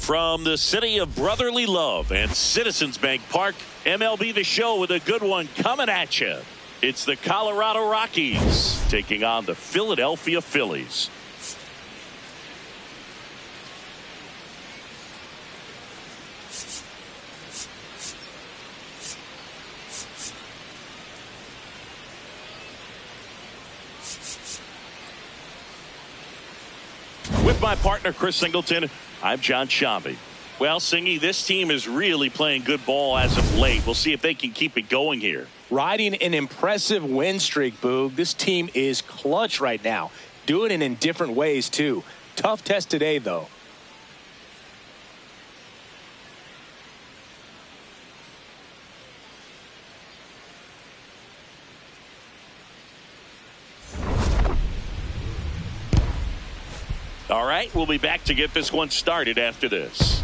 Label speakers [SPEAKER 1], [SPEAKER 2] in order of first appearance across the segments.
[SPEAKER 1] From the city of brotherly love and Citizens Bank Park, MLB The Show with a good one coming at you. It's the Colorado Rockies taking on the Philadelphia Phillies. With my partner, Chris Singleton, I'm John Shambi. Well, Singy, this team is really playing good ball as of late. We'll see if they can keep it going here.
[SPEAKER 2] Riding an impressive win streak, Boog. This team is clutch right now. Doing it in different ways, too. Tough test today, though.
[SPEAKER 1] All right, we'll be back to get this one started after this.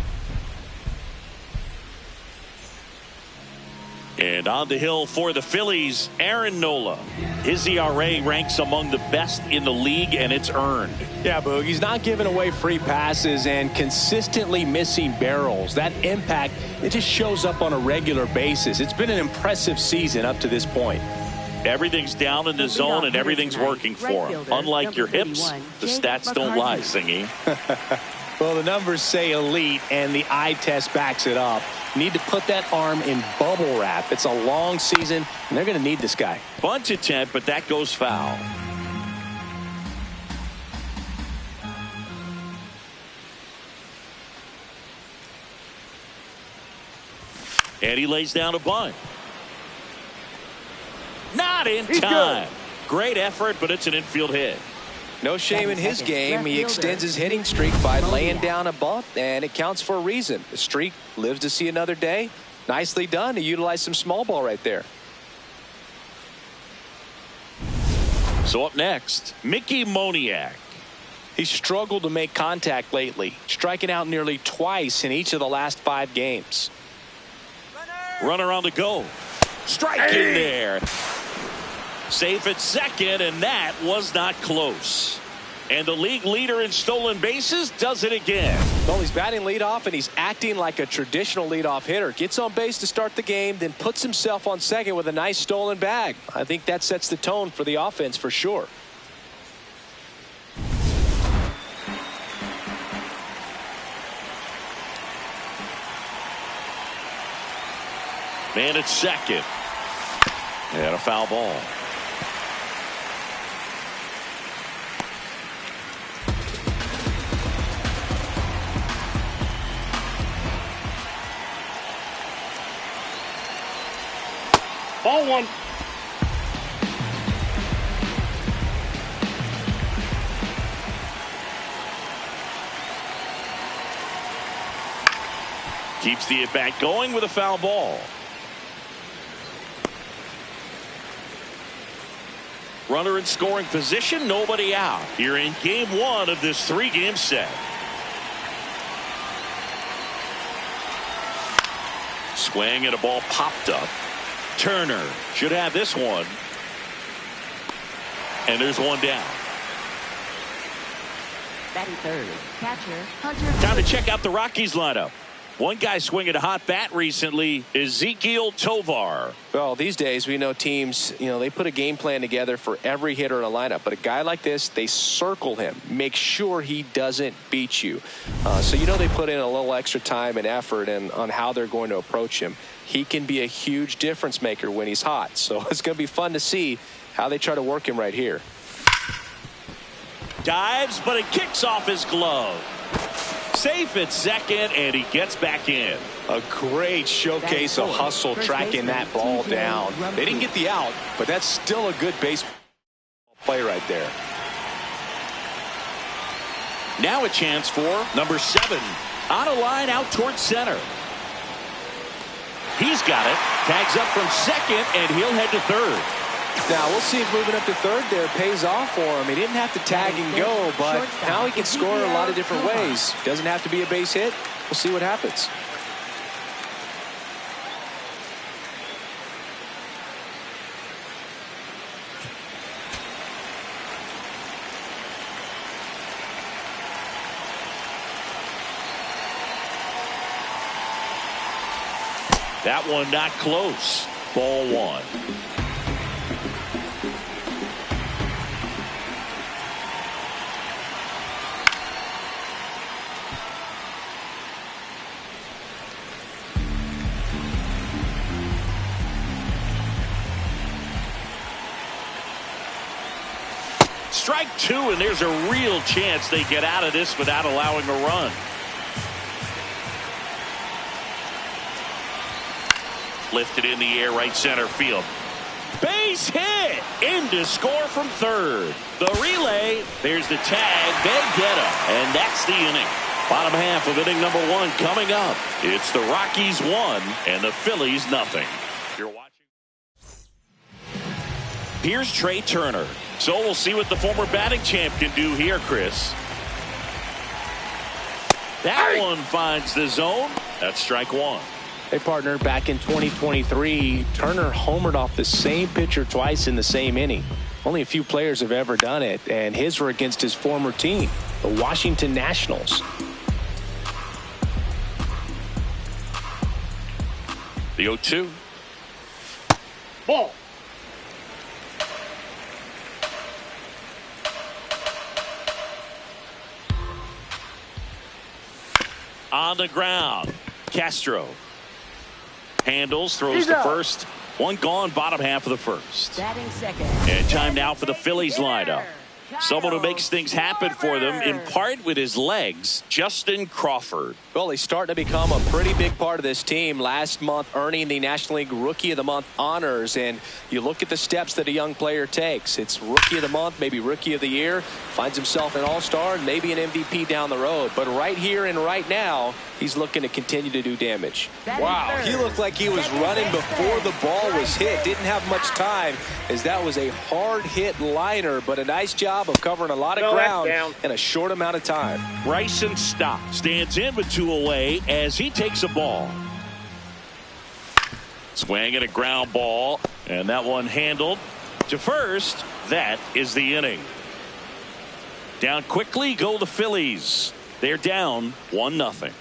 [SPEAKER 1] And on the hill for the Phillies, Aaron Nola. His ERA ranks among the best in the league, and it's earned.
[SPEAKER 2] Yeah, Boog, he's not giving away free passes and consistently missing barrels. That impact, it just shows up on a regular basis. It's been an impressive season up to this point.
[SPEAKER 1] Everything's down in the zone and everything's working for him. Unlike your hips, the stats don't lie, Singy.
[SPEAKER 2] Well, the numbers say elite, and the eye test backs it up. You need to put that arm in bubble wrap. It's a long season, and they're going to need this guy.
[SPEAKER 1] Bunt attempt, but that goes foul. And he lays down a bunt. Not in time. Great effort, but it's an infield hit.
[SPEAKER 3] No shame in his game. He extends his hitting streak by laying down a bunt, and it counts for a reason. The streak lives to see another day. Nicely done to utilize some small ball right there.
[SPEAKER 1] So up next, Mickey Moniak.
[SPEAKER 2] He's struggled to make contact lately, striking out nearly twice in each of the last 5 games.
[SPEAKER 1] Runner on the go. Strike in there. Safe at second, and that was not close. And the league leader in stolen bases does it again.
[SPEAKER 3] Well, he's batting leadoff, and he's acting like a traditional leadoff hitter. Gets on base to start the game, then puts himself on second with a nice stolen bag. I think that sets the tone for the offense for sure.
[SPEAKER 1] Man at second. And a foul ball.
[SPEAKER 4] Ball one.
[SPEAKER 1] Keeps the at-bat going with a foul ball. Runner in scoring position, nobody out. Here in game 1 of this 3-game set. Swing and a ball popped up. Turner should have this one. And there's one down.
[SPEAKER 5] Batting third, catcher Hunter.
[SPEAKER 1] Time to check out the Rockies lineup. One guy swinging a hot bat recently, Ezequiel Tovar.
[SPEAKER 3] Well, these days we know teams, they put a game plan together for every hitter in a lineup. But a guy like this, they circle him, make sure he doesn't beat you. So they put in a little extra time and effort on how they're going to approach him. He can be a huge difference maker when he's hot. So it's going to be fun to see how they try to work him right here.
[SPEAKER 1] Dives, but it kicks off his glove. Safe at second, and he gets back in.
[SPEAKER 2] A great showcase of hustle tracking that ball down. They didn't get the out, but that's still a good baseball play right there.
[SPEAKER 1] Now a chance for number 7. On a line out towards center. He's got it. Tags up from second, and he'll head to third.
[SPEAKER 3] Now we'll see if moving up to third there pays off for him. He didn't have to tag and go, but now he can score a lot of different ways. Doesn't have to be a base hit. We'll see what happens.
[SPEAKER 1] That one not close. Ball one. Strike two, and there's a real chance they get out of this without allowing a run. Lifted in the air, right center field. Base hit! In to score from third. The relay, there's the tag, they get him, and that's the inning. Bottom half of inning number one coming up. It's the Rockies 1 and the Phillies nothing. You're watching. Here's Trey Turner. So we'll see what the former batting champ can do here, Chris. That one finds the zone. That's strike one.
[SPEAKER 2] Hey, partner, back in 2023, Turner homered off the same pitcher twice in the same inning. Only a few players have ever done it, and his were against his former team, the Washington Nationals.
[SPEAKER 1] The 0-2.
[SPEAKER 4] Ball.
[SPEAKER 1] On the ground, Castro handles, throws to first. One gone, bottom half of the first.
[SPEAKER 5] Batting second.
[SPEAKER 1] And time now for the Phillies lineup. Someone who makes things happen for them, in part with his legs, Justin Crawford.
[SPEAKER 3] Well, he's starting to become a pretty big part of this team. Last month, earning the National League Rookie of the Month honors. And you look at the steps that a young player takes. It's Rookie of the Month, maybe Rookie of the Year. Finds himself an All-Star and maybe an MVP down the road. But right here and right now, he's looking to continue to do damage. Wow, he looked like he was running before the ball was hit. Didn't have much time, as that was a hard-hit liner, but a nice job of covering a lot of ground in a short amount of time.
[SPEAKER 1] Bryson Stott stands in with two away as he takes a ball. Swing and a ground ball, and that one handled to first. That is the inning. Down quickly go the Phillies. They're down 1-0.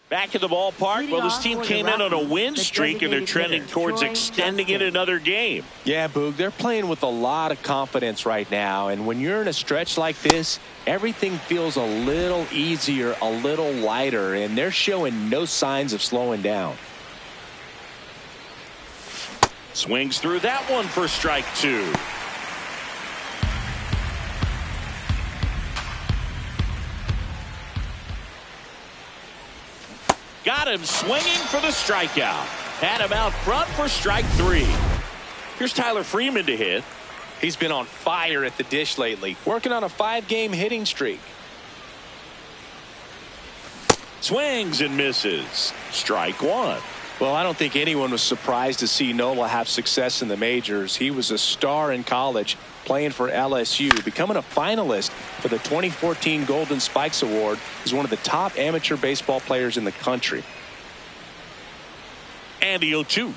[SPEAKER 1] Back in the ballpark. Well, this team came in on a win streak, and they're trending towards extending it another game.
[SPEAKER 2] Yeah, Boog, they're playing with a lot of confidence right now. And when you're in a stretch like this, everything feels a little easier, a little lighter, and they're showing no signs of slowing down.
[SPEAKER 1] Swings through that one for strike two. Got him swinging for the strikeout. Had him out front for strike three. Here's Tyler Freeman to hit.
[SPEAKER 2] He's been on fire at the dish lately, working on a 5-game hitting streak.
[SPEAKER 1] Swings and misses. Strike one.
[SPEAKER 2] Well, I don't think anyone was surprised to see Nola have success in the majors. He was a star in college, playing for LSU, becoming a finalist for the 2014 Golden Spikes Award. He's one of the top amateur baseball players in the country.
[SPEAKER 1] And the 0-2.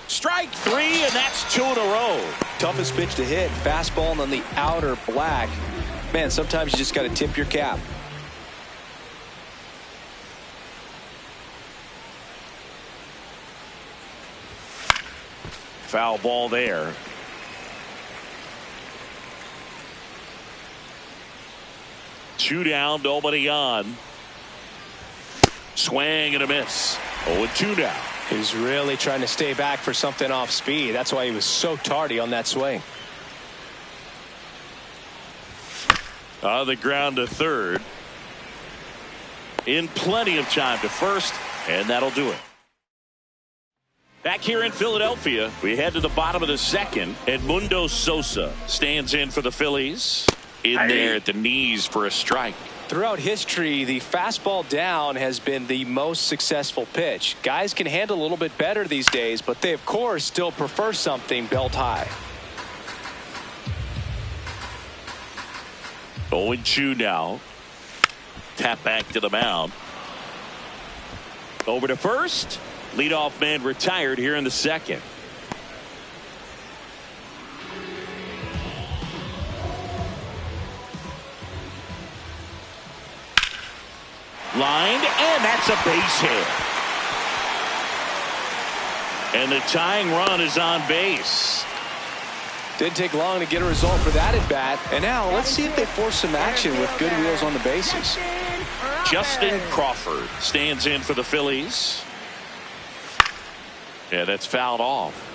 [SPEAKER 1] Strike three, and that's two in a row.
[SPEAKER 3] Toughest pitch to hit, fastball on the outer black. Man, sometimes you just got to tip your cap.
[SPEAKER 1] Foul ball there. Two down, nobody on. Swing and a miss. 0-2 now.
[SPEAKER 2] He's really trying to stay back for something off speed. That's why he was so tardy on that swing.
[SPEAKER 1] On the ground to third. In plenty of time to first, and that'll do it. Back here in Philadelphia, we head to the bottom of the second. Edmundo Sosa stands in for the Phillies. In there at the knees for a strike.
[SPEAKER 3] Throughout history, the fastball down has been the most successful pitch. Guys can handle a little bit better these days, but they, of course, still prefer something belt high.
[SPEAKER 1] 0-2 now. Tap back to the mound. Over to first. Leadoff man retired here in the second. Lined, and that's a base hit. And the tying run is on base.
[SPEAKER 3] Didn't take long to get a result for that at bat. And now let's see if they force some action with good wheels on the bases.
[SPEAKER 1] Justin Crawford stands in for the Phillies. Yeah, that's fouled off.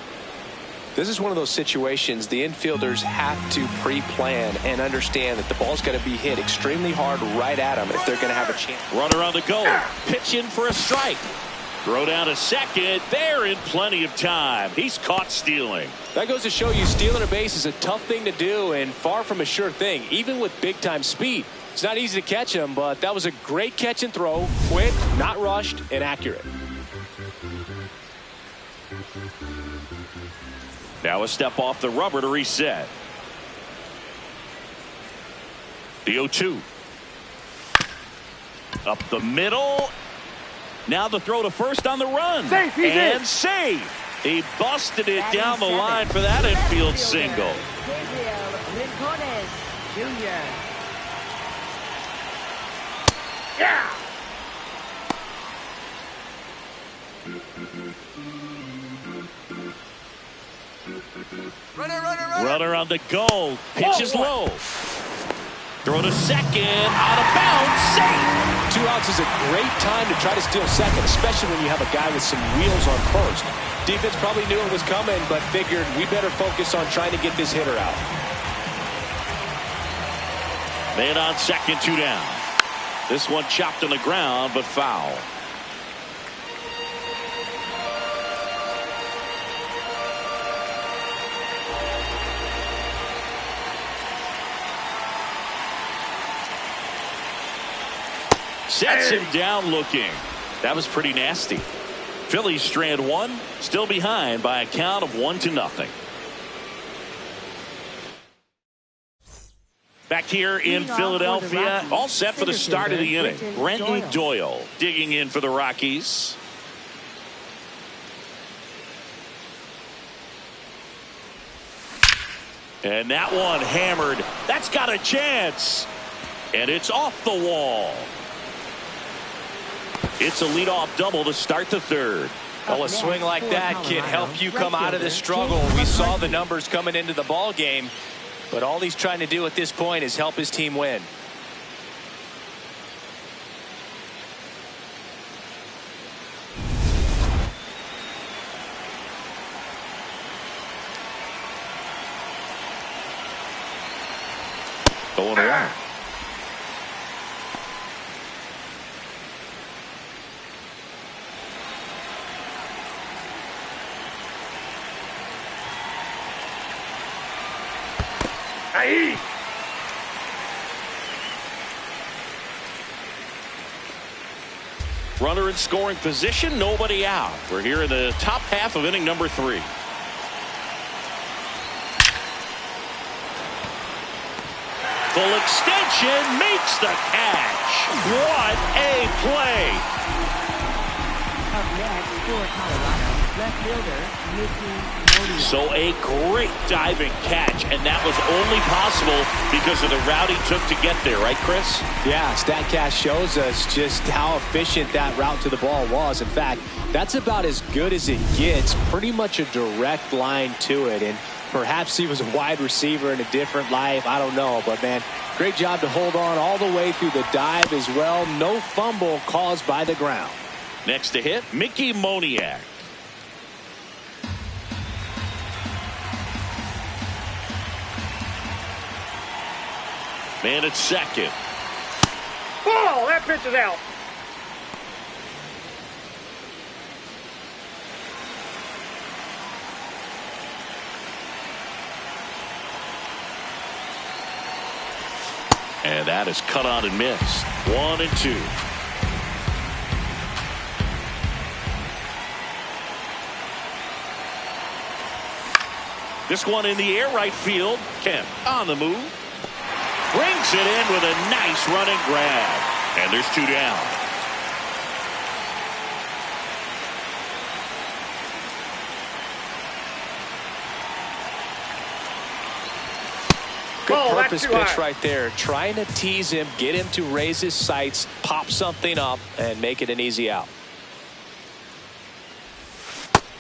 [SPEAKER 3] This is one of those situations the infielders have to pre-plan and understand that the ball's got to be hit extremely hard right at them if they're going to have a chance.
[SPEAKER 1] Runner on the go. Pitch in for a strike. Throw down a second. They're in plenty of time. He's caught stealing.
[SPEAKER 3] That goes to show you stealing a base is a tough thing to do and far from a sure thing, even with big-time speed. It's not easy to catch him, but that was a great catch and throw. Quick, not rushed, and accurate.
[SPEAKER 1] Now a step off the rubber to reset. The 0-2. Up the middle. Now the throw to first on the run. And safe. He busted it down the line for that infield single.
[SPEAKER 4] Yeah.
[SPEAKER 1] Runner on the go. Pitch is low. Throw to second. Out of bounds. Safe.
[SPEAKER 3] 2 outs is a great time to try to steal second, especially when you have a guy with some wheels on first. Defense probably knew it was coming, but figured we better focus on trying to get this hitter out.
[SPEAKER 1] Man on second, 2 down. This one chopped on the ground, but foul. Sets him down looking. That was pretty nasty. Phillies strand one, still behind by a count of 1-0. Back here in Philadelphia, all set for the start of the inning. Brenton Doyle digging in for the Rockies. And that one hammered. That's got a chance. And it's off the wall. It's a leadoff double to start the third.
[SPEAKER 3] Well, a swing like that can help you come out of the struggle. We saw the numbers coming into the ball game, but all he's trying to do at this point is help his team win.
[SPEAKER 1] Going away.
[SPEAKER 4] Ahí.
[SPEAKER 1] Runner in scoring position, nobody out. We're here in the top half of inning number 3. Full extension, makes the catch. What a play.
[SPEAKER 5] Up next for Colorado, left fielder Mickey Moniak.
[SPEAKER 1] So a great diving catch, and that was only possible because of the route he took to get there, right, Chris?
[SPEAKER 3] Yeah, StatCast shows us just how efficient that route to the ball was. In fact, that's about as good as it gets. Pretty much a direct line to it, and perhaps he was a wide receiver in a different life. I don't know, but man, great job to hold on all the way through the dive as well. No fumble caused by the ground.
[SPEAKER 1] Next to hit, Mickey Moniak. Man at second.
[SPEAKER 4] Ball. That pitch is out.
[SPEAKER 1] And that is cut on and missed. 1-2. This one in the air, right field. Kemp on the move. Brings it in with a nice running grab. And there's 2 down.
[SPEAKER 2] Good
[SPEAKER 4] Oh, that's
[SPEAKER 2] purpose
[SPEAKER 4] too
[SPEAKER 2] pitch
[SPEAKER 4] high.
[SPEAKER 2] right there. Trying to tease him, get him to raise his sights, pop something up, and make it an easy out.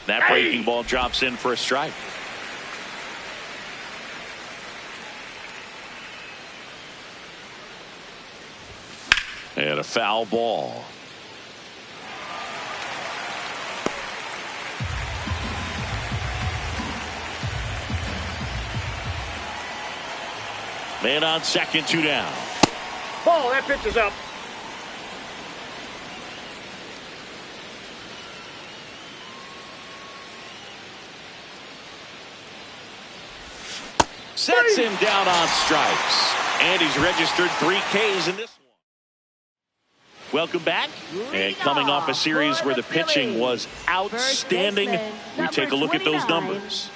[SPEAKER 1] That breaking ball drops in for a strike. And a foul ball. Man on second, 2 down.
[SPEAKER 4] Ball, that pitch is up.
[SPEAKER 1] Sets him down on strikes. And he's registered 3 Ks in this one. Welcome back. And coming off a series where the pitching was outstanding, we take a look at those numbers.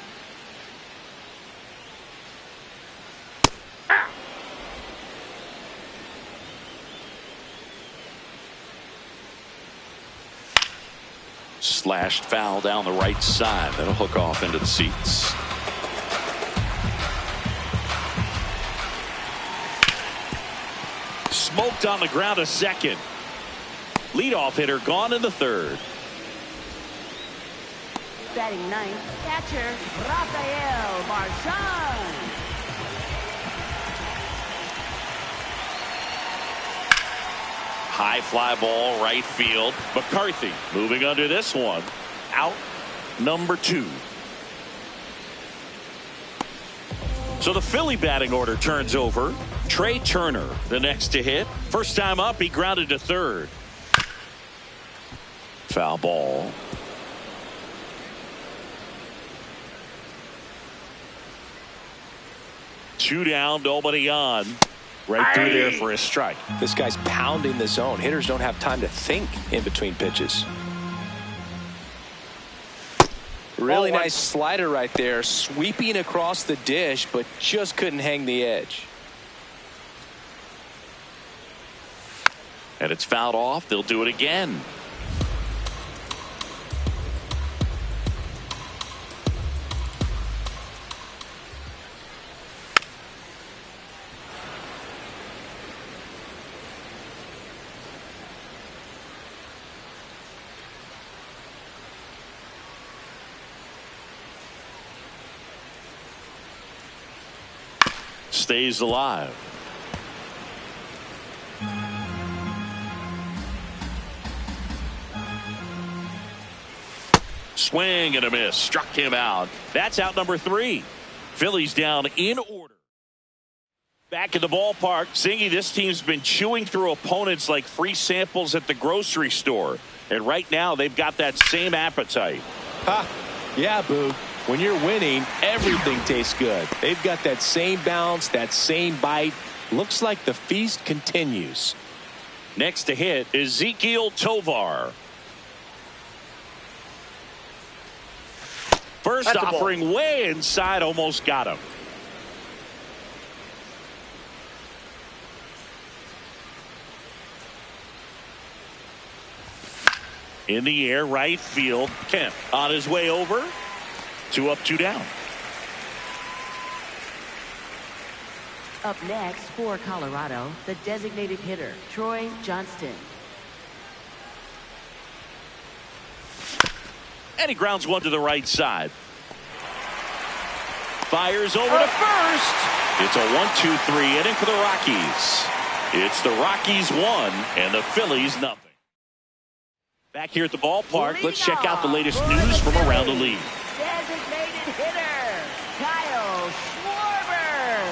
[SPEAKER 1] Slashed foul down the right side. That'll hook off into the seats. Smoked on the ground a second. Leadoff hitter gone in the third.
[SPEAKER 5] Batting ninth, catcher Rafael Marchand.
[SPEAKER 1] High fly ball right field. McCarthy moving under this one. Out number 2. So the Philly batting order turns over. Trey Turner the next to hit. First time up, he grounded to third. Foul ball. Two down, nobody on. Right through there for a strike.
[SPEAKER 2] This guy's pounding the zone. Hitters don't have time to think in between pitches. Really nice slider right there, sweeping across the dish, but just couldn't hang the edge.
[SPEAKER 1] And it's fouled off. They'll do it again. Stays alive. Swing and a miss. Struck him out. That's out number 3. Phillies down in order. Back in the ballpark, Zingy, this team's been chewing through opponents like free samples at the grocery store. And right now, they've got that same appetite.
[SPEAKER 2] Ha! Yeah, Boog. When you're winning, everything tastes good. They've got that same bounce, that same bite. Looks like the feast continues.
[SPEAKER 1] Next to hit, Ezekiel Tovar. First offering way inside, almost got him. In the air, right field. Kemp on his way over. 2 up, 2 down.
[SPEAKER 5] Up next for Colorado, the designated hitter, Troy Johnston.
[SPEAKER 1] And he grounds one to the right side. Fires over to first. It's a 1-2-3 inning for the Rockies. It's the Rockies 1 and the Phillies nothing. Back here at the ballpark, let's check out the latest news from around the league.
[SPEAKER 5] Designated hitter, Kyle Schwarber.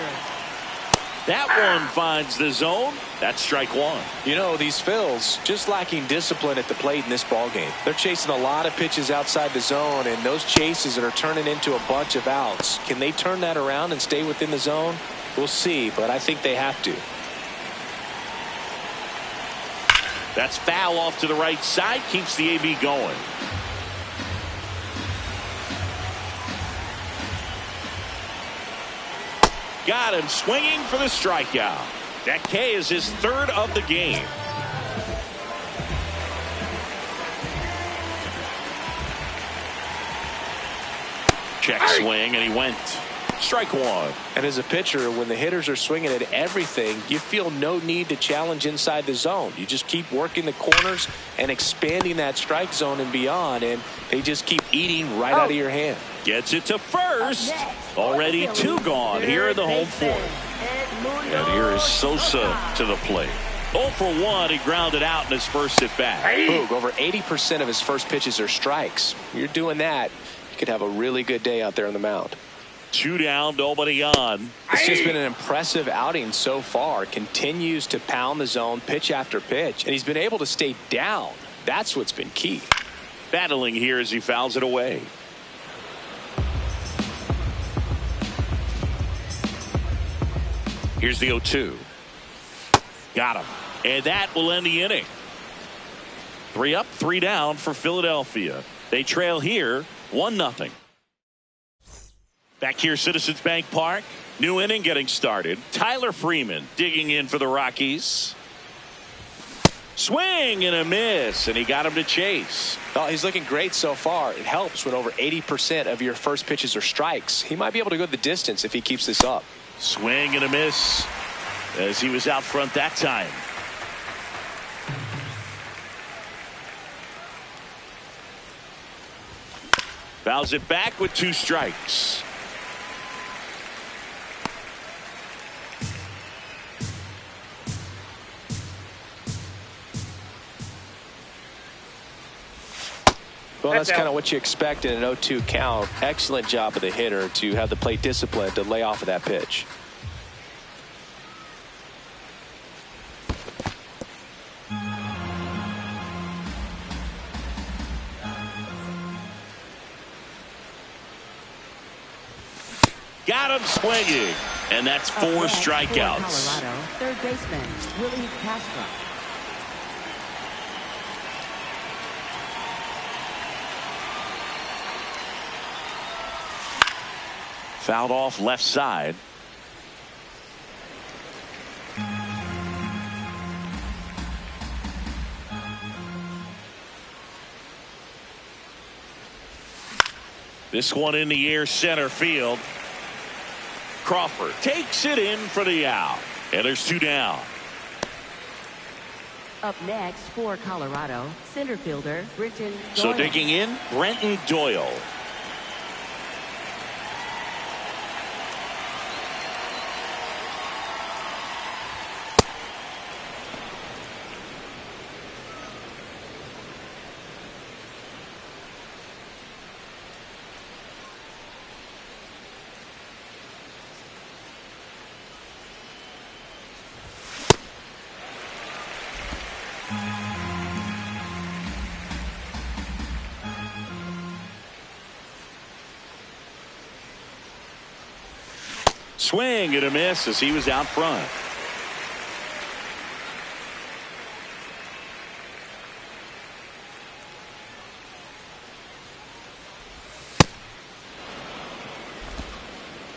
[SPEAKER 1] That one finds the zone. That's strike 1.
[SPEAKER 2] You know, these Phils just lacking discipline at the plate in this ballgame. They're chasing a lot of pitches outside the zone, and those chases are turning into a bunch of outs. Can they turn that around and stay within the zone? We'll see, but I think they have to.
[SPEAKER 1] That's foul off to the right side. Keeps the AB going. Got him swinging for the strikeout. That K is his 3rd of the game. Check swing, and he went. Strike one.
[SPEAKER 2] And as a pitcher, when the hitters are swinging at everything, you feel no need to challenge inside the zone. You just keep working the corners and expanding that strike zone and beyond, and they just keep eating right out of your hand.
[SPEAKER 1] Gets it to first. Already 2 gone here in the home fourth. And here is Sosa to the plate. 0 for 1. He grounded out in his first at bat.
[SPEAKER 2] Boog, over 80% of his first pitches are strikes. You're doing that, you could have a really good day out there on the mound.
[SPEAKER 1] 2 down, nobody on.
[SPEAKER 2] It's just been an impressive outing so far. Continues to pound the zone pitch after pitch, and he's been able to stay down. That's what's been key.
[SPEAKER 1] Battling here as he fouls it away. Here's the 0-2. Got him. And that will end the inning. 3 up, 3 down for Philadelphia. They trail here 1-0. Back here, Citizens Bank Park. New inning getting started. Tyler Freeman digging in for the Rockies. Swing and a miss, and he got him to chase.
[SPEAKER 2] Oh, he's looking great so far. It helps when over 80% of your first pitches are strikes. He might be able to go the distance if he keeps this up.
[SPEAKER 1] Swing and a miss as he was out front that time. Fouls it back with 2 strikes.
[SPEAKER 2] Well, that's kind of what you expect in an 0-2 count. Excellent job of the hitter to have the plate discipline to lay off of that pitch.
[SPEAKER 1] Got him swinging, and that's 4 strikeouts.
[SPEAKER 5] Colorado, third baseman Willie Castro.
[SPEAKER 1] Fouled off left side. This one in the air, center field. Crawford takes it in for the out. And there's 2 down.
[SPEAKER 5] Up next for Colorado, center fielder Brenton Doyle.
[SPEAKER 1] So digging in, Brenton Doyle. Swing and a miss as he was out front.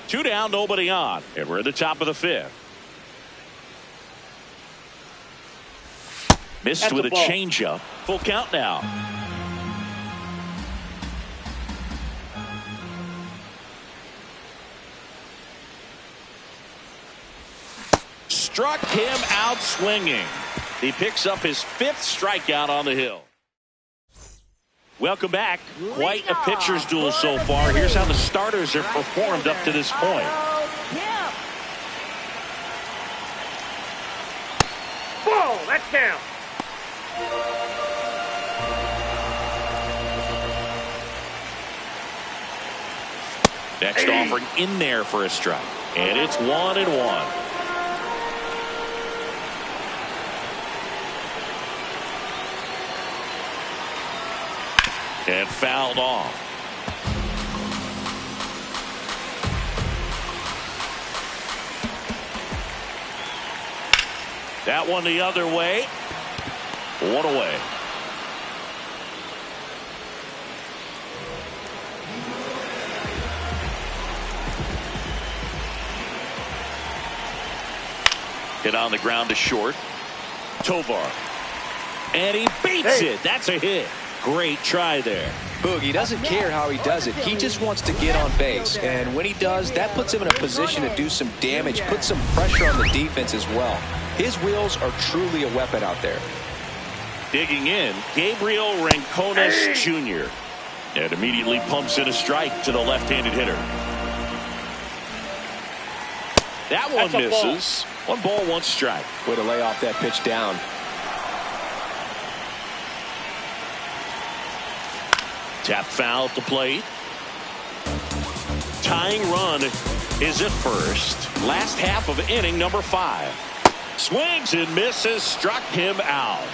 [SPEAKER 1] Two down, nobody on, and we're at the top of the 5th. Missed with a changeup. Full count now. Struck him out swinging. He picks up his 5th strikeout on the hill. Welcome back. Quite a pitcher's duel so far. Here's how the starters have performed up to this point.
[SPEAKER 4] Ball, that's down.
[SPEAKER 1] Next offering in there for a strike. And it's 1-1. And fouled off. That one the other way. 1 away. Hit on the ground to short. Tovar. And he beats it. That's a hit. Great try there.
[SPEAKER 3] Boog, he doesn't care how he does it. He just wants to get on base. And when he does, that puts him in a position to do some damage, put some pressure on the defense as well. His wheels are truly a weapon out there.
[SPEAKER 1] Digging in, Gabriel Rancones Jr. And immediately pumps in a strike to the left-handed hitter. That one misses. 1 ball, 1 strike.
[SPEAKER 2] Way to lay off that pitch down.
[SPEAKER 1] Tap foul at the plate. Tying run is at first. Last half of inning number 5. Swings and misses, struck him out.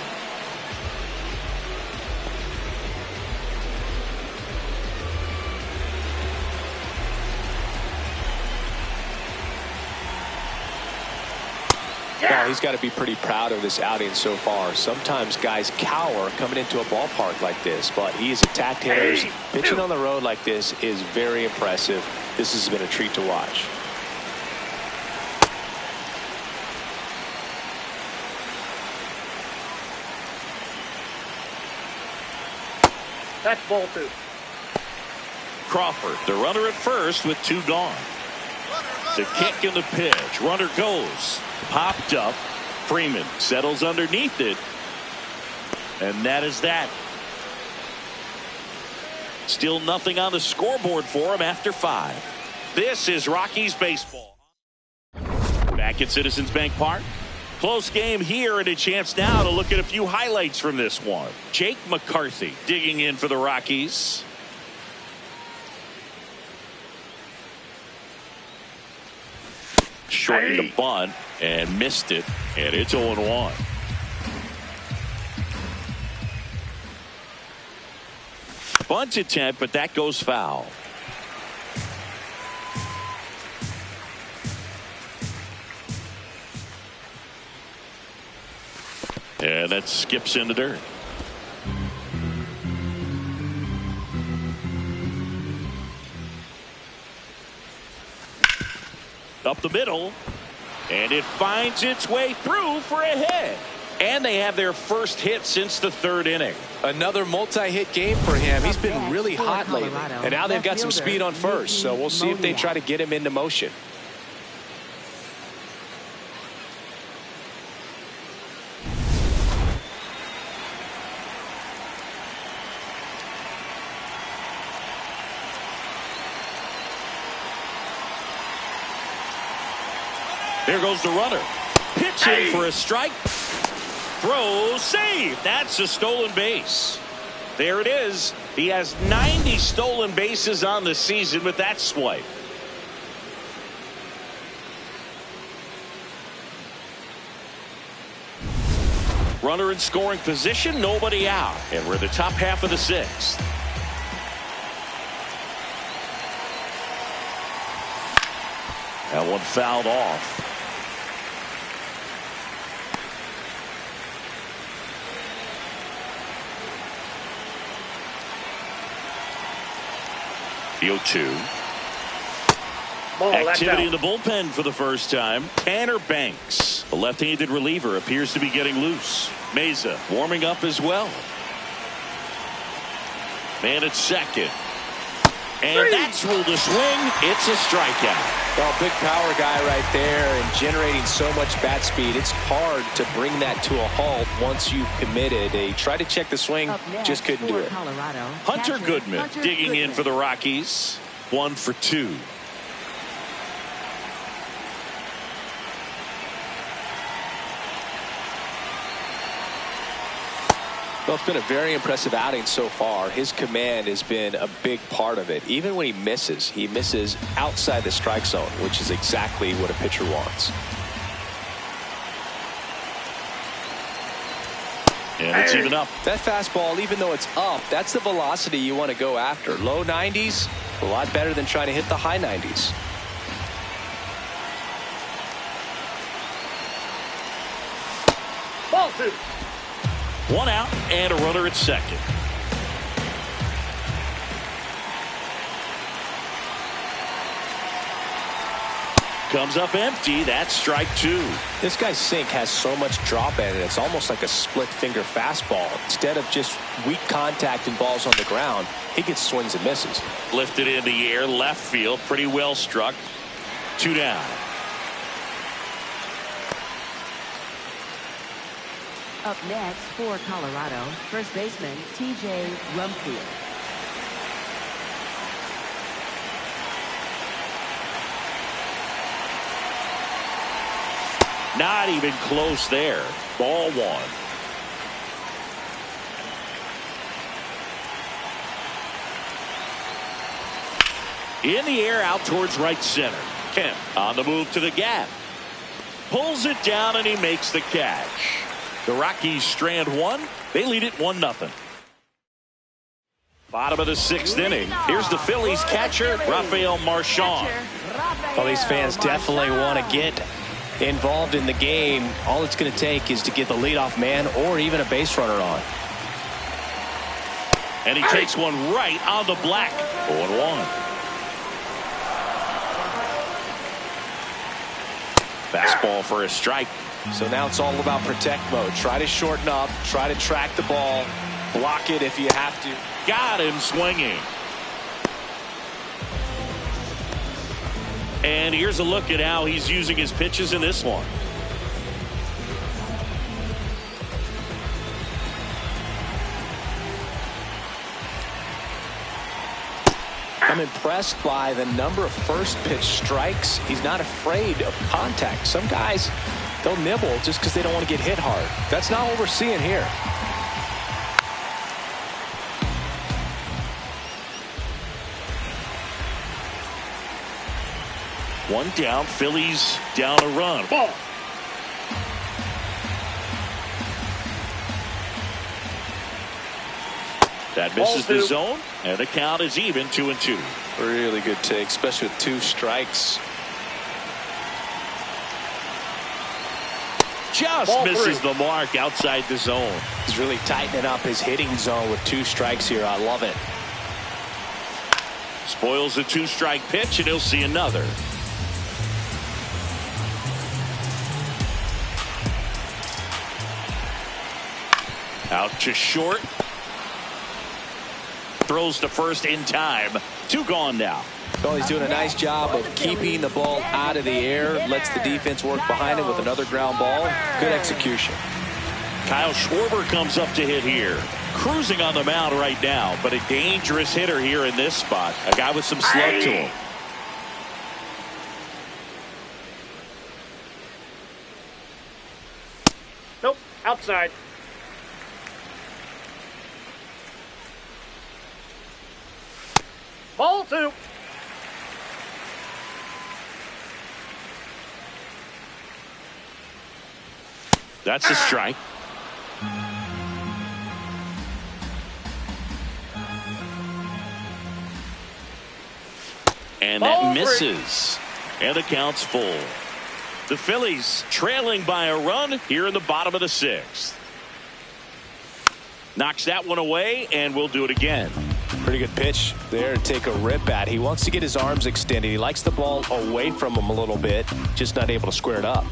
[SPEAKER 2] Well, he's got to be pretty proud of this outing so far. Sometimes guys cower coming into a ballpark like this, but he's attacked hitters. Pitching on the road like this is very impressive. This has been a treat to watch.
[SPEAKER 4] That's ball 2.
[SPEAKER 1] Crawford, the runner at first with 2 gone. The kick and the pitch. Runner goes. Popped up. Freeman settles underneath it. And that is that. Still nothing on the scoreboard for him after 5. This is Rockies baseball. Back at Citizens Bank Park. Close game here and a chance now to look at a few highlights from this one. Jake McCarthy digging in for the Rockies. Shortened the bunt and missed it, and it's 0-1. Bunt attempt, but that goes foul. And that skips in the dirt. Up the middle, and it finds its way through for a hit. And they have their first hit since the 3rd inning.
[SPEAKER 2] Another multi-hit game for him. He's been really hot lately. And now they've got some speed on first, so we'll see if they try to get him into motion.
[SPEAKER 1] There goes the runner. Pitching for a strike. Throw, save. That's a stolen base. There it is. He has 90 stolen bases on the season with that swipe. Runner in scoring position, nobody out. And we're in the top half of the 6th. That one fouled off. The 0-2. Activity in the bullpen for the first time. Tanner Banks, the left-handed reliever, appears to be getting loose. Meza warming up as well. Man at second. And that's ruled a swing. It's a strikeout.
[SPEAKER 2] Well, big power guy right there and generating so much bat speed. It's hard to bring that to a halt once you've committed. They tried to check the swing, just couldn't do it.
[SPEAKER 1] Hunter Goodman digging in for the Rockies. 1 for 2.
[SPEAKER 2] Well, it's been a very impressive outing so far. His command has been a big part of it. Even when he misses outside the strike zone, which is exactly what a pitcher wants.
[SPEAKER 1] And it's even up.
[SPEAKER 2] That fastball, even though it's up, that's the velocity you want to go after. Low 90s, a lot better than trying to hit the high 90s.
[SPEAKER 4] Ball 2.
[SPEAKER 1] 1 out and a runner at second. comes up empty. That's strike two.
[SPEAKER 2] This guy's sink has so much drop in it. It's almost like a split finger fastball. Instead of just weak contact and balls on the ground, he gets swings and misses.
[SPEAKER 1] Lifted in the air, left field, pretty well struck. 2 down.
[SPEAKER 5] Up next for Colorado, first baseman TJ Rumfield.
[SPEAKER 1] Not even close there. Ball one. In the air out towards right center. Kemp on the move to the gap. Pulls it down and he makes the catch. The Rockies strand one. They lead it 1-0. Bottom of the 6th inning. Here's the Phillies catcher, Rafael Marchand.
[SPEAKER 2] Well, these fans definitely want to get involved in the game. All it's going to take is to get the leadoff man or even a base runner on.
[SPEAKER 1] And he takes one right on the black. 0-1. Fastball for a strike.
[SPEAKER 2] So now it's all about protect mode. Try to shorten up, try to track the ball, block it if you have to.
[SPEAKER 1] Got him swinging. And here's a look at how he's using his pitches in this one.
[SPEAKER 2] I'm impressed by the number of first pitch strikes. He's not afraid of contact. Some guys, they'll nibble just because they don't want to get hit hard. That's not what we're seeing here.
[SPEAKER 1] One down, Phillies down a run. Ball. That misses the zone, and the count is even 2-2.
[SPEAKER 2] Really good take, especially with 2 strikes.
[SPEAKER 1] Just
[SPEAKER 4] Ball
[SPEAKER 1] misses
[SPEAKER 4] 3.
[SPEAKER 1] the mark outside the zone.
[SPEAKER 2] He's really tightening up his hitting zone with 2 strikes here. I love it.
[SPEAKER 1] Spoils the 2-strike pitch, and he'll see another. Out to short. Throws to first in time. 2 gone now.
[SPEAKER 2] Well, he's doing a nice job of keeping the ball out of the air. Lets the defense work behind him with another ground ball. Good execution.
[SPEAKER 1] Kyle Schwarber comes up to hit here. Cruising on the mound right now, but a dangerous hitter here in this spot. A guy with some slug to him.
[SPEAKER 4] Nope, outside. Ball 2.
[SPEAKER 1] That's a strike. And that
[SPEAKER 4] Ball 3.
[SPEAKER 1] misses. And the count's full. The Phillies trailing by a run here in the bottom of the 6th. Knocks that one away, and we'll do it again.
[SPEAKER 2] Pretty good pitch there to take a rip at. He wants to get his arms extended. He likes the ball away from him a little bit, just not able to square it up.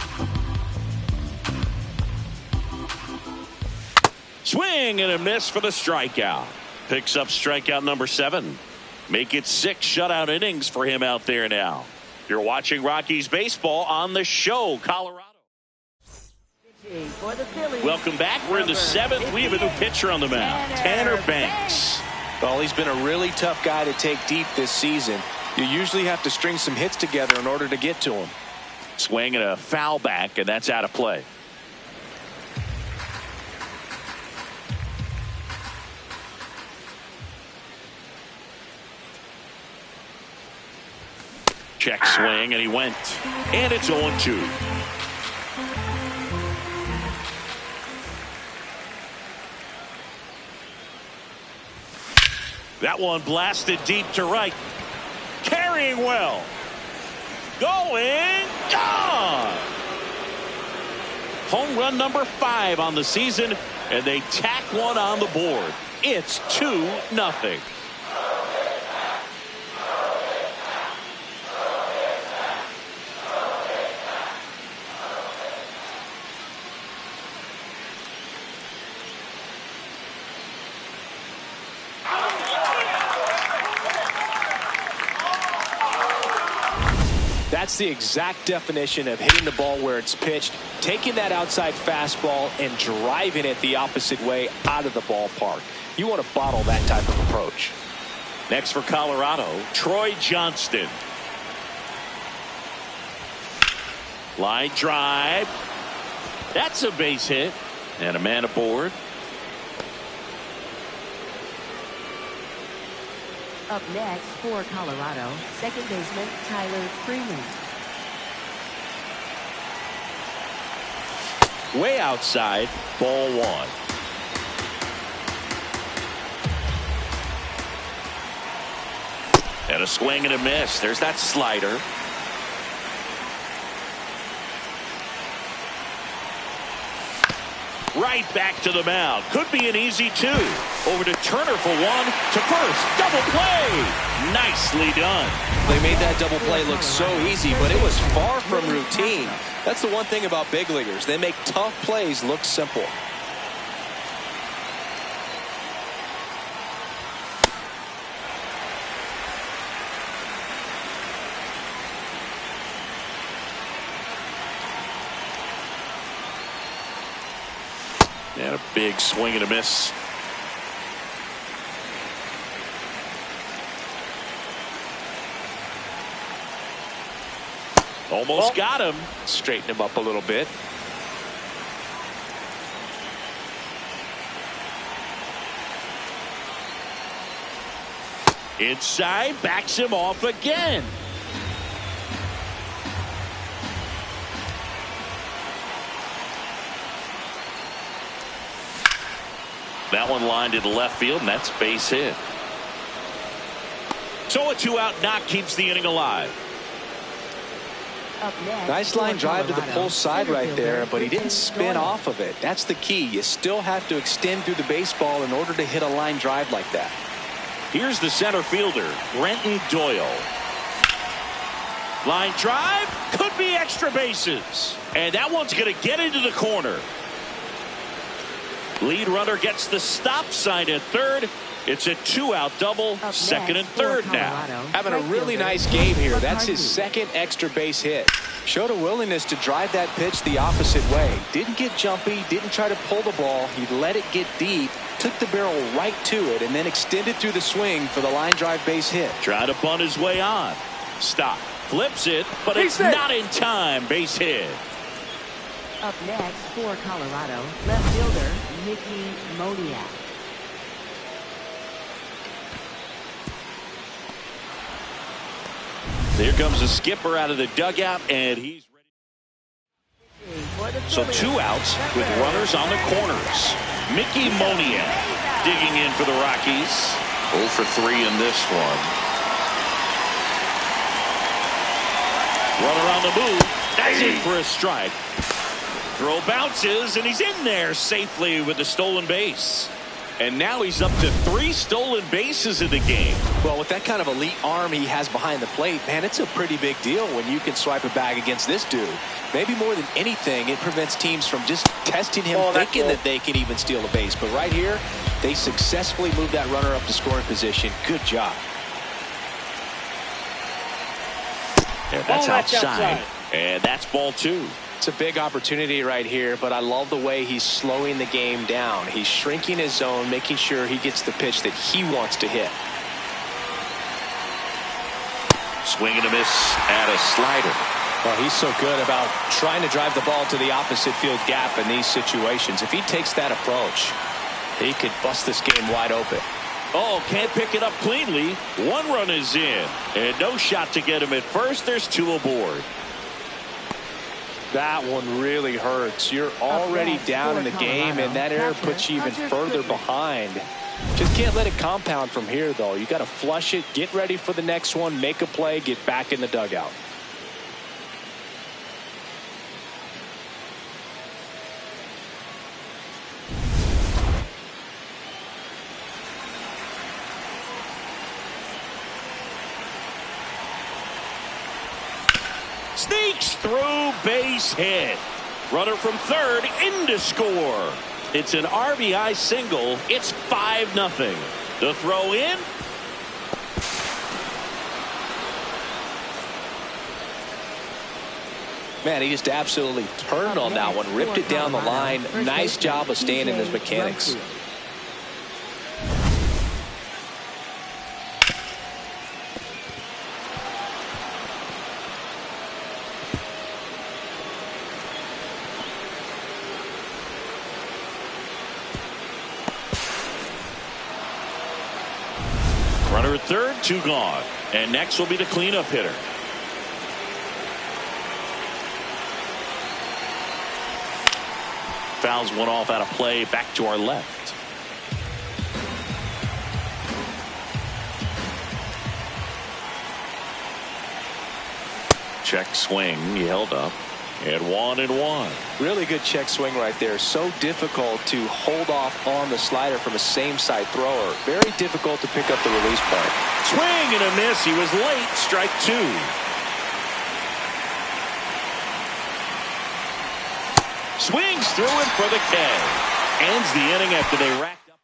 [SPEAKER 1] Swing and a miss for the strikeout. Picks up strikeout number 7. Make it 6 shutout innings for him out there now. You're watching Rockies baseball on the show, Colorado.
[SPEAKER 5] For the Phillies,
[SPEAKER 1] Welcome back. We're in the 7th. We have a new pitcher on the mound, Tanner Banks.
[SPEAKER 2] Well, he's been a really tough guy to take deep this season. You usually have to string some hits together in order to get to him.
[SPEAKER 1] Swing and a foul back, and that's out of play. Check swing, and he went. And it's 0-2. That one blasted deep to right. Carrying well. Going. Gone. Home run number 5 on the season, and they tack one on the board. It's 2-0.
[SPEAKER 2] That's the exact definition of hitting the ball where it's pitched, taking that outside fastball and driving it the opposite way out of the ballpark. You want to bottle that type of approach.
[SPEAKER 1] Next for Colorado, Troy Johnston. Line drive. That's a base hit. And a man aboard.
[SPEAKER 5] Up next for Colorado, second baseman Tyler Freeman.
[SPEAKER 1] Way outside, ball one. And a swing and a miss. There's that slider. Right back to the mound. Could be an easy two. Over to Turner for one. To first. Double play. Nicely done.
[SPEAKER 3] They made that double play look so easy, but it was far from routine. That's the one thing about big leaguers. They make tough plays look simple.
[SPEAKER 1] And a big swing and a miss. Almost got him.
[SPEAKER 2] Straighten him up a little bit.
[SPEAKER 1] Inside, backs him off again. That one lined into left field, and that's base hit. So a 2-out knock keeps the inning alive.
[SPEAKER 5] Up next,
[SPEAKER 2] Nice line
[SPEAKER 5] for
[SPEAKER 2] drive to the
[SPEAKER 5] Colorado,
[SPEAKER 2] pull side right there, but he didn't
[SPEAKER 5] Brenton
[SPEAKER 2] spin
[SPEAKER 5] Doyle.
[SPEAKER 2] off of it. That's the key. You still have to extend through the baseball in order to hit a line drive like that.
[SPEAKER 1] Here's the center fielder, Brenton Doyle. Line drive, could be extra bases. And that one's going to get into the corner. Lead runner gets the stop sign at third. It's a 2-out double,
[SPEAKER 5] Up
[SPEAKER 1] second and
[SPEAKER 5] next for
[SPEAKER 1] third now.
[SPEAKER 5] Colorado,
[SPEAKER 2] Having a
[SPEAKER 5] right
[SPEAKER 2] really
[SPEAKER 5] fielder,
[SPEAKER 2] nice game here. That's his
[SPEAKER 5] McCarthy.
[SPEAKER 2] second extra base hit. Showed a willingness to drive that pitch the opposite way. Didn't get jumpy, didn't try to pull the ball. He let it get deep, took the barrel right to it, and then extended through the swing for the line drive base hit.
[SPEAKER 1] Trying to bunt his way on. Stop. Flips it, but it's not in time. Base hit.
[SPEAKER 5] Up next for Colorado, left fielder Mickey Moniak.
[SPEAKER 1] There comes the skipper out of the dugout, and he's ready. So 2 outs with runners on the corners. Mickey Moniak digging in for the Rockies. 0 for 3 in this one. Runner on the move. That's in for a strike. Throw bounces, and he's in there safely with the stolen base. And now he's up to 3 stolen bases in the game.
[SPEAKER 2] Well, with that kind of elite arm he has behind the plate, man, it's a pretty big deal when you can swipe a bag against this dude. Maybe more than anything, it prevents teams from just testing him, thinking that they can even steal a base. But right here, they successfully moved that runner up to scoring position. Good job.
[SPEAKER 1] And that's outside. And that's ball 2.
[SPEAKER 2] It's a big opportunity right here, but I love the way he's slowing the game down. He's shrinking his zone, making sure he gets the pitch that he wants to hit.
[SPEAKER 1] Swing and a miss at a slider.
[SPEAKER 2] Well, he's so good about trying to drive the ball to the opposite field gap in these situations. If he takes that approach, he could bust this game wide open.
[SPEAKER 1] Oh, can't pick it up cleanly. 1 run is in. And no shot to get him at first. There's 2 aboard.
[SPEAKER 2] That one really hurts. You're already down in the game, and that error puts you even further behind. Just can't let it compound from here, though. You got to flush it, get ready for the next one, make a play, get back in the dugout.
[SPEAKER 1] Sneaks through, base hit. Runner from third in to score. It's an RBI single. It's 5-0. The throw in.
[SPEAKER 3] Man, he just absolutely turned on that one, ripped it down the line. Nice job of staying in his mechanics.
[SPEAKER 1] Runner at third, 2 gone. And next will be the cleanup hitter. Fouls one off out of play, back to our left. Check swing, he held up. And 1-1.
[SPEAKER 3] Really good check swing right there. So difficult to hold off on the slider from a same side thrower. Very difficult to pick up the release point.
[SPEAKER 1] Swing and a miss. He was late. Strike 2. Swings through it for the K. Ends the inning after they racked up.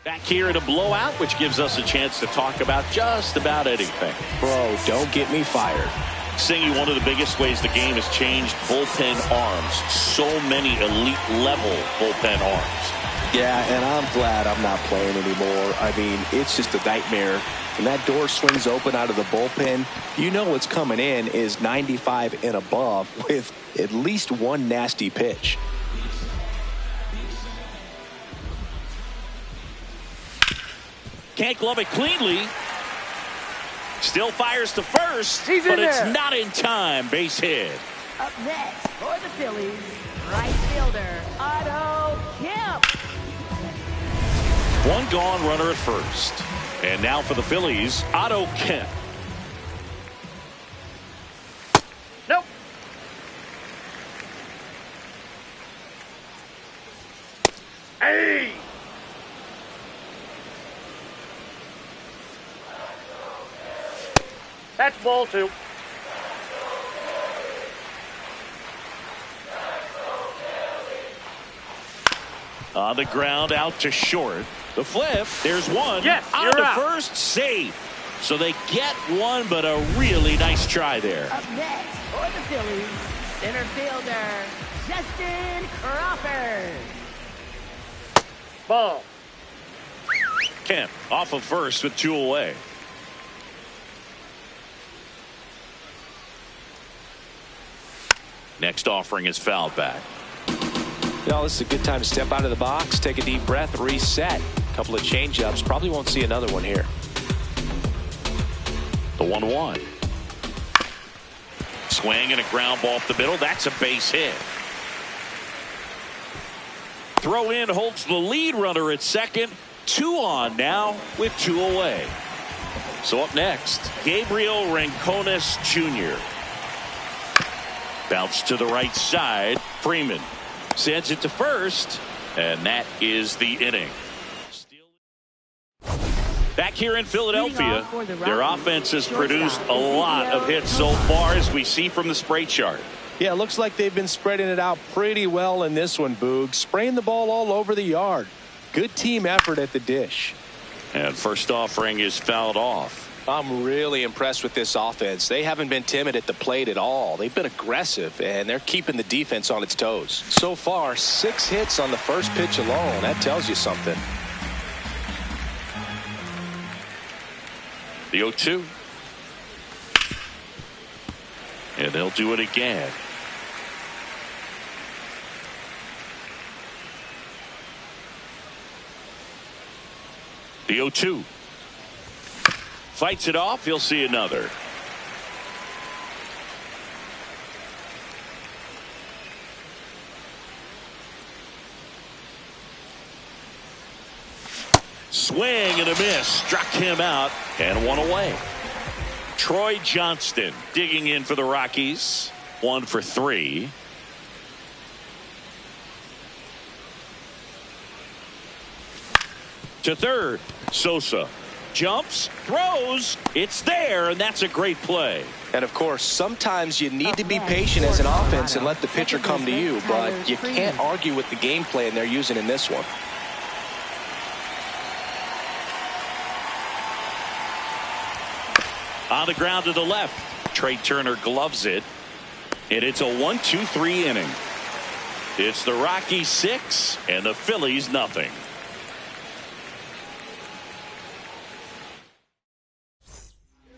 [SPEAKER 1] Back here in a blowout, which gives us a chance to talk about just about anything.
[SPEAKER 3] Bro, don't get me fired.
[SPEAKER 1] Singy, one of the biggest ways the game has changed bullpen arms. So many elite level bullpen arms.
[SPEAKER 3] Yeah, and I'm glad I'm not playing anymore. I mean, it's just a nightmare. When that door swings open out of the bullpen, you know what's coming in is 95 and above with at least one nasty pitch.
[SPEAKER 1] Can't glove it cleanly. Still fires to first, but it's not in time. Base hit.
[SPEAKER 5] Up next for the Phillies, right fielder Otto Kemp.
[SPEAKER 1] 1 gone, runner at first. And now for the Phillies, Otto Kemp.
[SPEAKER 4] Nope. Hey! That's ball 2.
[SPEAKER 1] On the ground, out to short. The flip, there's one.
[SPEAKER 4] Yes,
[SPEAKER 1] on
[SPEAKER 4] you're
[SPEAKER 1] the
[SPEAKER 4] out.
[SPEAKER 1] first, safe. So they get one, but a really nice try there.
[SPEAKER 5] Up next for the Phillies, center fielder Justin Crawford.
[SPEAKER 4] Ball.
[SPEAKER 1] Kemp off of first with 2 away. Next offering is fouled back.
[SPEAKER 3] You know, this is a good time to step out of the box, take a deep breath, reset. A couple of change-ups. Probably won't see another one here.
[SPEAKER 1] The 1-1. Swing and a ground ball up the middle. That's a base hit. Throw in holds the lead runner at second. 2 on now with 2 away. So up next, Gabriel Rincones Jr. Bounce to the right side. Freeman sends it to first, and that is the inning. Back here in Philadelphia, their offense has produced a lot of hits so far, as we see from the spray chart.
[SPEAKER 2] Yeah, it looks like they've been spreading it out pretty well in this one, Boog. Spraying the ball all over the yard. Good team effort at the dish.
[SPEAKER 1] And first offering is fouled off.
[SPEAKER 3] I'm really impressed with this offense. They haven't been timid at the plate at all. They've been aggressive, and they're keeping the defense on its toes. So far, 6 hits on the first pitch alone. That tells you something.
[SPEAKER 1] The 0-2. And they'll do it again. The 0-2. Fights it off. He'll see another. Swing and a miss. Struck him out and 1 away. Troy Johnston digging in for the Rockies. 1 for 3. To third. Sosa jumps, throws, it's there, and that's a great play.
[SPEAKER 3] And of course, sometimes you need to be patient as an offense and let the pitcher come to you, but you can't argue with the game plan they're using in this one.
[SPEAKER 1] On the ground to the left. Trey Turner gloves it. And it's a 1-2-3 inning. It's the Rockies 6 and the Phillies nothing.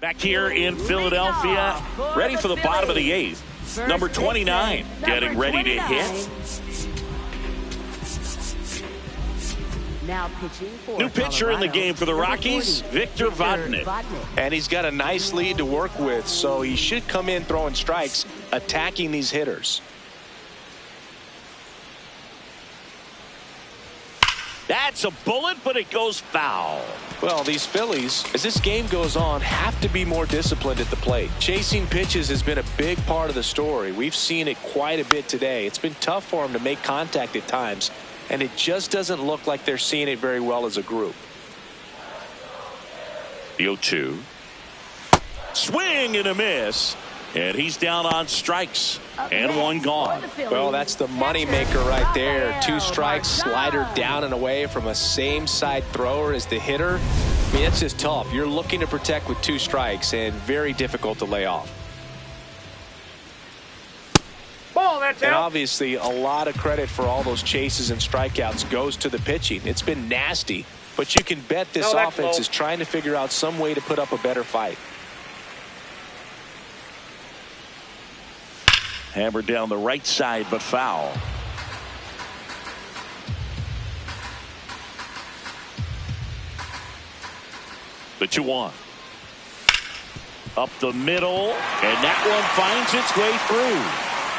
[SPEAKER 1] Back here in Philadelphia, ready for the bottom of the 8th. Number 29 getting ready to hit.
[SPEAKER 5] Now pitching for
[SPEAKER 1] New pitcher in the game for the Rockies, Victor Vodnik.
[SPEAKER 2] And he's got a nice lead to work with, so he should come in throwing strikes, attacking these hitters.
[SPEAKER 1] That's a bullet, but it goes foul.
[SPEAKER 2] Well, these Phillies, as this game goes on, have to be more disciplined at the plate. Chasing pitches has been a big part of the story. We've seen it quite a bit today. It's been tough for them to make contact at times, and it just doesn't look like they're seeing it very well as a group.
[SPEAKER 1] The 0-2. Swing and a miss. And he's down on strikes. And one gone.
[SPEAKER 2] Well, that's the money maker right there. 2 strikes, slider down and away from a same side thrower as the hitter. I mean, it's just tough. You're looking to protect with 2 strikes and very difficult to lay off.
[SPEAKER 4] Ball, that's
[SPEAKER 2] And
[SPEAKER 4] out.
[SPEAKER 2] obviously a lot of credit for all those chases and strikeouts goes to the pitching. It's been nasty, but you can bet this offense is trying to figure out some way to put up a better fight.
[SPEAKER 1] Hammered down the right side, but foul. The 2-1. Up the middle, and that one finds its way through.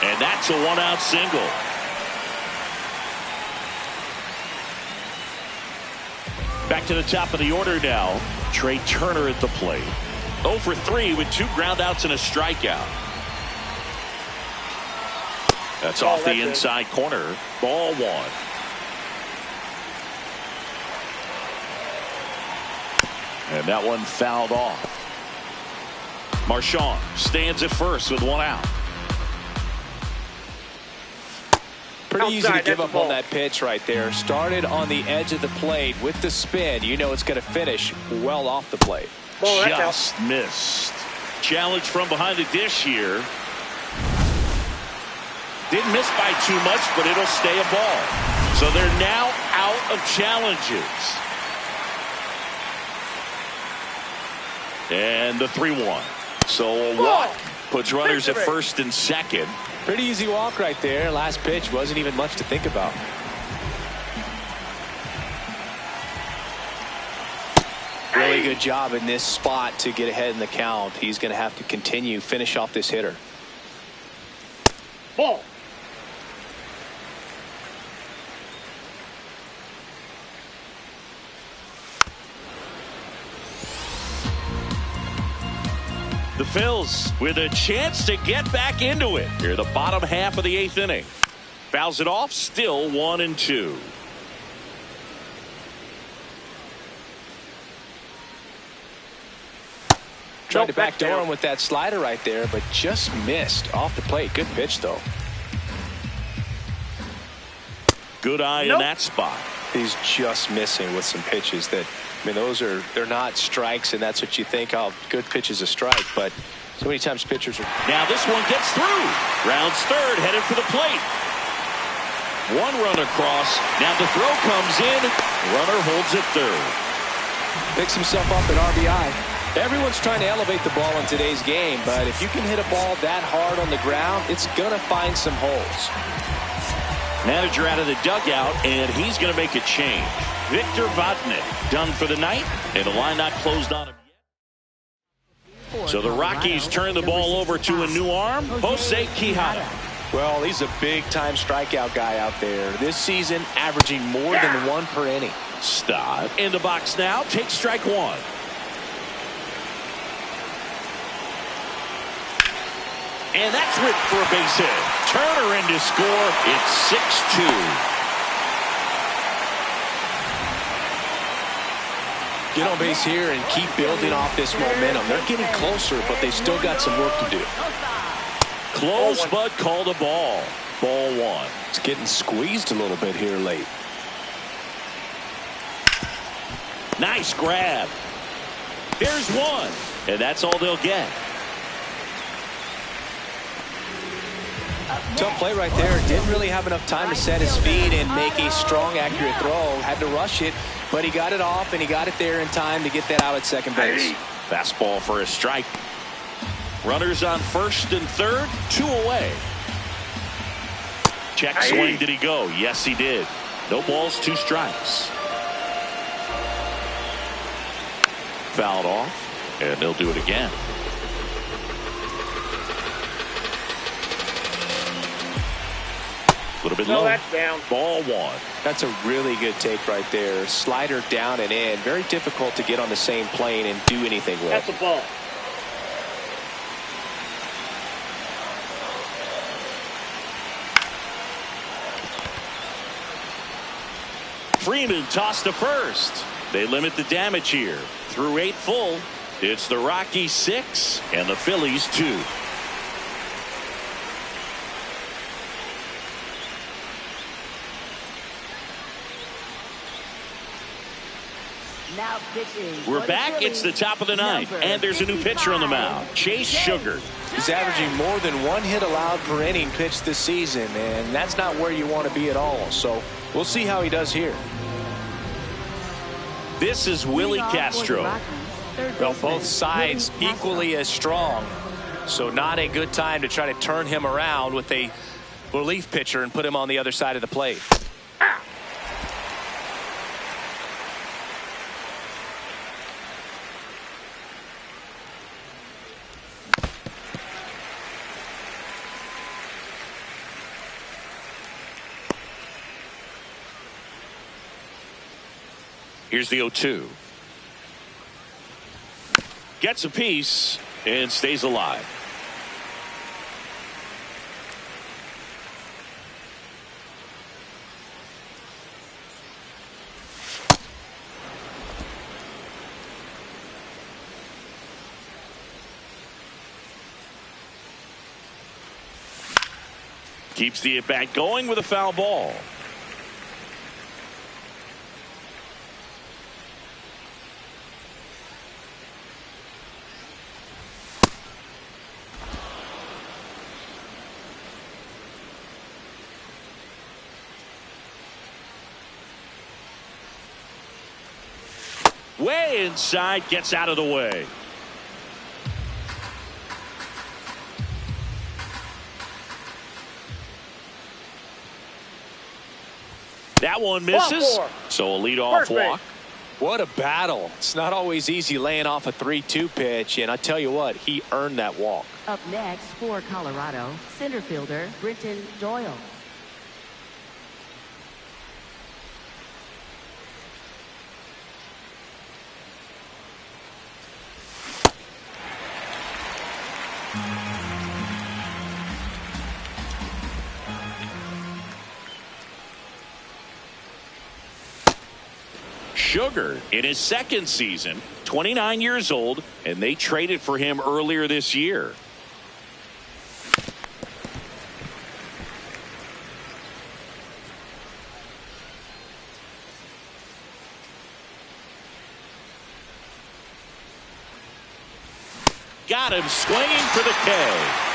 [SPEAKER 1] And that's a 1-out single. Back to the top of the order now. Trey Turner at the plate. 0 for 3 with 2 groundouts and a strikeout. That's off the inside corner. Ball 1. And that one fouled off. Marchand stands at first with 1 out.
[SPEAKER 2] Pretty easy to give up on that pitch right there. Started on the edge of the plate with the spin. You know it's going to finish well off the plate.
[SPEAKER 1] Just missed. Challenge from behind the dish here. Didn't miss by too much, but it'll stay a ball. So they're now out of challenges. And the 3-1. So a walk puts runners at first and second.
[SPEAKER 2] Pretty easy walk right there. Last pitch wasn't even much to think about. Really good job in this spot to get ahead in the count. He's going to have to continue, finish off this hitter.
[SPEAKER 4] Ball.
[SPEAKER 1] The Phils with a chance to get back into it. Here, the bottom half of the 8th inning. Fouls it off, still 1-2.
[SPEAKER 2] Tried to backdoor him with that slider right there, but just missed off the plate. Good pitch, though.
[SPEAKER 1] Good eye in that spot.
[SPEAKER 2] He's just missing with some pitches that, I mean, they're not strikes, and that's what you think. Oh, good pitch is a strike, but so many times pitchers are.
[SPEAKER 1] Now this one gets through. Rounds third, headed for the plate. 1 run across. Now the throw comes in. Runner holds it third.
[SPEAKER 2] Picks himself up an RBI. Everyone's trying to elevate the ball in today's game, but if you can hit a ball that hard on the ground, it's going to find some holes.
[SPEAKER 1] Manager out of the dugout, and he's going to make a change. Victor Vodnik done for the night, and the line not closed on him yet. So the Rockies turn the ball over to a new arm, Jose Quijada.
[SPEAKER 2] Well, he's a big-time strikeout guy out there. This season, averaging more than 1 per inning.
[SPEAKER 1] Stott in the box now, takes strike 1. And that's ripped for a base hit. Turner in to score. It's 6-2.
[SPEAKER 2] Get on base here and keep building off this momentum. They're getting closer, but they still got some work to do.
[SPEAKER 1] Close, but called a ball. Ball 1.
[SPEAKER 2] It's getting squeezed a little bit here late.
[SPEAKER 1] Nice grab. There's 1. And that's all they'll get.
[SPEAKER 2] Tough play right there. Didn't really have enough time to set his feet and make a strong, accurate throw. Had to rush it, but he got it off, and he got it there in time to get that out at second base.
[SPEAKER 1] Fastball for a strike. Runners on first and third, 2 away. Check swing. Did he go? Yes, he did. No balls, 2 strikes. Fouled off, and they'll do it again. A little bit low.
[SPEAKER 4] That's down.
[SPEAKER 1] Ball 1.
[SPEAKER 2] That's a really good take right there. Slider down and in. Very difficult to get on the same plane and do anything with.
[SPEAKER 4] That's a ball.
[SPEAKER 1] Freeman tossed to first. They limit the damage here. Through 8 full, it's the Rockies 6 and the Phillies 2.
[SPEAKER 5] Now pitching.
[SPEAKER 1] We're back. It's the top of the 9th, and there's a new pitcher on the mound, Chase Sugar.
[SPEAKER 2] He's averaging more than 1 hit allowed per inning pitched this season, and that's not where you want to be at all. So we'll see how he does here.
[SPEAKER 1] This is Willie Castro.
[SPEAKER 2] Well, both sides equally as strong, so not a good time to try to turn him around with a relief pitcher and put him on the other side of the plate.
[SPEAKER 1] Here's the 0-2. Gets a piece and stays alive. Keeps the at-bat going with a foul ball. Way inside, gets out of the way. That one misses, so a leadoff walk.
[SPEAKER 2] What a battle. It's not always easy laying off a 3-2 pitch, and I tell you what, he earned that walk.
[SPEAKER 5] Up next for Colorado, center fielder Britton Doyle.
[SPEAKER 1] Sugar in his second season, 29 years old, and they traded for him earlier this year. Got him swinging for the K.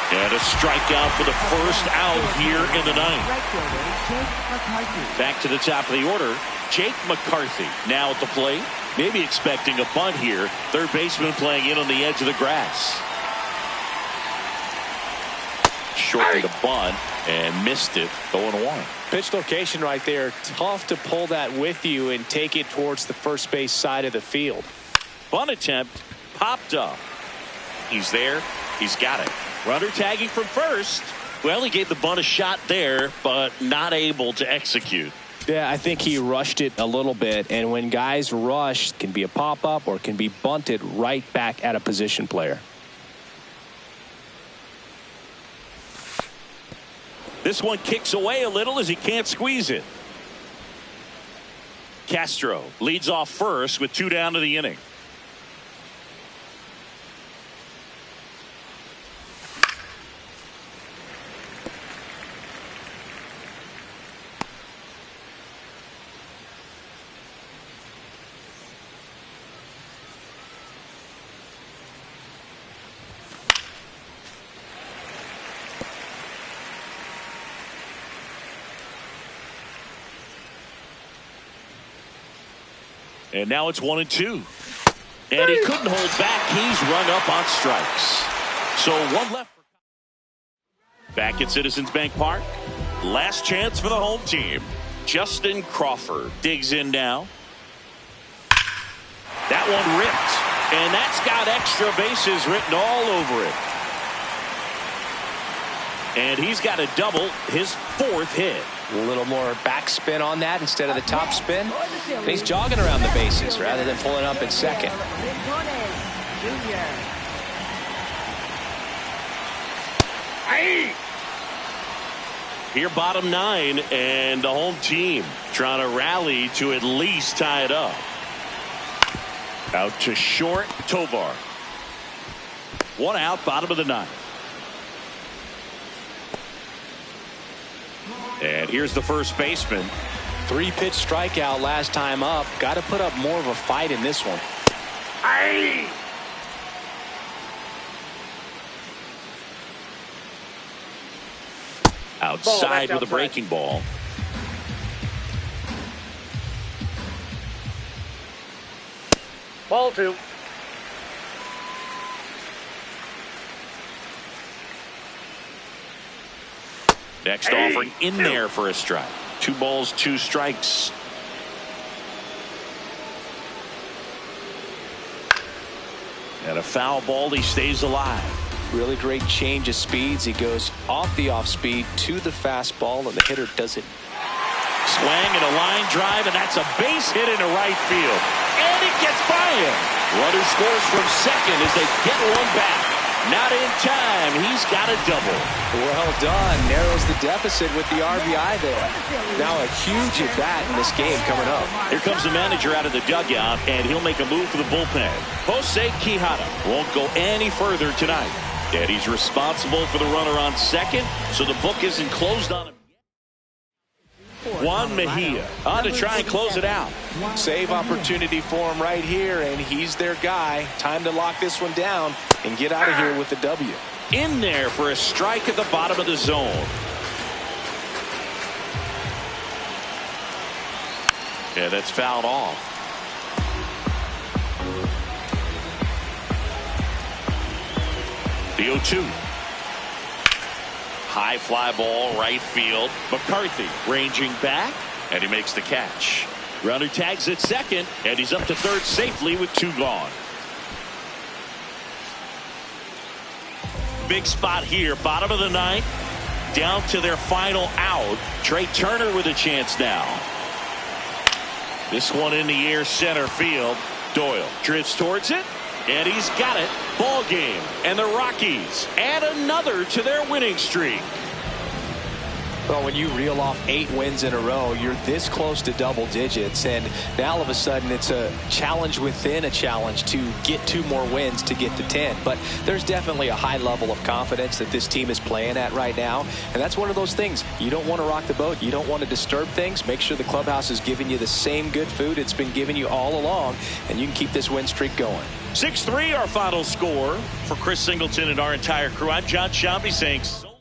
[SPEAKER 1] And a strikeout for the first out here in the 9th. Back to the top of the order, Jake McCarthy now at the plate. Maybe expecting a bunt here. Third baseman playing in on the edge of the grass. Short of the bunt and missed it. 0-1.
[SPEAKER 2] Pitch location right there. Tough to pull that with you and take it towards the first base side of the field.
[SPEAKER 1] Bunt attempt popped up. He's there. He's got it. Runner tagging from first. Well, he gave the bunt a shot there, but not able to execute.
[SPEAKER 2] Yeah, I think he rushed it a little bit, and when guys rush, it can be a pop-up or it can be bunted right back at a position player.
[SPEAKER 1] This one kicks away a little as he can't squeeze it. Castro leads off first with 2 down to the inning. And now it's 1-2. And he couldn't hold back. He's rung up on strikes. So one left. Back at Citizens Bank Park. Last chance for the home team. Justin Crawford digs in now. That one ripped. And that's got extra bases written all over it. And he's got a double, his 4th hit.
[SPEAKER 3] A little more backspin on that instead of the top spin. And he's jogging around the bases rather than pulling up at second.
[SPEAKER 1] Here, bottom 9, and the home team trying to rally to at least tie it up. Out to short, Tovar. 1 out, bottom of the 9th. And here's the first baseman.
[SPEAKER 2] 3-pitch strikeout last time up. Got to put up more of a fight in this one.
[SPEAKER 1] Outside with a breaking ball.
[SPEAKER 4] Ball 2.
[SPEAKER 1] Next offering in there for a strike. 2 balls, 2 strikes. And a foul ball. He stays alive.
[SPEAKER 3] Really great change of speeds. He goes off the off speed to the fastball, and the hitter doesn't.
[SPEAKER 1] Swing and a line drive, and that's a base hit into right field. And it gets by him. Runner scores from second as they get one back. Not in time. He's got a double.
[SPEAKER 3] Well done. Narrows the deficit with the RBI there. Now a huge at bat in this game coming up.
[SPEAKER 1] Here comes the manager out of the dugout, and he'll make a move for the bullpen. Jose Quijada won't go any further tonight. And he's responsible for the runner on second, so the book isn't closed on him. Juan Mejia on to try and close it out.
[SPEAKER 2] Save opportunity for him right here, and he's their guy. Time to lock this one down and get out of here with the W.
[SPEAKER 1] In there for a strike at the bottom of the zone. Yeah, that's fouled off. The 0-2. High fly ball, right field. McCarthy ranging back, and he makes the catch. Runner tags at second, and he's up to third safely with 2 gone. Big spot here, bottom of the 9th, down to their final out. Trey Turner with a chance now. This one in the air, center field. Doyle drifts towards it, and he's got it. Ball game, and the Rockies add another to their winning streak.
[SPEAKER 2] Well, when you reel off 8 wins in a row, you're this close to double digits, and now all of a sudden it's a challenge within a challenge to get 2 more wins to get to 10. But there's definitely a high level of confidence that this team is playing at right now, and that's one of those things. You don't want to rock the boat. You don't want to disturb things. Make sure the clubhouse is giving you the same good food it's been giving you all along, and you can keep this win streak going.
[SPEAKER 1] 6-3 our final score. For Chris Singleton and our entire crew, I'm John Shambi saying so long.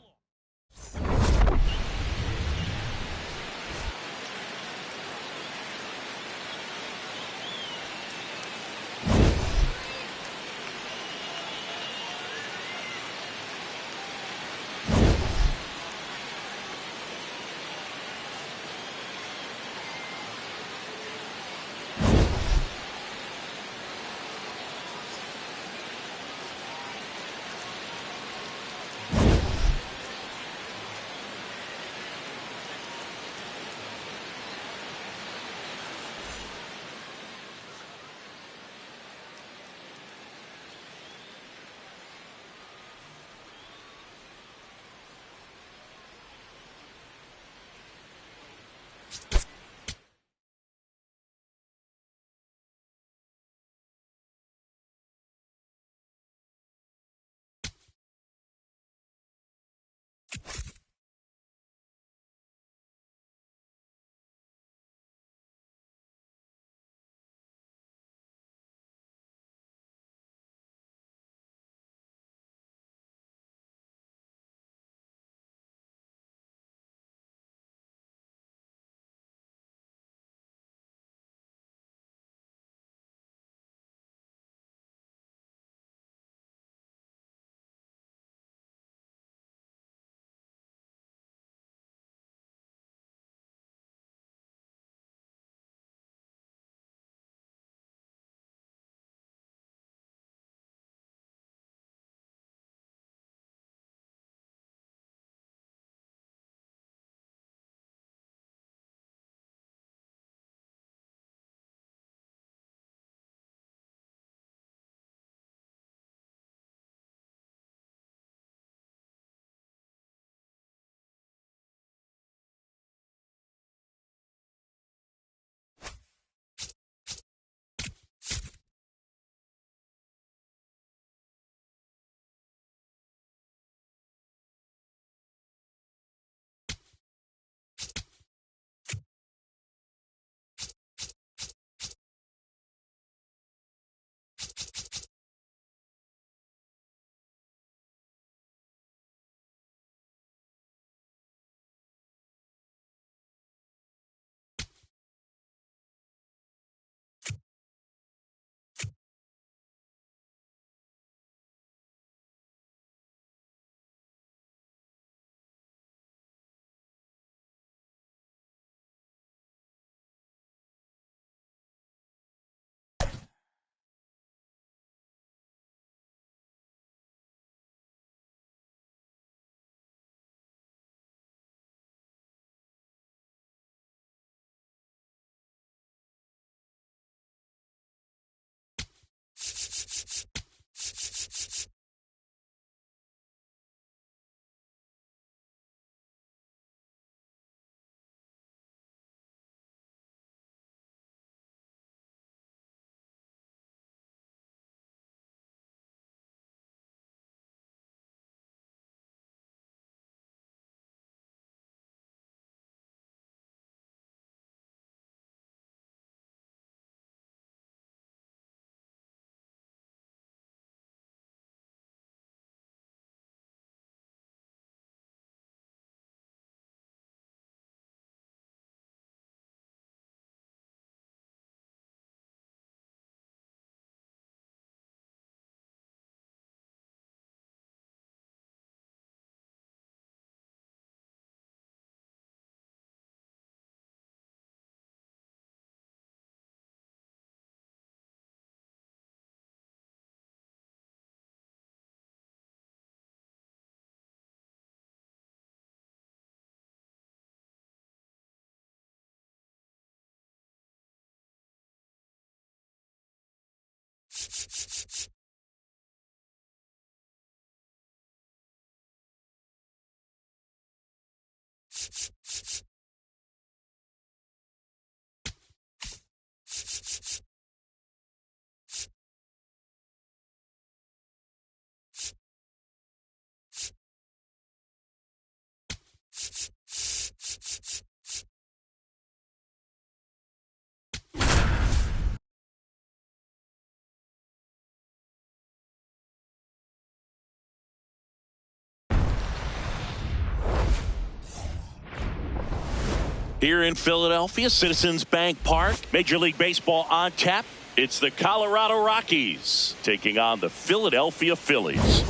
[SPEAKER 1] Here in Philadelphia, Citizens Bank Park, Major League Baseball on tap. It's the Colorado Rockies taking on the Philadelphia Phillies.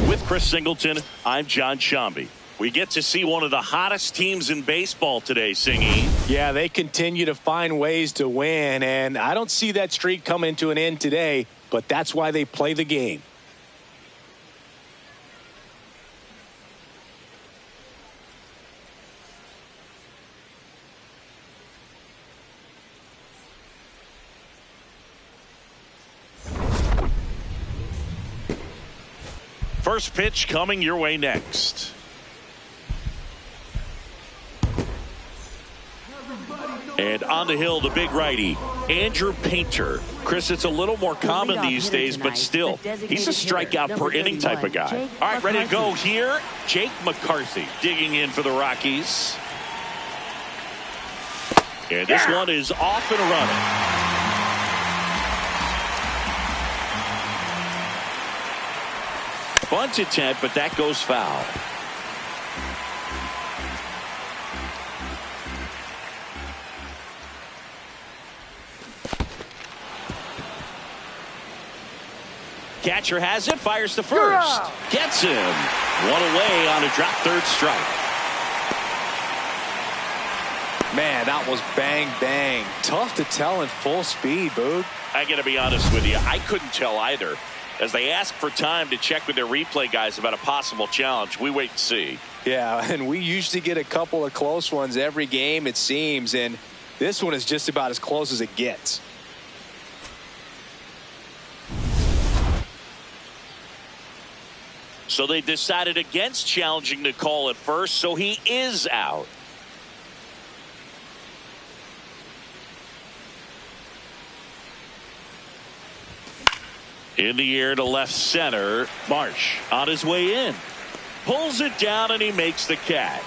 [SPEAKER 1] With Chris Singleton, I'm John Shambi. We get to see one of the hottest teams in baseball today, Singy.
[SPEAKER 2] Yeah, they continue to find ways to win, and I don't see that streak coming to an end today, but that's why they play the game.
[SPEAKER 1] First pitch coming your way next. And on the hill, the big righty, Andrew Painter. Chris, it's a little more common these days, but still, he's a strikeout per inning type of guy. All right, ready to go here. Jake McCarthy digging in for the Rockies. And this one is off and running. Bunt attempt, but that goes foul. Catcher has it, fires to first. Gets him. One away on a drop third strike.
[SPEAKER 2] Man, that was bang, bang. Tough to tell in full speed, Boog.
[SPEAKER 1] I got to be honest with you, I couldn't tell either. As they ask for time to check with their replay guys about a possible challenge, we wait and see.
[SPEAKER 2] Yeah, and we usually get a couple of close ones every game, it seems, and this one is just about as close as it gets.
[SPEAKER 1] So they decided against challenging the call at first, so he is out. In the air to left center, Marsh on his way in. Pulls it down and he makes the catch.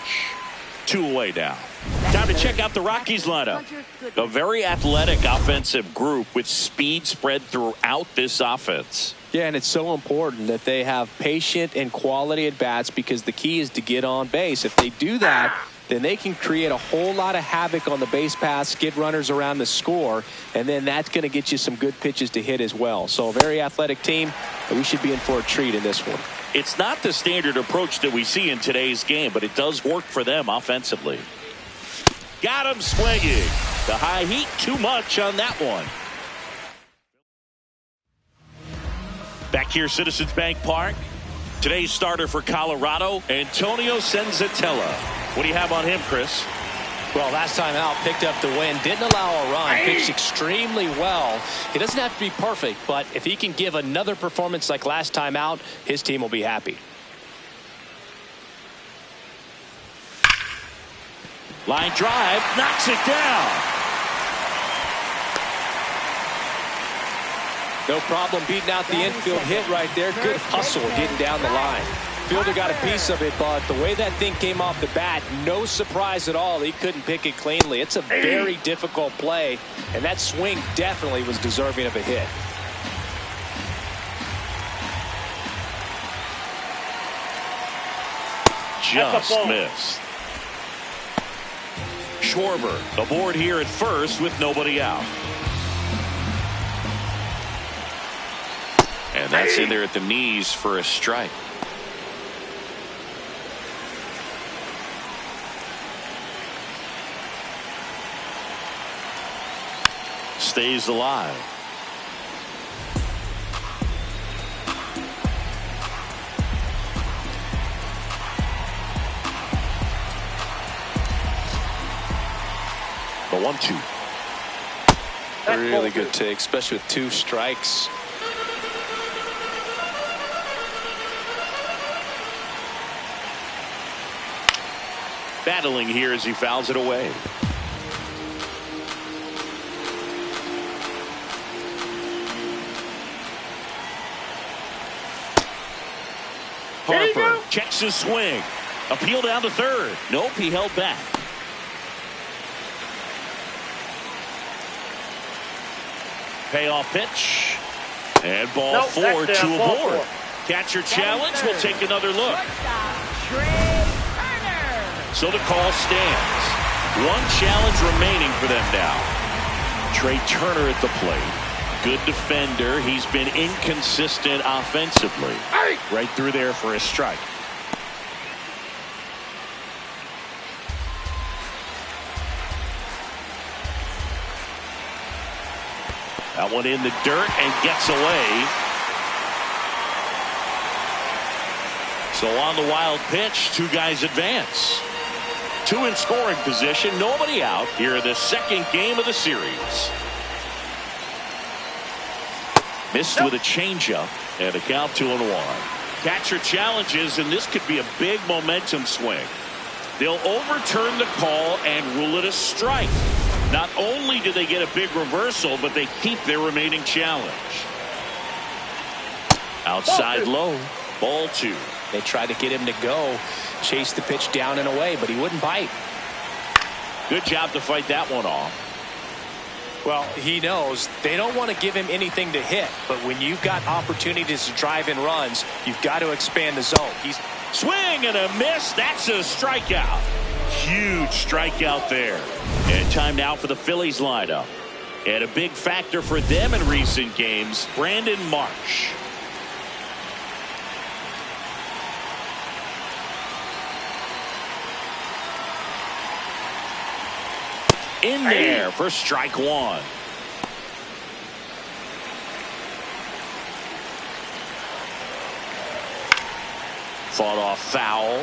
[SPEAKER 1] 2 away now. Time to check out the Rockies lineup. A very athletic offensive group with speed spread throughout this offense.
[SPEAKER 2] Yeah, and it's so important that they have patient and quality at bats because the key is to get on base. If they do that, then they can create a whole lot of havoc on the base paths, get runners around the score, and then that's going to get you some good pitches to hit as well. So a very athletic team, and we should be in for a treat in this one.
[SPEAKER 1] It's not the standard approach that we see in today's game, but it does work for them offensively. Got him swinging. The high heat, too much on that one. Back here, Citizens Bank Park. Today's starter for Colorado, Antonio Senzatella. What do you have on him, Chris?
[SPEAKER 3] Well, last time out, picked up the win, didn't allow a run, pitched extremely well. He doesn't have to be perfect, but if he can give another performance like last time out, his team will be happy.
[SPEAKER 1] Line drive, knocks it down.
[SPEAKER 3] No problem beating out the infield hit right there. Good hustle getting down the line.
[SPEAKER 2] Fielder got a piece of it, but the way that thing came off the bat, no surprise at all. He couldn't pick it cleanly. It's a very difficult play, and that swing definitely was deserving of a hit.
[SPEAKER 1] Just missed. Schwarber aboard here at first with nobody out. And that's in there at the knees for a strike. Stays alive. The 1-2.
[SPEAKER 3] Really good take, especially with 2 strikes.
[SPEAKER 1] Battling here as he fouls it away. Harper checks his swing. Appeal down to third. Nope, he held back. Payoff pitch. And ball 4 to aboard. Catcher challenge. We'll take another look. So the call stands. 1 challenge remaining for them now. Trey Turner at the plate. Good defender. He's been inconsistent offensively.
[SPEAKER 4] Right through there for a strike.
[SPEAKER 1] That one in the dirt and gets away. So on the wild pitch, 2 guys advance. 2 in scoring position, nobody out here in the 2nd game of the series. Missed with a changeup and a count 2-1. Catcher challenges, and this could be a big momentum swing. They'll overturn the call and rule it a strike. Not only do they get a big reversal, but they keep their remaining challenge. Outside low, ball 2.
[SPEAKER 2] They tried to get him to go, chase the pitch down and away, but he wouldn't bite.
[SPEAKER 1] Good job to fight that one off.
[SPEAKER 2] Well, he knows they don't want to give him anything to hit, but when you've got opportunities to drive in runs, you've got to expand the zone. He's
[SPEAKER 1] swing and a miss. That's a strikeout. Huge strikeout there. And time now for the Phillies lineup. And a big factor for them in recent games, Brandon Marsh. In there for strike 1. Fought off foul.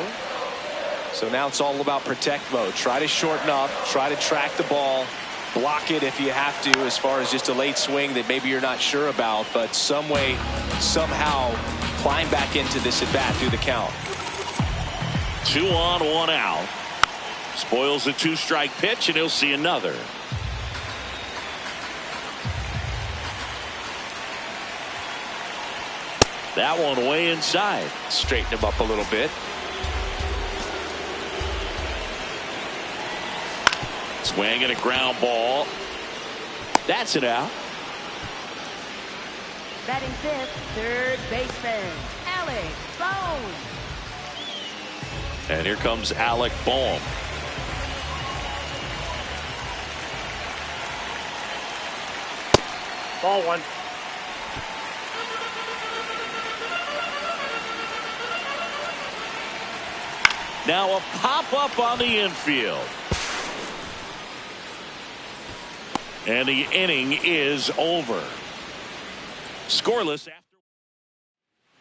[SPEAKER 2] So now it's all about protect mode. Try to shorten up, try to track the ball, block it if you have to, as far as just a late swing that maybe you're not sure about, but some way, somehow climb back into this at bat through the count.
[SPEAKER 1] 2 on, 1 out. Spoils the 2-strike pitch, and he'll see another. That one way inside.
[SPEAKER 2] Straighten him up a little bit.
[SPEAKER 1] Swing and a ground ball. That's it out.
[SPEAKER 5] Batting 5th, third baseman, Alec Bohm.
[SPEAKER 1] And here comes Alec Bohm.
[SPEAKER 4] Ball 1.
[SPEAKER 1] Now a pop-up on the infield. And the inning is over. Scoreless after.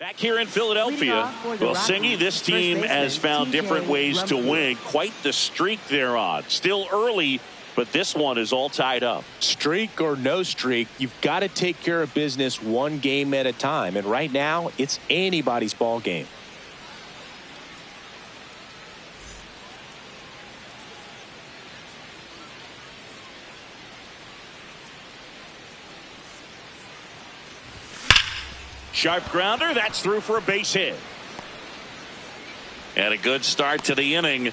[SPEAKER 1] Back here in Philadelphia. Well, Singy, this team has found different ways to win. Quite the streak they're on. Still early, but this one is all tied up.
[SPEAKER 2] Streak or no streak, you've got to take care of business 1 game at a time. And right now, it's anybody's ball game.
[SPEAKER 1] Sharp grounder, that's through for a base hit. And a good start to the inning.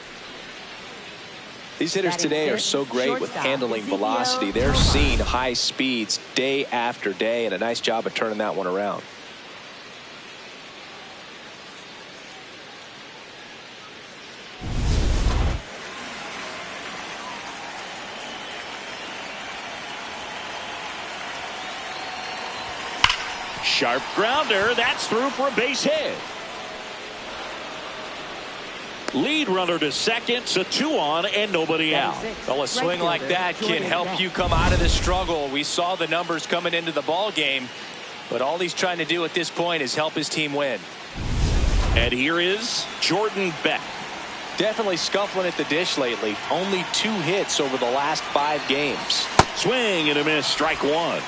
[SPEAKER 2] These hitters today are so great with handling velocity. They're seeing high speeds day after day, and a nice job of turning that one around.
[SPEAKER 1] Sharp grounder, that's through for a base hit. Lead runner to second, so 2 on and nobody out.
[SPEAKER 2] Well, a swing like that can help you come out of the struggle. We saw the numbers coming into the ball game, but all he's trying to do at this point is help his team win.
[SPEAKER 1] And here is Jordan Beck.
[SPEAKER 2] Definitely scuffling at the dish lately. Only 2 hits over the last 5 games.
[SPEAKER 1] Swing and a miss. Strike one.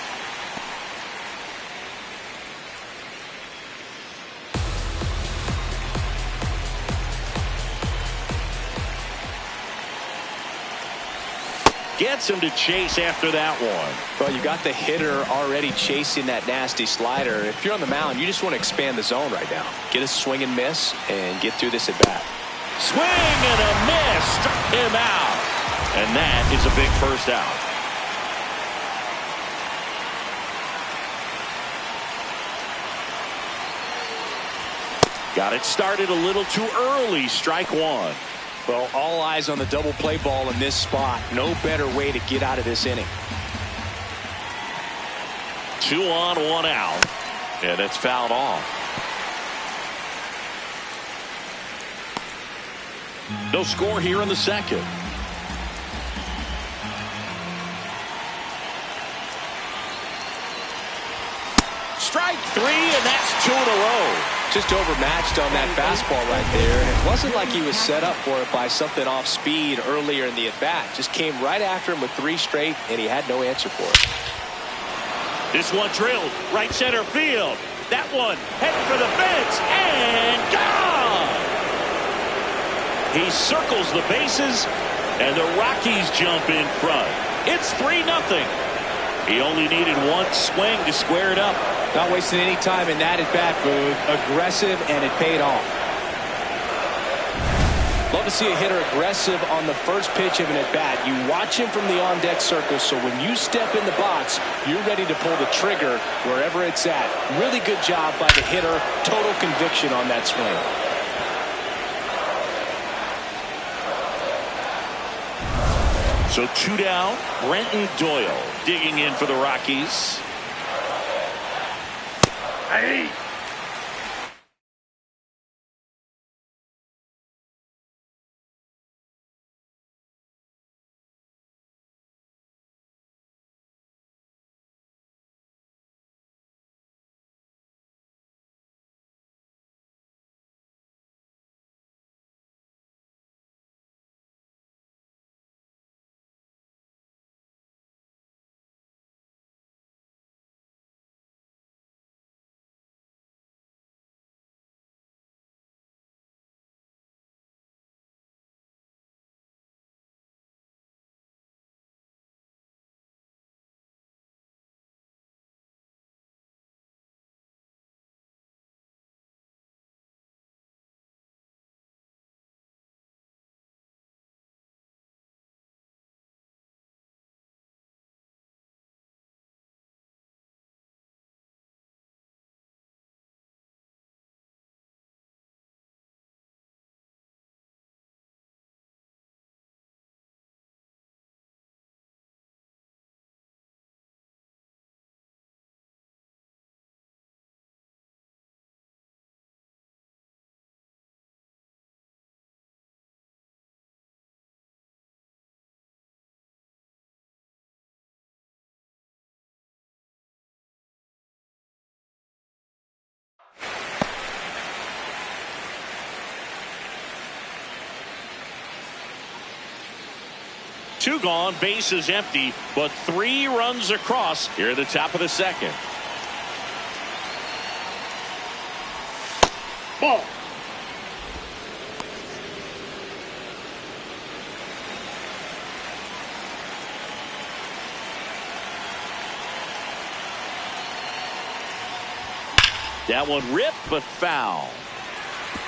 [SPEAKER 1] Gets him to chase after that one.
[SPEAKER 2] Well, you got the hitter already chasing that nasty slider. If you're on the mound, you just want to expand the zone right now. Get a swing and miss and get through this at bat.
[SPEAKER 1] Swing and a miss. Struck him out. And that is a big first out. Got it started a little too early. Strike one.
[SPEAKER 2] Well, all eyes on the double play ball in this spot. No better way to get out of this inning.
[SPEAKER 1] 2 on, 1 out. And it's fouled off. No score here in the second. Strike 3, and that's 2 in a row.
[SPEAKER 2] Just overmatched on that fastball right there. And it wasn't like he was set up for it by something off speed earlier in the at-bat. Just came right after him with 3 straight, and he had no answer for it.
[SPEAKER 1] This one drilled right center field. That one heading for the fence and gone. He circles the bases, and the Rockies jump in front. It's 3-0. He only needed 1 swing to square it up.
[SPEAKER 2] Not wasting any time in that at-bat, Boog. Aggressive, and it paid off. Love to see a hitter aggressive on the first pitch of an at-bat. You watch him from the on-deck circle, so when you step in the box, you're ready to pull the trigger wherever it's at. Really good job by the hitter. Total conviction on that swing.
[SPEAKER 1] So 2 down. Brenton Doyle digging in for the Rockies. Hey. Two gone, base is empty, but 3 runs across here at the top of the second. Ball. That one ripped, but foul.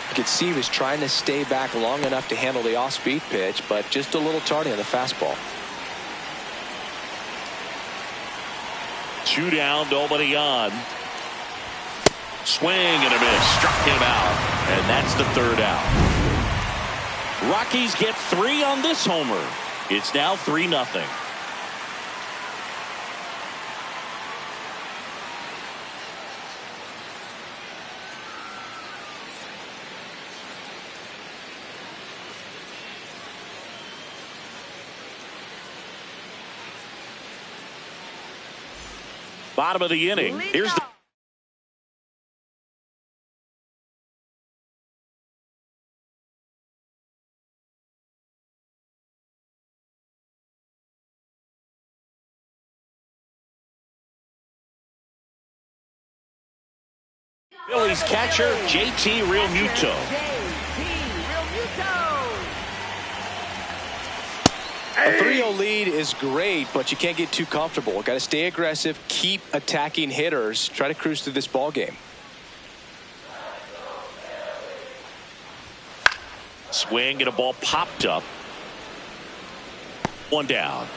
[SPEAKER 2] You could see he was trying to stay back long enough to handle the off-speed pitch, but just a little tardy on the fastball.
[SPEAKER 1] 2 down, nobody on. Swing and a miss. Struck him out. And that's the 3rd out. Rockies get 3 on this homer. It's now 3-0. Bottom of the inning. Here's the Phillies catcher JT Realmuto.
[SPEAKER 2] A 3-0 lead is great, but you can't get too comfortable. Got to stay aggressive, keep attacking hitters, try to cruise through this ball game.
[SPEAKER 1] Swing and a ball popped up. One down.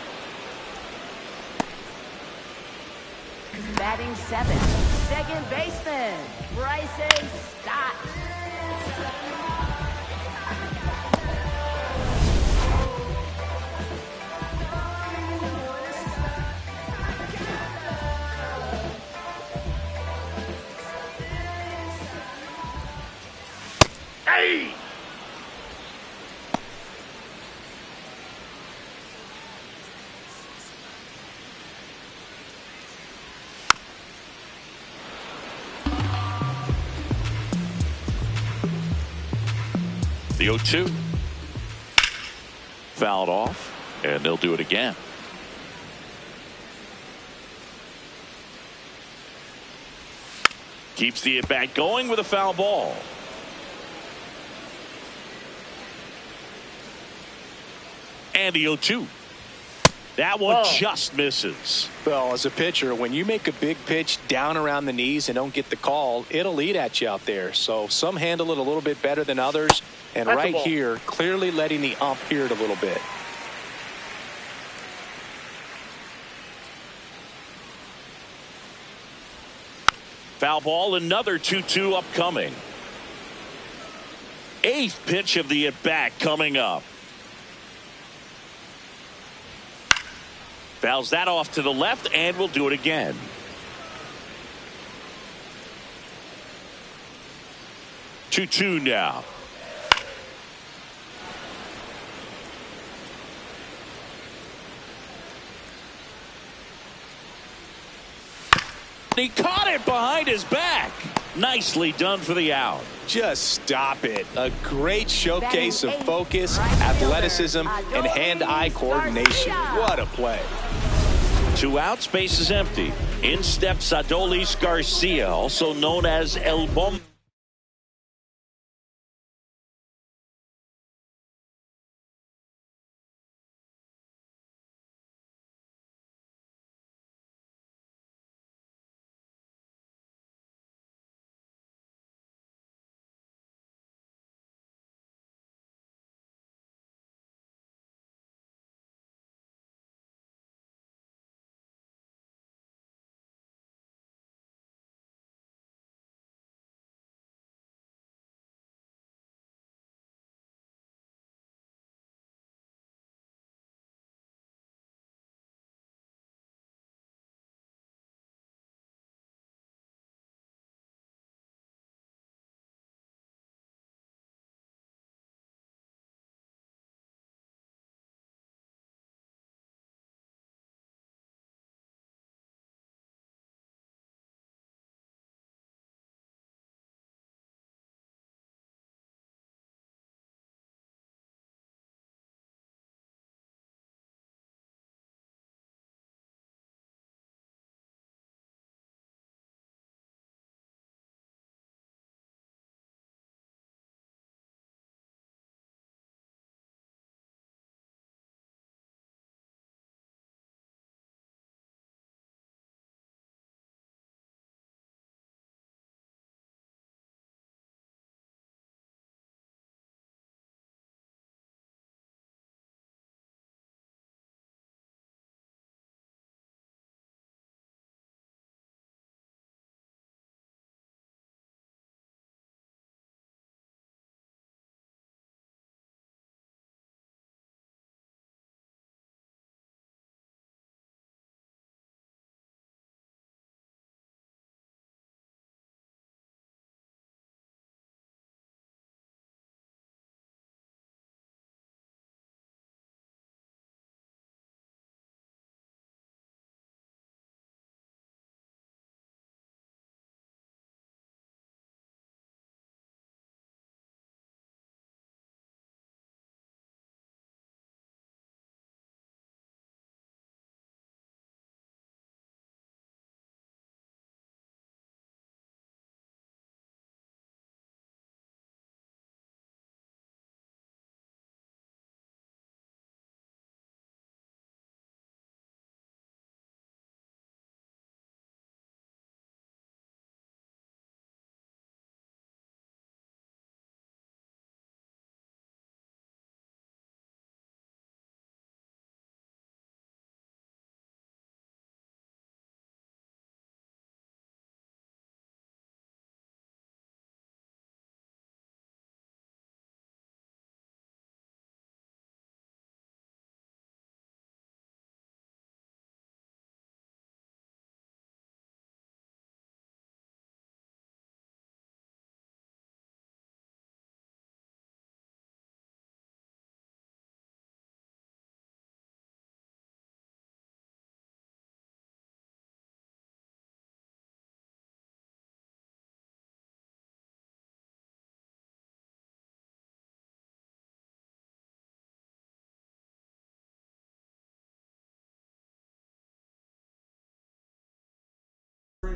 [SPEAKER 5] Batting seventh, second baseman, Bryson Stott.
[SPEAKER 1] Hey! The 0-2. Fouled off, and they'll do it again. Keeps the at-bat going with a foul ball. And the 0-2. That one just misses.
[SPEAKER 2] Well, as a pitcher, when you make a big pitch down around the knees and don't get the call, it'll eat at you out there. So some handle it a little bit better than others. And right here, clearly letting the ump hear it a little bit.
[SPEAKER 1] Foul ball, another 2-2 upcoming. Eighth pitch of the at-bat coming up. Fouls that off to the left, and we'll do it again. Two now. He caught it behind his back. Nicely done for the out.
[SPEAKER 2] Just stop it. A great showcase of focus, athleticism, and hand-eye coordination. What a play.
[SPEAKER 1] 2 outs, base is empty. In steps Adolis Garcia, also known as El Bomb.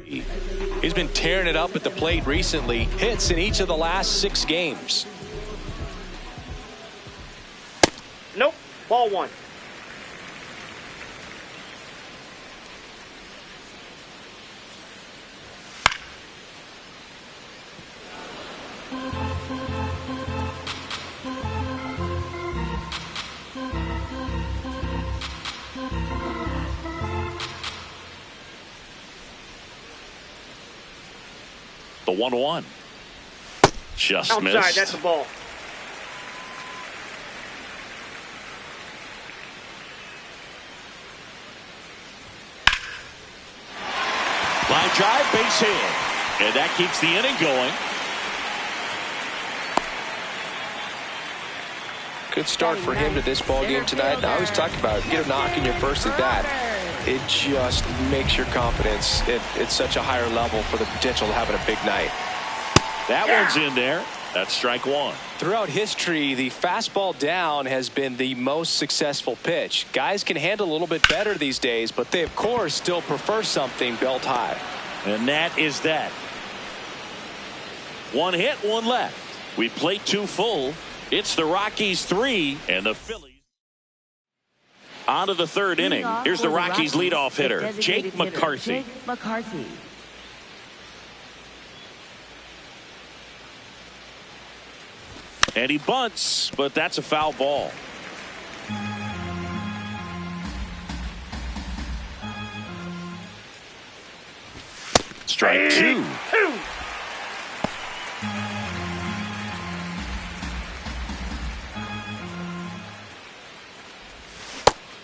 [SPEAKER 2] He's been tearing it up at the plate recently. Hits in each of the last 6 games.
[SPEAKER 6] Nope. Ball 1.
[SPEAKER 1] The 1-1. Just
[SPEAKER 6] Outside,
[SPEAKER 1] missed.
[SPEAKER 6] that's a ball.
[SPEAKER 1] Line drive, base hit. And that keeps the inning going.
[SPEAKER 3] Good start for him to this ball game tonight. I always talk about it. Get a knock in your first at bat. It just makes your confidence at such a higher level for the potential of having a big night.
[SPEAKER 1] That one's in there. That's strike 1.
[SPEAKER 2] Throughout history, the fastball down has been the most successful pitch. Guys can handle a little bit better these days, but they, of course, still prefer something belt high.
[SPEAKER 1] And that is that. 1 hit, 1 left. We played 2 full. It's the Rockies 3 and the Phillies. On to the 3rd inning. Here's the Rockies leadoff hitter, Jake McCarthy. And he bunts, but that's a foul ball. Strike 2.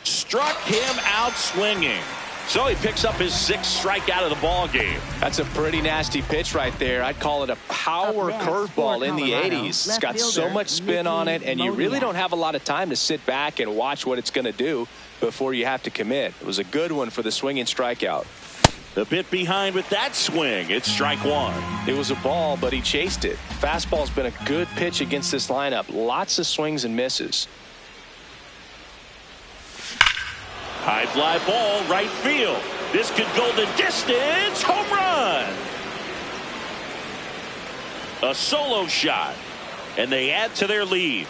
[SPEAKER 1] Struck him out swinging. So he picks up his 6th strikeout of the ball game.
[SPEAKER 2] That's a pretty nasty pitch right there. I'd call it a power curveball in the 80s. It's got so much spin on it, and you really don't have a lot of time to sit back and watch what it's going to do before you have to commit. It was a good one for the swinging strikeout.
[SPEAKER 1] A bit behind with that swing. It's strike 1.
[SPEAKER 2] It was a ball, but he chased it. Fastball's been a good pitch against this lineup. Lots of swings and misses.
[SPEAKER 1] High fly ball, right field. This could go the distance. Home run. A solo shot. And they add to their lead.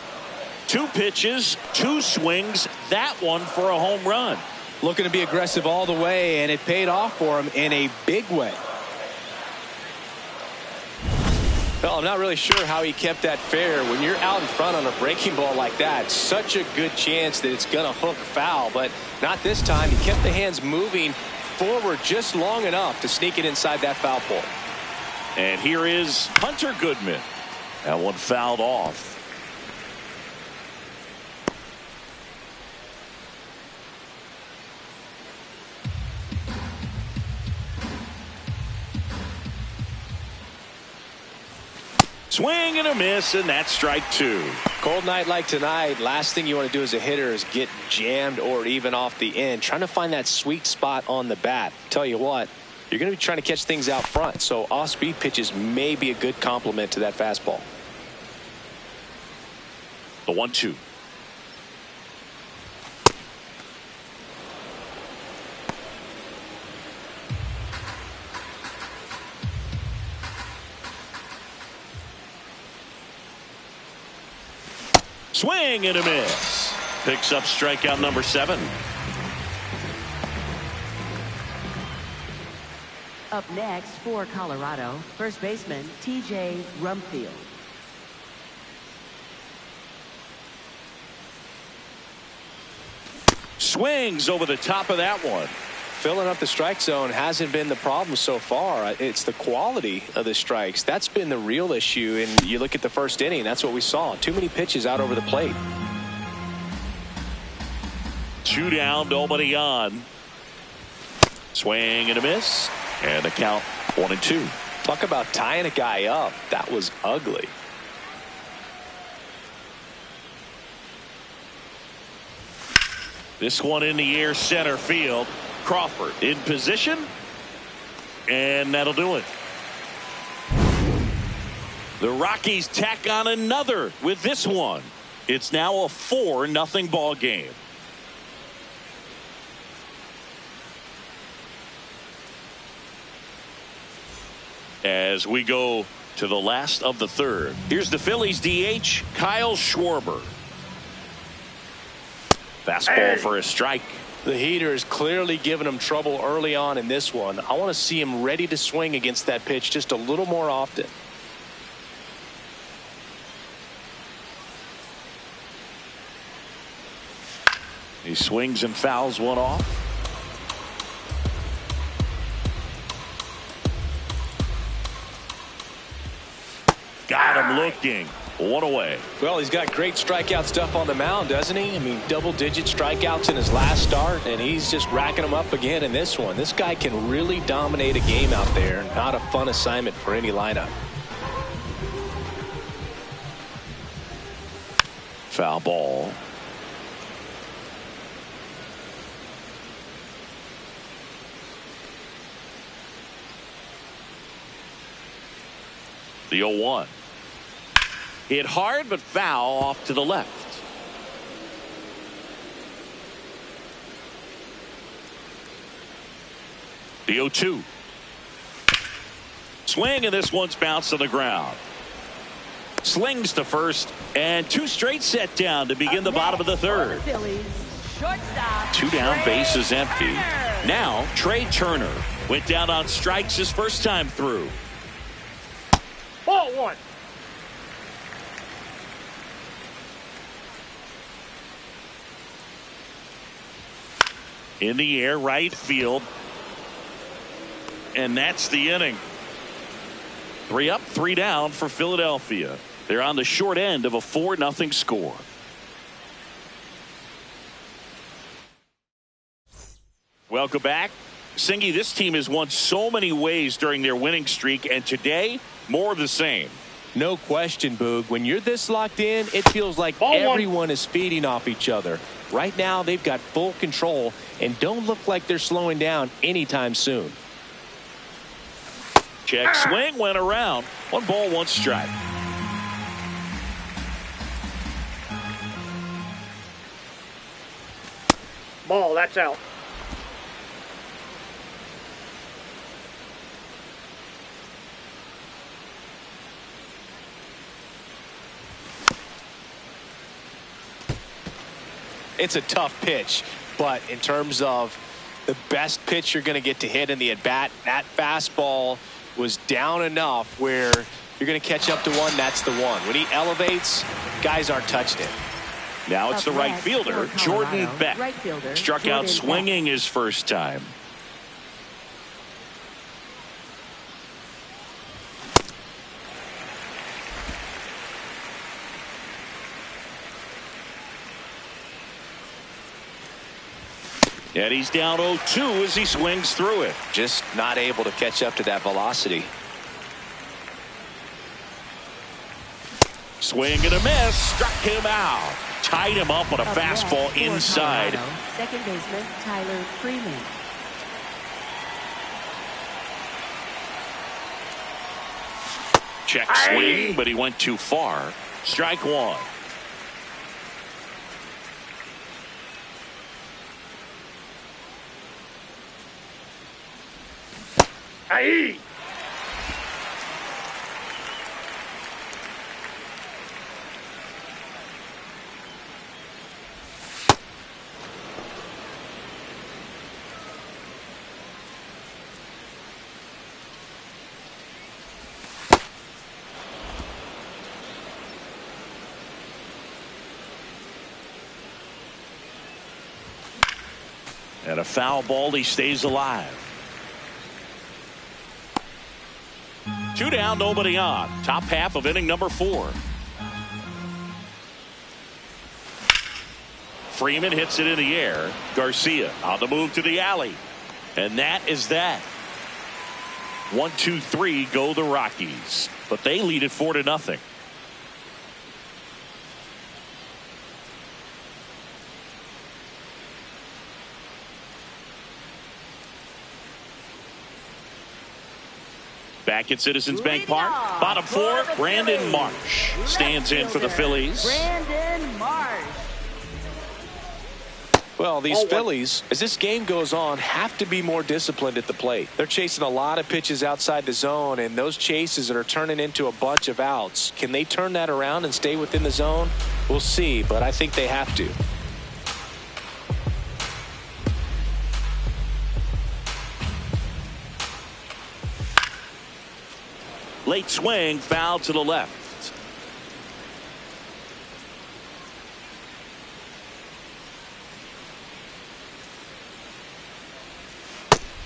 [SPEAKER 1] 2 pitches, 2 swings. That one for a home run.
[SPEAKER 2] Looking to be aggressive all the way, and it paid off for him in a big way. Well, I'm not really sure how he kept that fair. When you're out in front on a breaking ball like that, such a good chance that it's going to hook foul, but not this time. He kept the hands moving forward just long enough to sneak it inside that foul pole.
[SPEAKER 1] And here is Hunter Goodman. That one fouled off. Swing and a miss, and that's strike 2.
[SPEAKER 2] Cold night like tonight, last thing you want to do as a hitter is get jammed or even off the end. Trying to find that sweet spot on the bat. Tell you what, you're going to be trying to catch things out front, so off-speed pitches may be a good complement to that fastball.
[SPEAKER 1] The 1-2. Swing and a miss. Picks up strikeout number 7.
[SPEAKER 5] Up next for Colorado, first baseman TJ Rumfield.
[SPEAKER 1] Swings over the top of that one.
[SPEAKER 2] Filling up the strike zone hasn't been the problem so far. It's the quality of the strikes. That's been the real issue. And you look at the first inning, that's what we saw. Too many pitches out over the plate.
[SPEAKER 1] 2 down, nobody on. Swing and a miss. And the count 1-2.
[SPEAKER 2] Talk about tying a guy up. That was ugly.
[SPEAKER 1] This one in the air, center field. Crawford in position, and that'll do it. The Rockies tack on another with this one. It's now a 4-0 ball game. As we go to the last of the third. Here's the Phillies DH, Kyle Schwarber. Fastball for a strike.
[SPEAKER 2] The heater is clearly giving him trouble early on in this one. I want to see him ready to swing against that pitch just a little more often.
[SPEAKER 1] He swings and fouls one off. Got him looking. One away.
[SPEAKER 2] Well, he's got great strikeout stuff on the mound, doesn't he? I mean, double-digit strikeouts in his last start, and he's just racking them up again in this one. This guy can really dominate a game out there. Not a fun assignment for any lineup.
[SPEAKER 1] Foul ball. The 0-1. Hit hard, but foul off to the left. The 0-2. Swing, and this one's bounced to the ground. Slings to first, and two straight set down to begin the bottom of the third. Two down, bases empty. Now, Trey Turner went down on strikes his first time through.
[SPEAKER 6] Ball one.
[SPEAKER 1] In the air, right field. And that's the inning. 3 up, 3 down for Philadelphia. They're on the short end of a 4-0 score. Welcome back. Singy, this team has won so many ways during their winning streak, and today, more of the same.
[SPEAKER 2] No question, Boog. When you're this locked in, it feels like everyone is feeding off each other. Right now, they've got full control and don't look like they're slowing down anytime soon.
[SPEAKER 1] Check swing, went around. 1 ball, 1 strike.
[SPEAKER 6] Ball, that's out.
[SPEAKER 2] It's a tough pitch, but in terms of the best pitch you're going to get to hit in the at-bat, that fastball was down enough where you're going to catch up to one. That's the one. When he elevates, guys aren't touching it.
[SPEAKER 1] Now it's the right fielder, Jordan Beck. Struck out swinging his first time. And he's down 0-2 as he swings through it.
[SPEAKER 3] Just not able to catch up to that velocity.
[SPEAKER 1] Swing and a miss. Struck him out. Tied him up on a fastball inside.
[SPEAKER 5] Second baseman Tyler Freeman.
[SPEAKER 1] Check swing, but he went too far. Strike 1.
[SPEAKER 6] Aye.
[SPEAKER 1] And a foul ball, he stays alive. 2 down, nobody on. Top half of inning number 4. Freeman hits it in the air. Garcia on the move to the alley. And that is that. 1, 2, 3 go the Rockies. But they lead it 4-0. Back at Citizens Bank Park, bottom 4, Brandon Marsh stands in for the Phillies.
[SPEAKER 5] Brandon Marsh.
[SPEAKER 2] Well, these
[SPEAKER 6] 0-1.
[SPEAKER 2] Phillies, as this game goes on, have to be more disciplined at the plate. They're chasing a lot of pitches outside the zone, and those chases that are turning into a bunch of outs, can they turn that around and stay within the zone? We'll see, but I think they have to.
[SPEAKER 1] Late swing, foul to the left.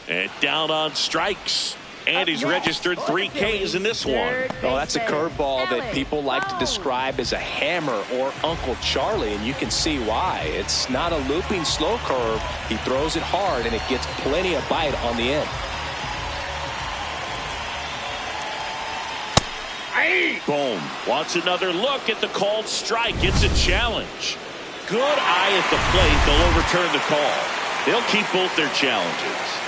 [SPEAKER 1] And down on strikes. And he's registered 3 Ks in this one.
[SPEAKER 2] Oh, that's a curveball that people like to describe as a hammer or Uncle Charlie, and you can see why. It's not a looping slow curve. He throws it hard, and it gets plenty of bite on the end.
[SPEAKER 1] Boom. Wants another look at the called strike. It's a challenge. Good eye at the plate. They'll overturn the call. They'll keep both their challenges.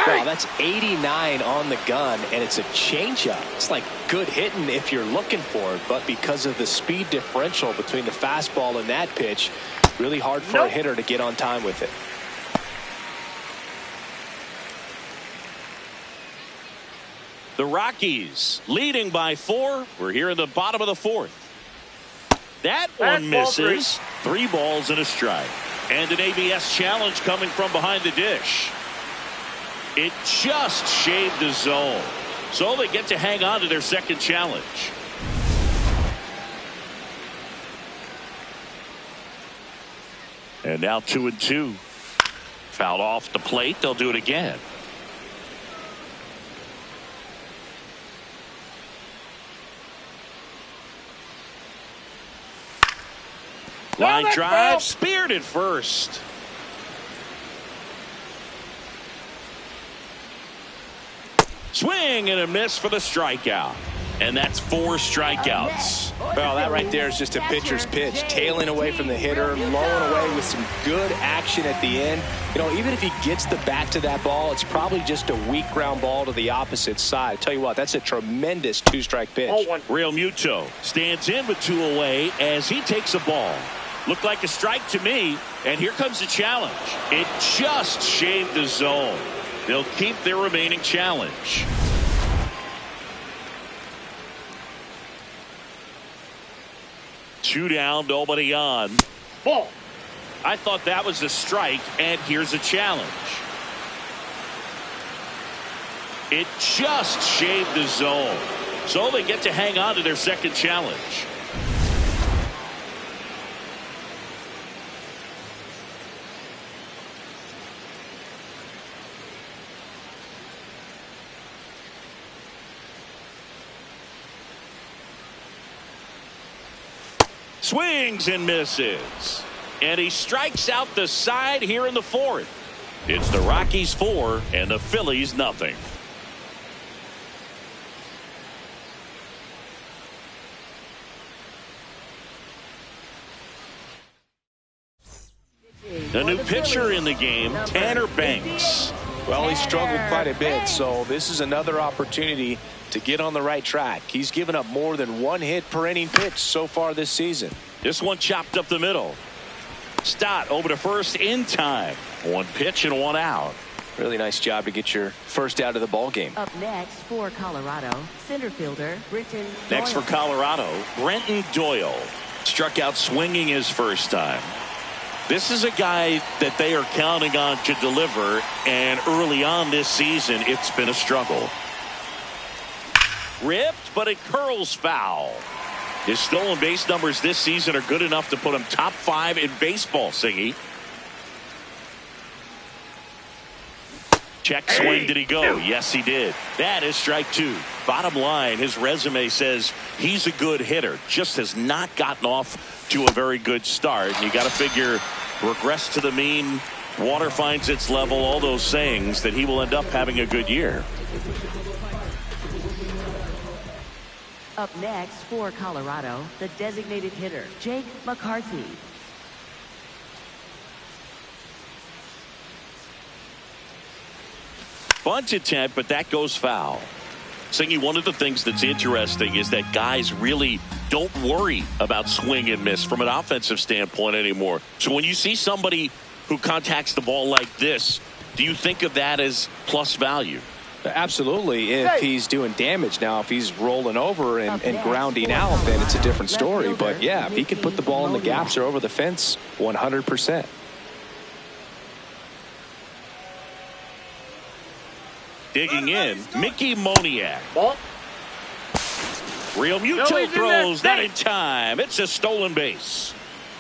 [SPEAKER 2] Wow, that's 89 on the gun, and it's a changeup. It's like good hitting if you're looking for it, but because of the speed differential between the fastball and that pitch, really hard for a hitter to get on time with it.
[SPEAKER 1] The Rockies leading by 4. We're here in the bottom of the 4th. That one misses. 3 balls and a strike. And an ABS challenge coming from behind the dish. It just shaved the zone. So they get to hang on to their second challenge. And now 2-2. Fouled off the plate. They'll do it again. Line drive, speared at first. Swing and a miss for the strikeout. And that's 4 strikeouts.
[SPEAKER 2] Well, that right there is just a pitcher's pitch. Tailing away from the hitter, lowing away with some good action at the end. You know, even if he gets the bat to that ball, it's probably just a weak ground ball to the opposite side. Tell you what, that's a tremendous 2-strike pitch.
[SPEAKER 1] Real Muto stands in with 2 away as he takes a ball. Looked like a strike to me, and here comes the challenge. It just shaved the zone. They'll keep their remaining challenge. Two down, nobody on.
[SPEAKER 6] Ball.
[SPEAKER 1] I thought that was a strike, and here's a challenge. It just shaved the zone. So they get to hang on to their second challenge. Swings and misses. And he strikes out the side here in the 4th. It's the Rockies 4 and the Phillies nothing. The new pitcher in the game, Tanner Banks.
[SPEAKER 2] Well, he struggled quite a bit, so this is another opportunity to get on the right track. He's given up more than 1 hit per inning pitch so far this season.
[SPEAKER 1] This one chopped up the middle. Stott over to first in time. 1 pitch and 1 out.
[SPEAKER 2] Really nice job to get your first out of the ball game.
[SPEAKER 5] Up next for Colorado, center fielder Brenton Doyle.
[SPEAKER 1] Next for Colorado, Brenton Doyle. Struck out swinging his first time. This is a guy that they are counting on to deliver, and early on this season, it's been a struggle. Ripped, but it curls foul. His stolen base numbers this season are good enough to put him top 5 in baseball, Siggy. Check swing, did he go? Yes, he did. That is strike 2. Bottom line, his resume says he's a good hitter, just has not gotten off to a very good start. You got to figure regress to the mean, water finds its level, all those sayings, that he will end up having a good year.
[SPEAKER 5] Up next for Colorado, the designated hitter, Jake McCarthy.
[SPEAKER 1] Bunt attempt, but that goes foul. Singy, one of the things that's interesting is that guys really don't worry about swing and miss from an offensive standpoint anymore. So when you see somebody who contacts the ball like this, do you think of that as plus value?
[SPEAKER 2] Absolutely, if he's doing damage. Now, if he's rolling over and grounding out, then it's a different story. But, yeah, if he can put the ball in the gaps or over the fence, 100%.
[SPEAKER 1] Digging in, Mickey Moniak.
[SPEAKER 6] Ball.
[SPEAKER 1] Real Mutual throws that in time. It's a stolen base.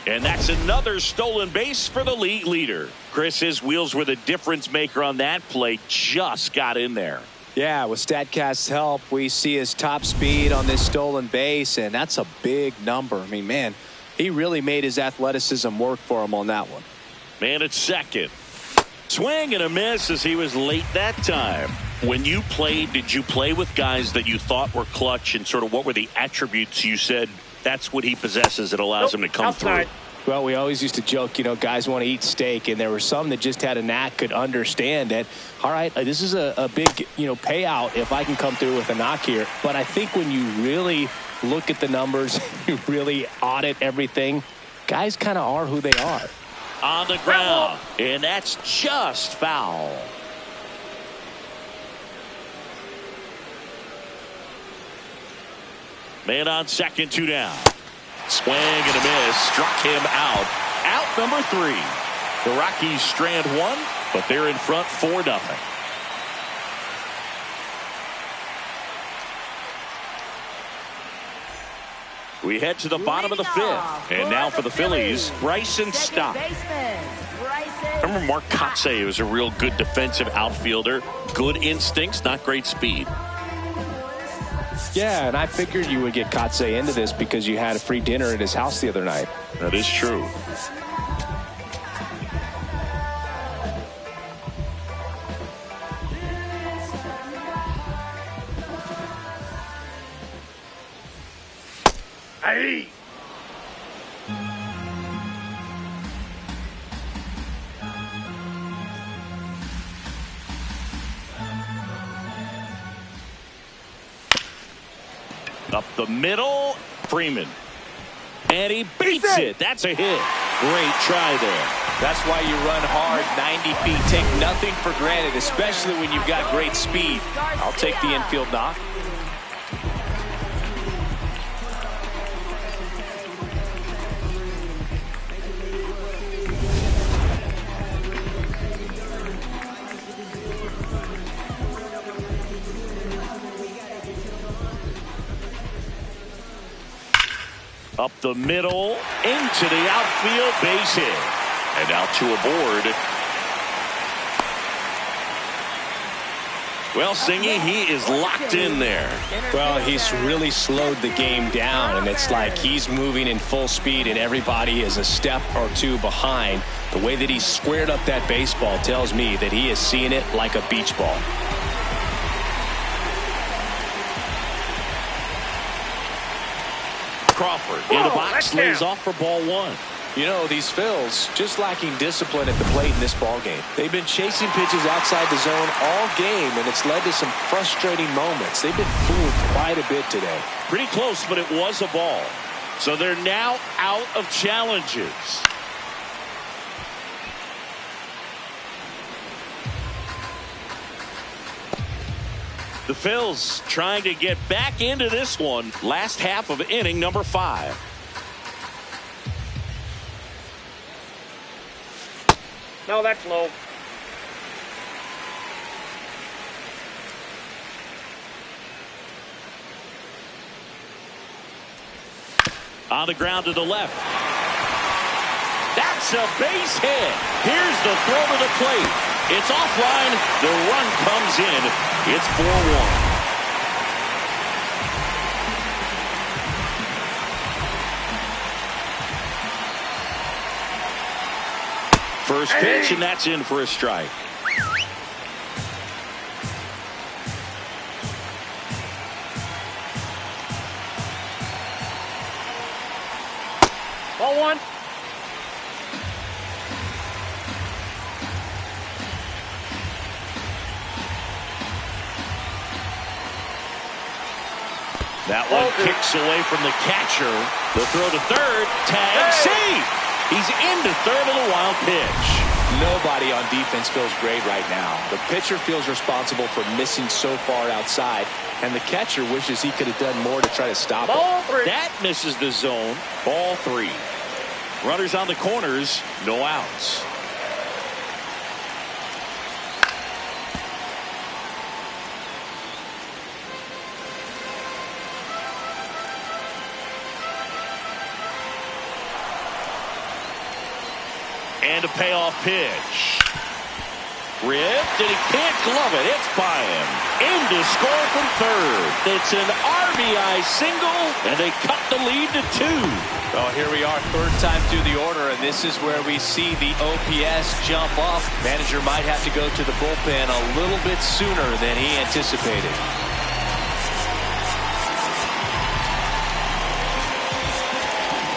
[SPEAKER 1] And that's another stolen base for the league leader. Chris, his wheels were the difference maker on that play. Just got in there.
[SPEAKER 2] Yeah, with StatCast's help, we see his top speed on this stolen base, and that's a big number. I mean, man, he really made his athleticism work for him on that one.
[SPEAKER 1] Man at second. Swing and a miss as he was late that time. When you played, did you play with guys that you thought were clutch, and sort of what were the attributes you said that's what he possesses that allows him to come through?
[SPEAKER 2] Well, we always used to joke, guys want to eat steak, and there were some that just had a knack, could understand that, all right, this is a big, payout if I can come through with a knock here. But I think when you really look at the numbers, you really audit everything, guys kind of are who they are.
[SPEAKER 1] On the ground, and that's just foul. Man on second, 2 down. Swing and a miss, struck him out. Out number 3. The Rockies strand 1, but they're in front 4-0. We head to the bottom of the 5th, and now for the Phillies, Bryson Stott. Remember Mark Kotsay was a real good defensive outfielder, good instincts, not great speed.
[SPEAKER 2] Yeah, and I figured you would get Kotsay into this because you had a free dinner at his house the other night.
[SPEAKER 1] That is true.
[SPEAKER 6] Aye.
[SPEAKER 1] Up the middle, Freeman. And he beats it. That's a hit. Great try there.
[SPEAKER 2] That's why you run hard 90 feet. Take nothing for granted, especially when you've got great speed. I'll take the infield knock.
[SPEAKER 1] Up the middle, into the outfield, base hit. And out to a board. Well, Singy, he is locked in there.
[SPEAKER 2] Well, he's really slowed the game down, and it's like he's moving in full speed, and everybody is a step or two behind. The way that he squared up that baseball tells me that he is seeing it like a beach ball.
[SPEAKER 1] Crawford in the box, lays off for ball 1.
[SPEAKER 2] These Phils just lacking discipline at the plate in this ball game. They've been chasing pitches outside the zone all game, and it's led to some frustrating moments. They've been fooled quite a bit today.
[SPEAKER 1] Pretty close, but it was a ball. So they're now out of challenges. The Phils trying to get back into this one. Last half of inning number 5.
[SPEAKER 6] No, that's low.
[SPEAKER 1] On the ground to the left. That's a base hit. Here's the throw to the plate. It's offline. The run comes in. It's 4-1. First pitch, and that's in for a strike.
[SPEAKER 6] Ball 1.
[SPEAKER 1] That one kicks away from the catcher. The throw to third. Tag. Safe. He's into third on the wild pitch.
[SPEAKER 2] Nobody on defense feels great right now. The pitcher feels responsible for missing so far outside, and the catcher wishes he could have done more to try to stop it.
[SPEAKER 1] That misses the zone. Ball 3. Runners on the corners. No outs. And a payoff pitch. Ripped, and he can't glove it. It's by him. In to score from third. It's an RBI single, and they cut the lead to 2.
[SPEAKER 2] Well, here we are, third time through the order, and this is where we see the OPS jump up. Manager might have to go to the bullpen a little bit sooner than he anticipated.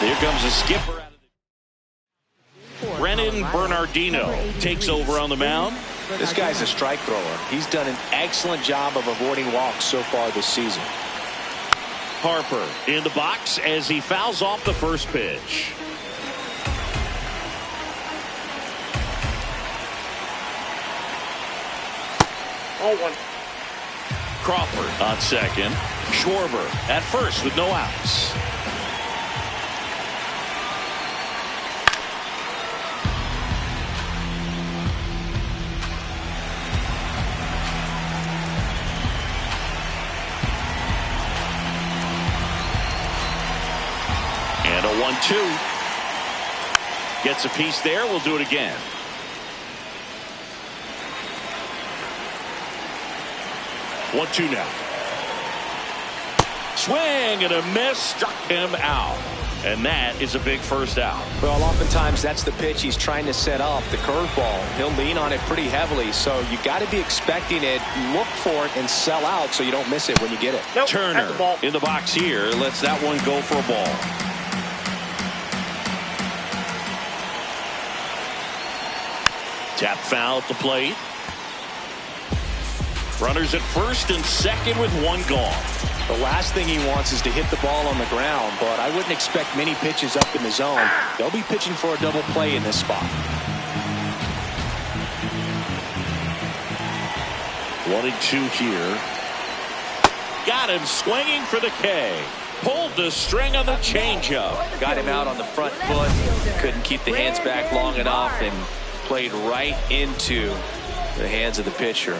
[SPEAKER 1] Here comes a skipper. Brennan Bernardino takes over on the mound.
[SPEAKER 2] This guy's a strike thrower. He's done an excellent job of avoiding walks so far this season.
[SPEAKER 1] Harper in the box as he fouls off the first pitch. Crawford on second. Schwarber at first with no outs. And a 1-2. Gets a piece there. We'll do it again. One, two now. Swing and a miss. Struck him out. And that is a big first out.
[SPEAKER 2] Well, oftentimes that's the pitch he's trying to set up, the curveball. He'll lean on it pretty heavily, so you got to be expecting it, look for it, and sell out so you don't miss it when you get it.
[SPEAKER 6] Nope,
[SPEAKER 1] Turner in the box here. Lets that one go for a ball. Tap foul at the plate. Runners at first and second with one gone.
[SPEAKER 2] The last thing he wants is to hit the ball on the ground, but I wouldn't expect many pitches up in the zone. They'll be pitching for a double play in this spot.
[SPEAKER 1] 1-2 here. Got him swinging for the K. Pulled the string on the changeup.
[SPEAKER 2] Got him out on the front foot. Couldn't keep the hands back long enough and played right into the hands of the pitcher.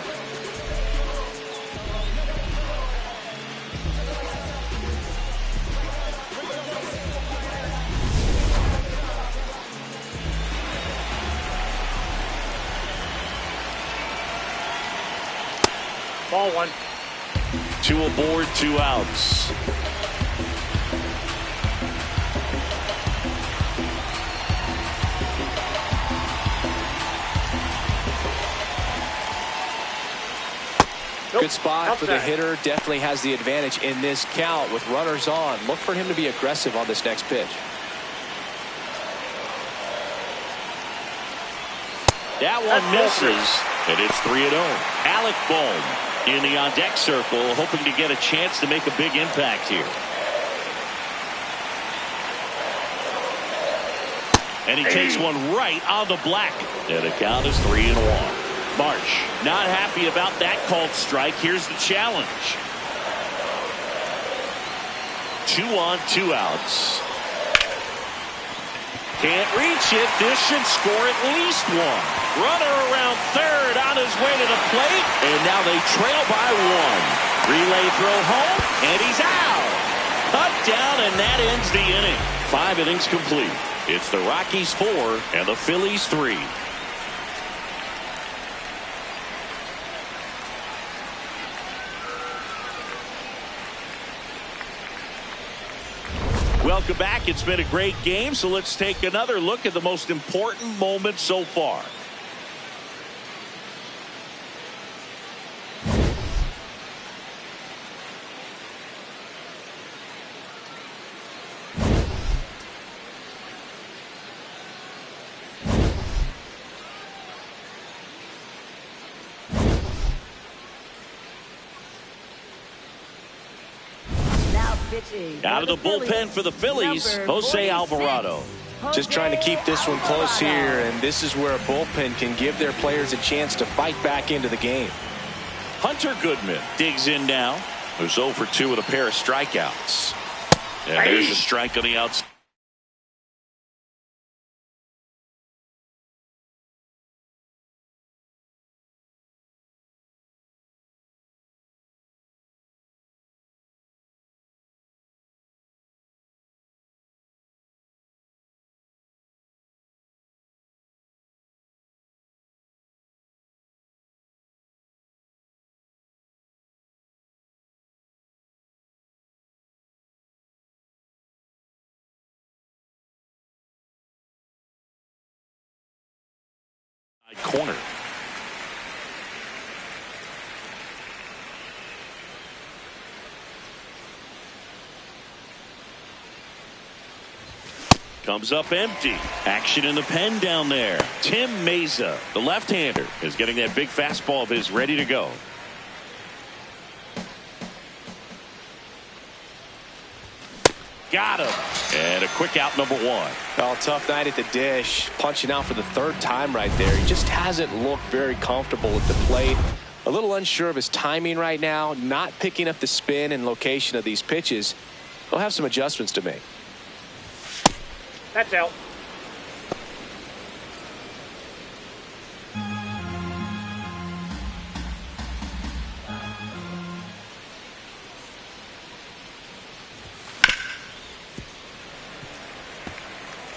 [SPEAKER 6] Ball 1.
[SPEAKER 1] 2 aboard, 2 outs.
[SPEAKER 2] Good spot for the hitter. Definitely has the advantage in this count with runners on. Look for him to be aggressive on this next pitch.
[SPEAKER 1] That one misses, and it's 3-0. Alec Bohm in the on-deck circle, hoping to get a chance to make a big impact here. And he takes one right on the black. And the count is 3-1. Marsh not happy about that called strike. Here's the challenge. 2 on, 2 outs. Can't reach it. This should score at least 1. Runner around third on his way to the plate. And now they trail by 1. Relay throw home. And he's out. Cut down, and that ends the inning. 5 innings complete. It's the Rockies 4 and the Phillies 3. Welcome back. It's been a great game, so let's take another look at the most important moment so far.
[SPEAKER 5] Now
[SPEAKER 1] Out of the bullpen for the Phillies, Jose Alvarado.
[SPEAKER 2] Just trying to keep this one close here, and this is where a bullpen can give their players a chance to fight back into the game.
[SPEAKER 1] Hunter Goodman digs in now. Who's 0 for 2 with a pair of strikeouts. And there's a strike on the outside. Corner. Comes up empty. Action in the pen down there. Tim Meza, the left-hander, is getting that big fastball of his ready to go. Got him. And a quick out, number 1.
[SPEAKER 2] Well, tough night at the dish. Punching out for the 3rd time right there. He just hasn't looked very comfortable at the plate. A little unsure of his timing right now. Not picking up the spin and location of these pitches. He'll have some adjustments to make.
[SPEAKER 6] That's out.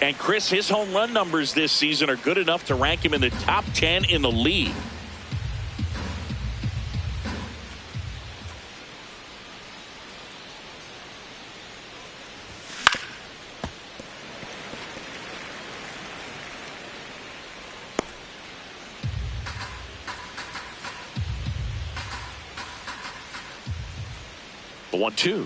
[SPEAKER 1] And Chris, his home run numbers this season are good enough to rank him in the top 10 in the league. The 1-2.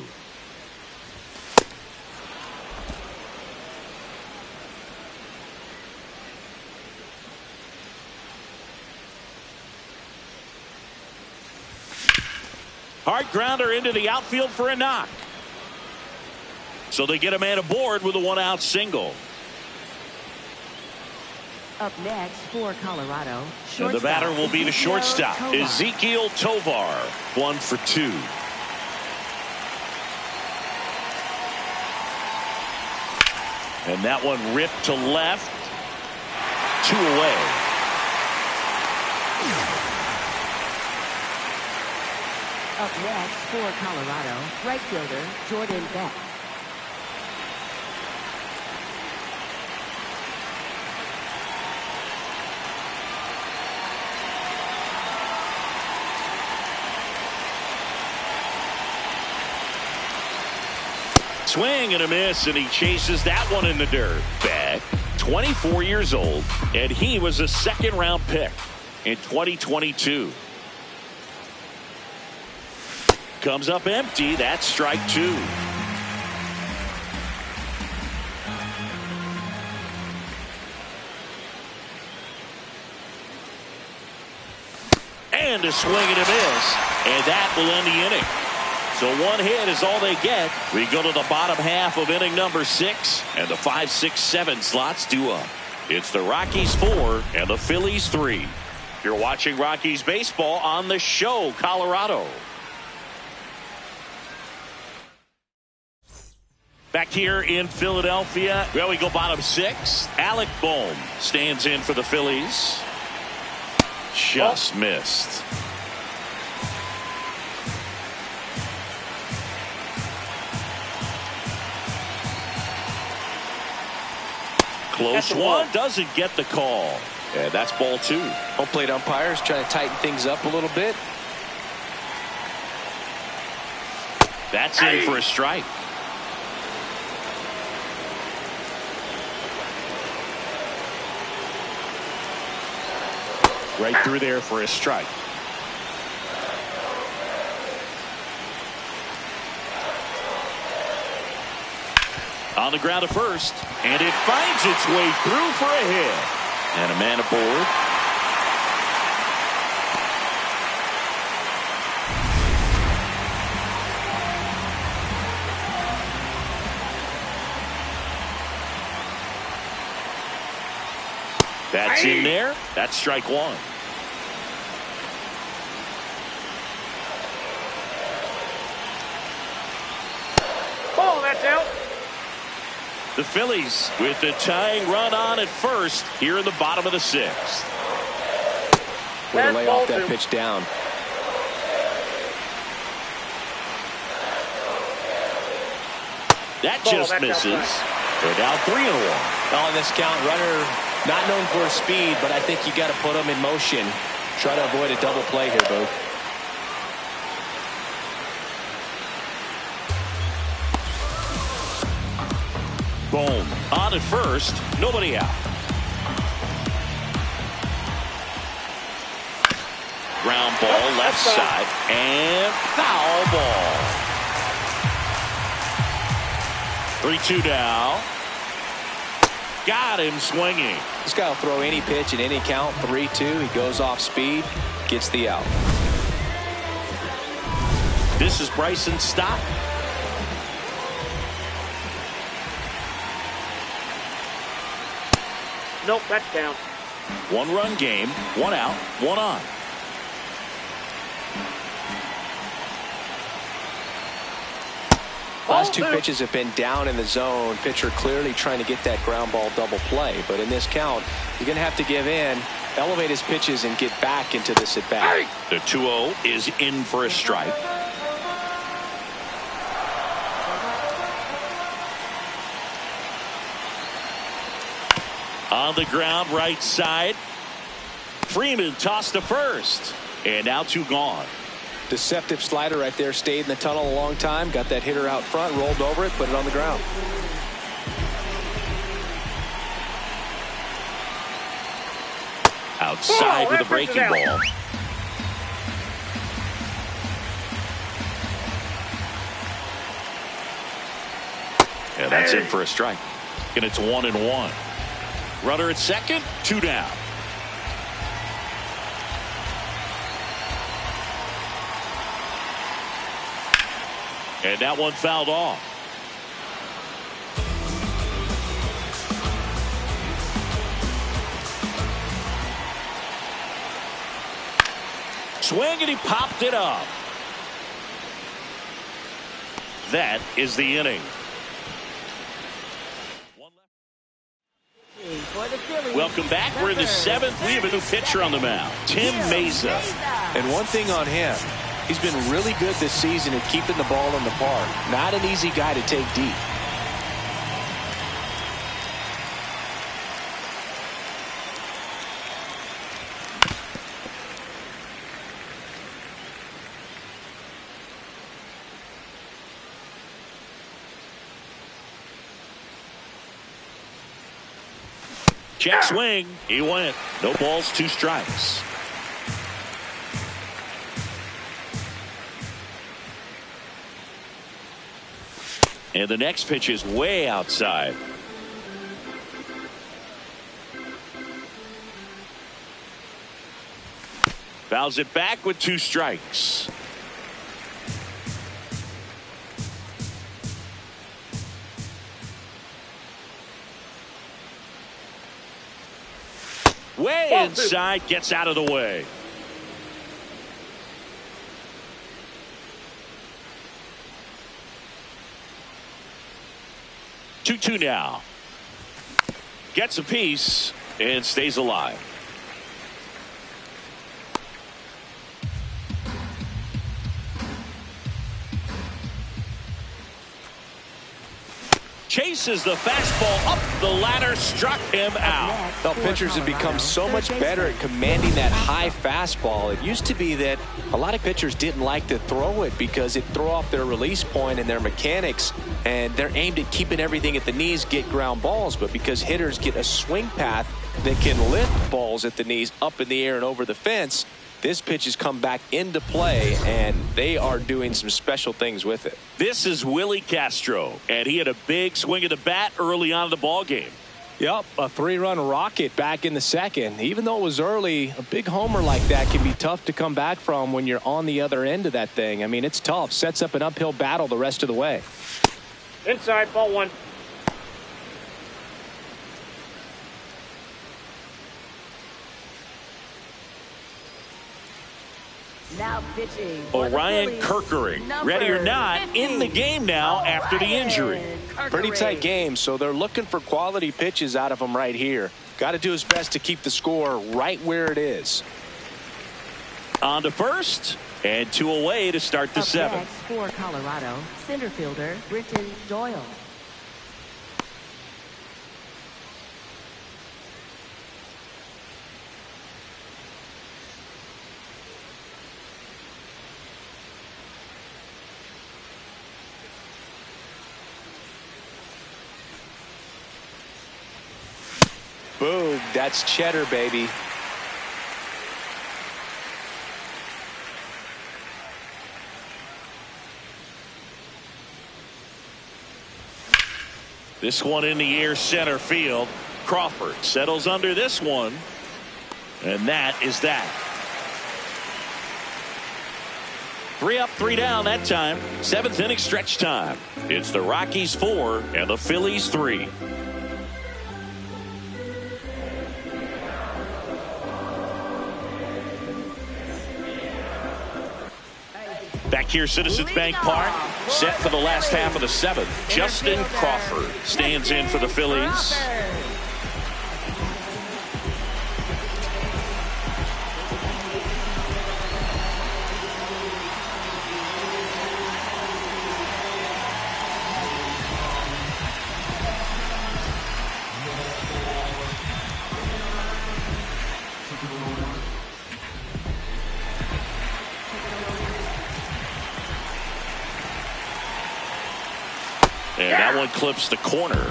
[SPEAKER 1] Hard grounder into the outfield for a knock. So they get a man aboard with a 1-out single.
[SPEAKER 5] Up next for Colorado,
[SPEAKER 1] And the batter will be the shortstop, Ezequiel Tovar. 1 for 2. And that one ripped to left. 2 away.
[SPEAKER 5] Up next for Colorado, right fielder Jordan Beck.
[SPEAKER 1] Swing and a miss, and he chases that one in the dirt. Beck, 24 years old, and he was a second-round pick in 2022. Comes up empty. That's strike 2. And a swing and a miss. And that will end the inning. So 1 hit is all they get. We go to the bottom half of inning number 6. And the 5, 6, 7 slots due up. It's the Rockies 4 and the Phillies 3. You're watching Rockies baseball on the show, Colorado. Back here in Philadelphia, well, we go bottom 6. Alec Bohm stands in for the Phillies. Just missed. Close one, doesn't get the call. And that's ball 2.
[SPEAKER 2] Home plate umpires trying to tighten things up a little bit.
[SPEAKER 1] That's in for a strike.
[SPEAKER 4] Right through there for a strike.
[SPEAKER 1] On the ground to first, and it finds its way through for a hit. And a man aboard. That's in there. That's strike one.
[SPEAKER 6] Ball, that's out.
[SPEAKER 1] The Phillies with the tying run on at first here in the bottom of the sixth.
[SPEAKER 3] Way to
[SPEAKER 6] That's
[SPEAKER 3] lay
[SPEAKER 6] ball
[SPEAKER 3] off that
[SPEAKER 6] two.
[SPEAKER 3] pitch down.
[SPEAKER 1] That
[SPEAKER 6] Ball,
[SPEAKER 1] just
[SPEAKER 6] that's
[SPEAKER 1] misses.
[SPEAKER 6] outside.
[SPEAKER 1] They're down 3-1.
[SPEAKER 3] On this count, runner not known for his speed, but I think you got to put him in motion. Try to avoid a double play here, Boo.
[SPEAKER 1] Boom. On at first. Nobody out. Ground ball left side. And foul ball. 3-2 now. Got him swinging.
[SPEAKER 3] This guy will throw any pitch in any count. 3-2. He goes off speed. Gets the out.
[SPEAKER 1] This is Bryson Stott.
[SPEAKER 6] Nope, that's down.
[SPEAKER 1] 1-run game. 1 out. 1 on.
[SPEAKER 3] Last two pitches have been down in the zone. Pitcher clearly trying to get that ground ball double play. But in this count, you're going to have to give in, elevate his pitches, and get back into this at bat.
[SPEAKER 1] The 2-0 is in for a strike. On the ground, right side. Freeman tossed to first. And now 2 gone.
[SPEAKER 3] Deceptive slider right there. Stayed in the tunnel a long time. Got that hitter out front. Rolled over it. Put it on the ground.
[SPEAKER 1] Outside with a breaking ball. And that's in for a strike. And it's 1-1. Runner at second, 2 down. And that one fouled off. Swing and he popped it up. That is the inning. Welcome back. We're in the 7th. We have a new pitcher on the mound, Tim Mesa.
[SPEAKER 3] And one thing on him, he's been really good this season at keeping the ball in the park. Not an easy guy to take deep.
[SPEAKER 1] Check swing. He went. No balls, 2 strikes. And the next pitch is way outside. Fouls it back with 2 strikes. Way inside, gets out of the way. Two now. Gets a piece and stays alive. Chases the fastball up the ladder, struck him out.
[SPEAKER 3] Well, pitchers have become so much better at commanding that high fastball. It used to be that a lot of pitchers didn't like to throw it because it threw off their release point and their mechanics, and they're aimed at keeping everything at the knees, get ground balls. But because hitters get a swing path that can lift balls at the knees up in the air and over the fence, this pitch has come back into play, and they are doing some special things with it.
[SPEAKER 1] This is Willie Castro, and he had a big swing of the bat early on in the ball game.
[SPEAKER 3] Yep, a 3-run rocket back in the second. Even though it was early, a big homer like that can be tough to come back from when you're on the other end of that thing. I mean, it's tough. Sets up an uphill battle the rest of the way.
[SPEAKER 6] Inside, ball 1.
[SPEAKER 5] Now pitching. for the
[SPEAKER 1] Orion
[SPEAKER 5] Phillies,
[SPEAKER 1] Kirkering,
[SPEAKER 5] number
[SPEAKER 1] ready or not,
[SPEAKER 5] 50,
[SPEAKER 1] in the game now after the injury.
[SPEAKER 2] Pretty tight
[SPEAKER 5] Kirkering.
[SPEAKER 2] game, so they're looking for quality pitches out of him right here. Got to do his best to keep the score right where it is.
[SPEAKER 1] On to first, and 2 away to start the
[SPEAKER 5] Up
[SPEAKER 1] 7th.
[SPEAKER 5] next for Colorado, center fielder Britton Doyle.
[SPEAKER 2] Boom, that's cheddar, baby.
[SPEAKER 1] This one in the air, center field. Crawford settles under this one, and that is that. 3 up, 3 down that time. 7th inning stretch time. It's the Rockies 4 and the Phillies 3. Back here, Citizens Bank Park, set for the last half of the 7th. Justin Crawford stands in for the Phillies. And that one clips the corner.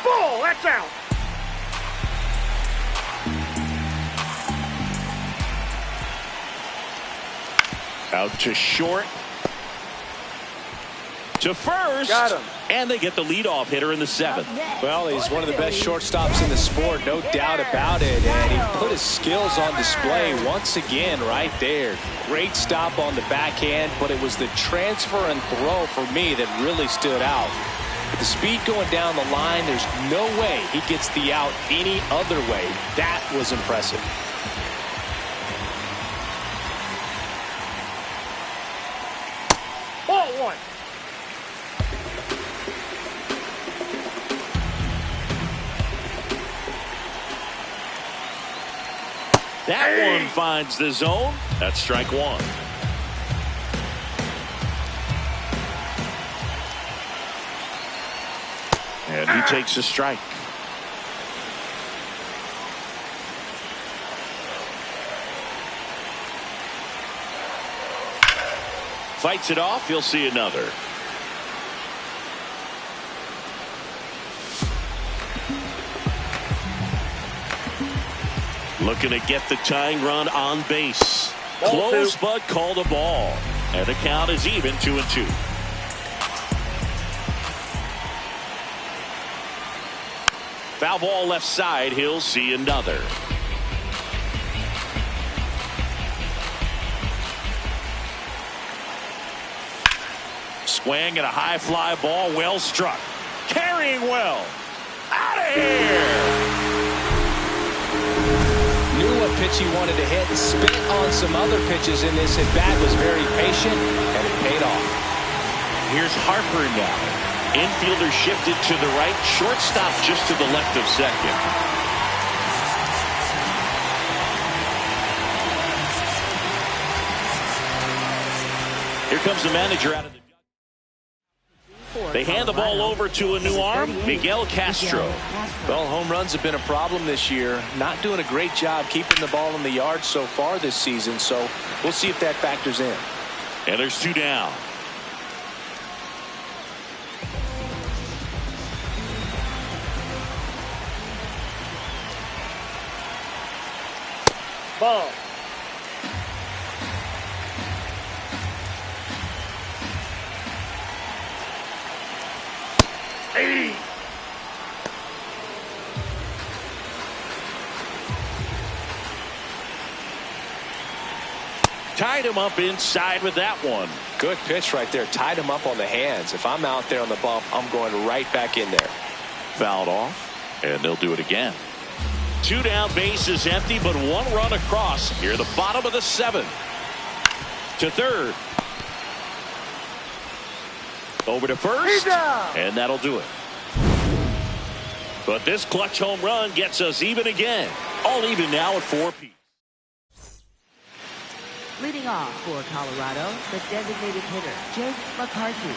[SPEAKER 6] Ball, that's out.
[SPEAKER 1] Out to short. To first.
[SPEAKER 6] Got him.
[SPEAKER 1] And they get the leadoff hitter in the 7th.
[SPEAKER 2] Well, he's one of the best shortstops in the sport, no doubt about it. And he put his skills on display once again right there. Great stop on the backhand, but it was the transfer and throw for me that really stood out. With the speed going down the line, there's no way he gets the out any other way. That was impressive.
[SPEAKER 6] Ball 1.
[SPEAKER 1] That one finds the zone. That's strike 1. And he takes a strike. Fights it off. He'll see another. Looking to get the tying run on base.
[SPEAKER 6] Ball
[SPEAKER 1] Close,
[SPEAKER 6] 2.
[SPEAKER 1] but called a ball. And the count is even, 2-2. Foul ball left side. He'll see another. Swing and a high fly ball. Well struck. Carrying well. Out of here.
[SPEAKER 2] Knew what pitch he wanted to hit. Spit on some other pitches in this at bat. Was very patient, and it paid off.
[SPEAKER 1] Here's Harper now. Infielder shifted to the right. Shortstop just to the left of second. Here comes the manager out of the. They hand the ball over to a new arm, Miguel Castro.
[SPEAKER 2] Well, home runs have been a problem this year. Not doing a great job keeping the ball in the yard so far this season, so we'll see if that factors in.
[SPEAKER 1] And there's 2 down.
[SPEAKER 6] Ball. Hey.
[SPEAKER 1] Tied him up inside with that one.
[SPEAKER 2] Good pitch right there. Tied him up on the hands. If I'm out there on the bump, I'm going right back in there.
[SPEAKER 1] Fouled off, and they'll do it again. 2 down, bases empty, but 1 run across here, the bottom of the 7th. To third. Over to first, and that'll do it. But this clutch home run gets us even again. All even now at 4 apiece.
[SPEAKER 5] Leading off for Colorado, the designated hitter, Jake McCarthy.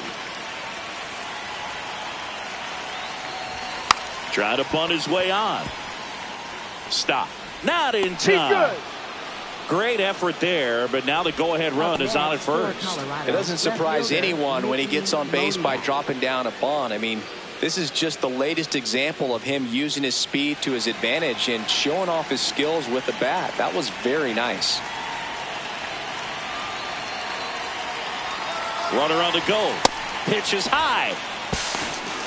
[SPEAKER 1] Trying to bunt his way on. Stop. Not in time. Great effort there, but now the go-ahead run is on at first.
[SPEAKER 3] It doesn't surprise anyone when he gets on base by dropping down a bunt. I mean, this is just the latest example of him using his speed to his advantage and showing off his skills with the bat. That was very nice.
[SPEAKER 1] Runner on the go. Pitch is high.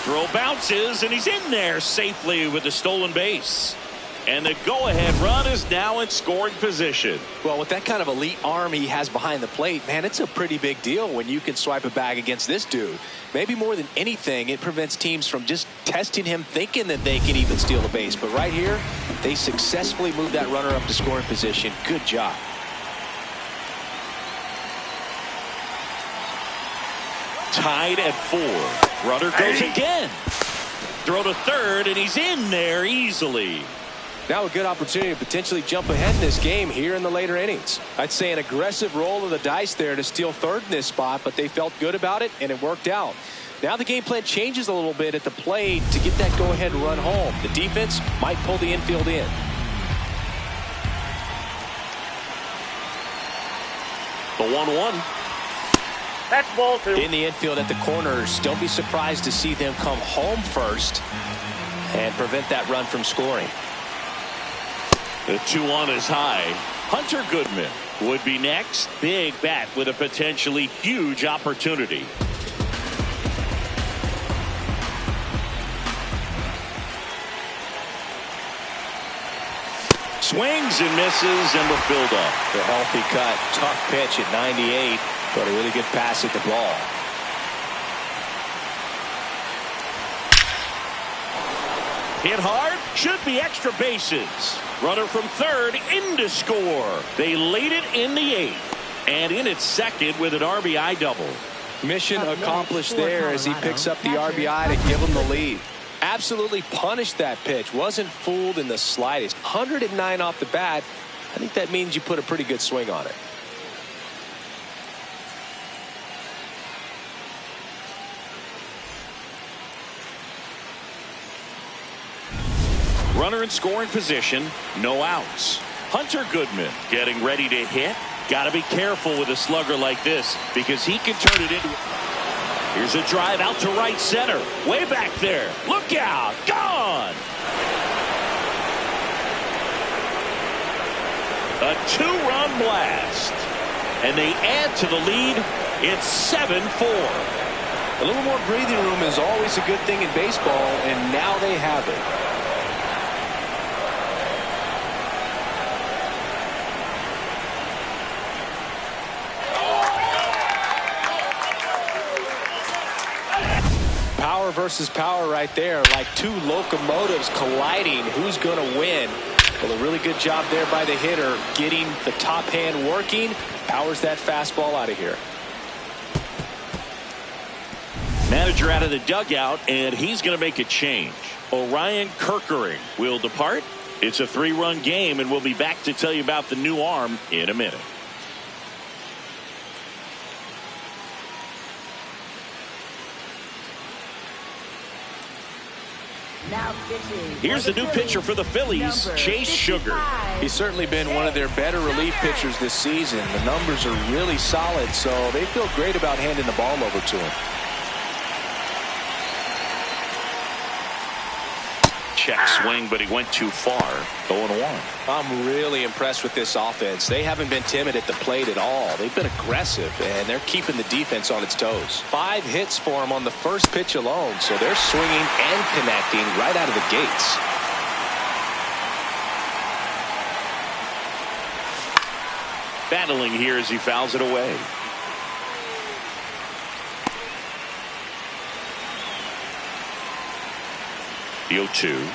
[SPEAKER 1] Throw bounces, and he's in there safely with the stolen base. And the go-ahead run is now in scoring position.
[SPEAKER 3] Well, with that kind of elite arm he has behind the plate, man, it's a pretty big deal when you can swipe a bag against this dude. Maybe more than anything, it prevents teams from just testing him thinking that they can even steal the base. But right here, they successfully moved that runner up to scoring position. Good job.
[SPEAKER 1] Tied at 4. Runner goes again. Throw to third, and he's in there easily.
[SPEAKER 3] Now a good opportunity to potentially jump ahead in this game here in the later innings. I'd say an aggressive roll of the dice there to steal third in this spot, but they felt good about it, and it worked out. Now the game plan changes a little bit at the plate to get that go-ahead run home. The defense might pull the infield in.
[SPEAKER 1] The 1-1.
[SPEAKER 6] That's ball 2.
[SPEAKER 3] In the infield at the corners, don't be surprised to see them come home first and prevent that run from scoring.
[SPEAKER 1] The 2-1 is high. Hunter Goodman would be next. Big bat with a potentially huge opportunity. Swings and misses, and we're filled up.
[SPEAKER 3] The healthy cut. Tough pitch at 98, but a really good pass at the ball.
[SPEAKER 1] Hit hard. Should be extra bases. Runner from third in to score. They lead it in the 8th. And in its second with an RBI double.
[SPEAKER 3] Mission accomplished there as he picks up the RBI to give him the lead. Absolutely punished that pitch. Wasn't fooled in the slightest. 109 off the bat. I think that means you put a pretty good swing on it.
[SPEAKER 1] Runner in scoring position, no outs. Hunter Goodman getting ready to hit. Got to be careful with a slugger like this because he can turn it into. Here's a drive out to right center. Way back there. Look out. Gone. A 2-run blast. And they add to the lead. It's 7-4.
[SPEAKER 3] A little more breathing room is always a good thing in baseball, and now they have it. Power versus power right there, like two locomotives colliding. Who's going to win? Well, a really good job there by the hitter, getting the top hand working. Powers that fastball out of here.
[SPEAKER 1] Manager out of the dugout, and he's going to make a change. Orion Kerkering will depart. It's a 3-run game, and we'll be back to tell you about the new arm in a minute. Here's the new pitcher for the Phillies, Chase Sugar.
[SPEAKER 3] He's certainly been one of their better relief pitchers this season. The numbers are really solid, so they feel great about handing the ball over to him.
[SPEAKER 1] Check swing, but he went too far. 0-1.
[SPEAKER 3] I'm really impressed with this offense. They haven't been timid at the plate at all. They've been aggressive, and they're keeping the defense on its toes. 5 hits for them on the first pitch alone, so they're swinging and connecting right out of the gates.
[SPEAKER 1] Battling here as he fouls it away. The 0-2.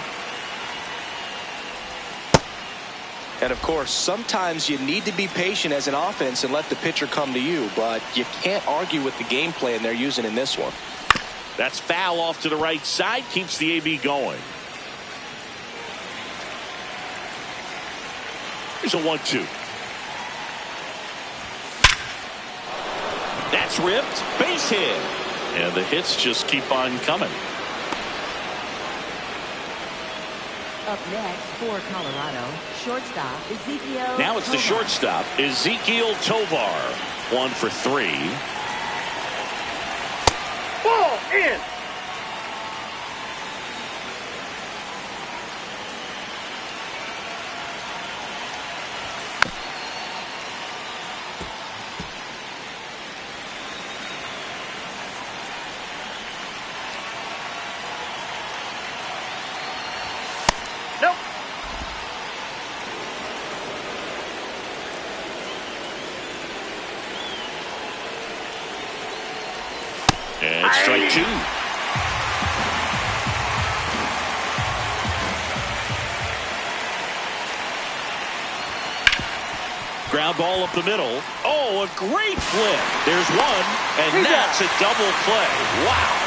[SPEAKER 2] And of course, sometimes you need to be patient as an offense and let the pitcher come to you, but you can't argue with the game plan they're using in this one.
[SPEAKER 1] That's foul off to the right side, keeps the AB going. Here's a 1-2. That's ripped, base hit, and the hits just keep on coming.
[SPEAKER 5] Up next for Colorado, shortstop Ezekiel.
[SPEAKER 1] Now it's the shortstop Ezekiel Tovar. 1 for 3.
[SPEAKER 6] Ball in. Nope.
[SPEAKER 1] And strike 2. Ground ball up the middle. Oh, a great flip. There's one, and that's a double play. Wow.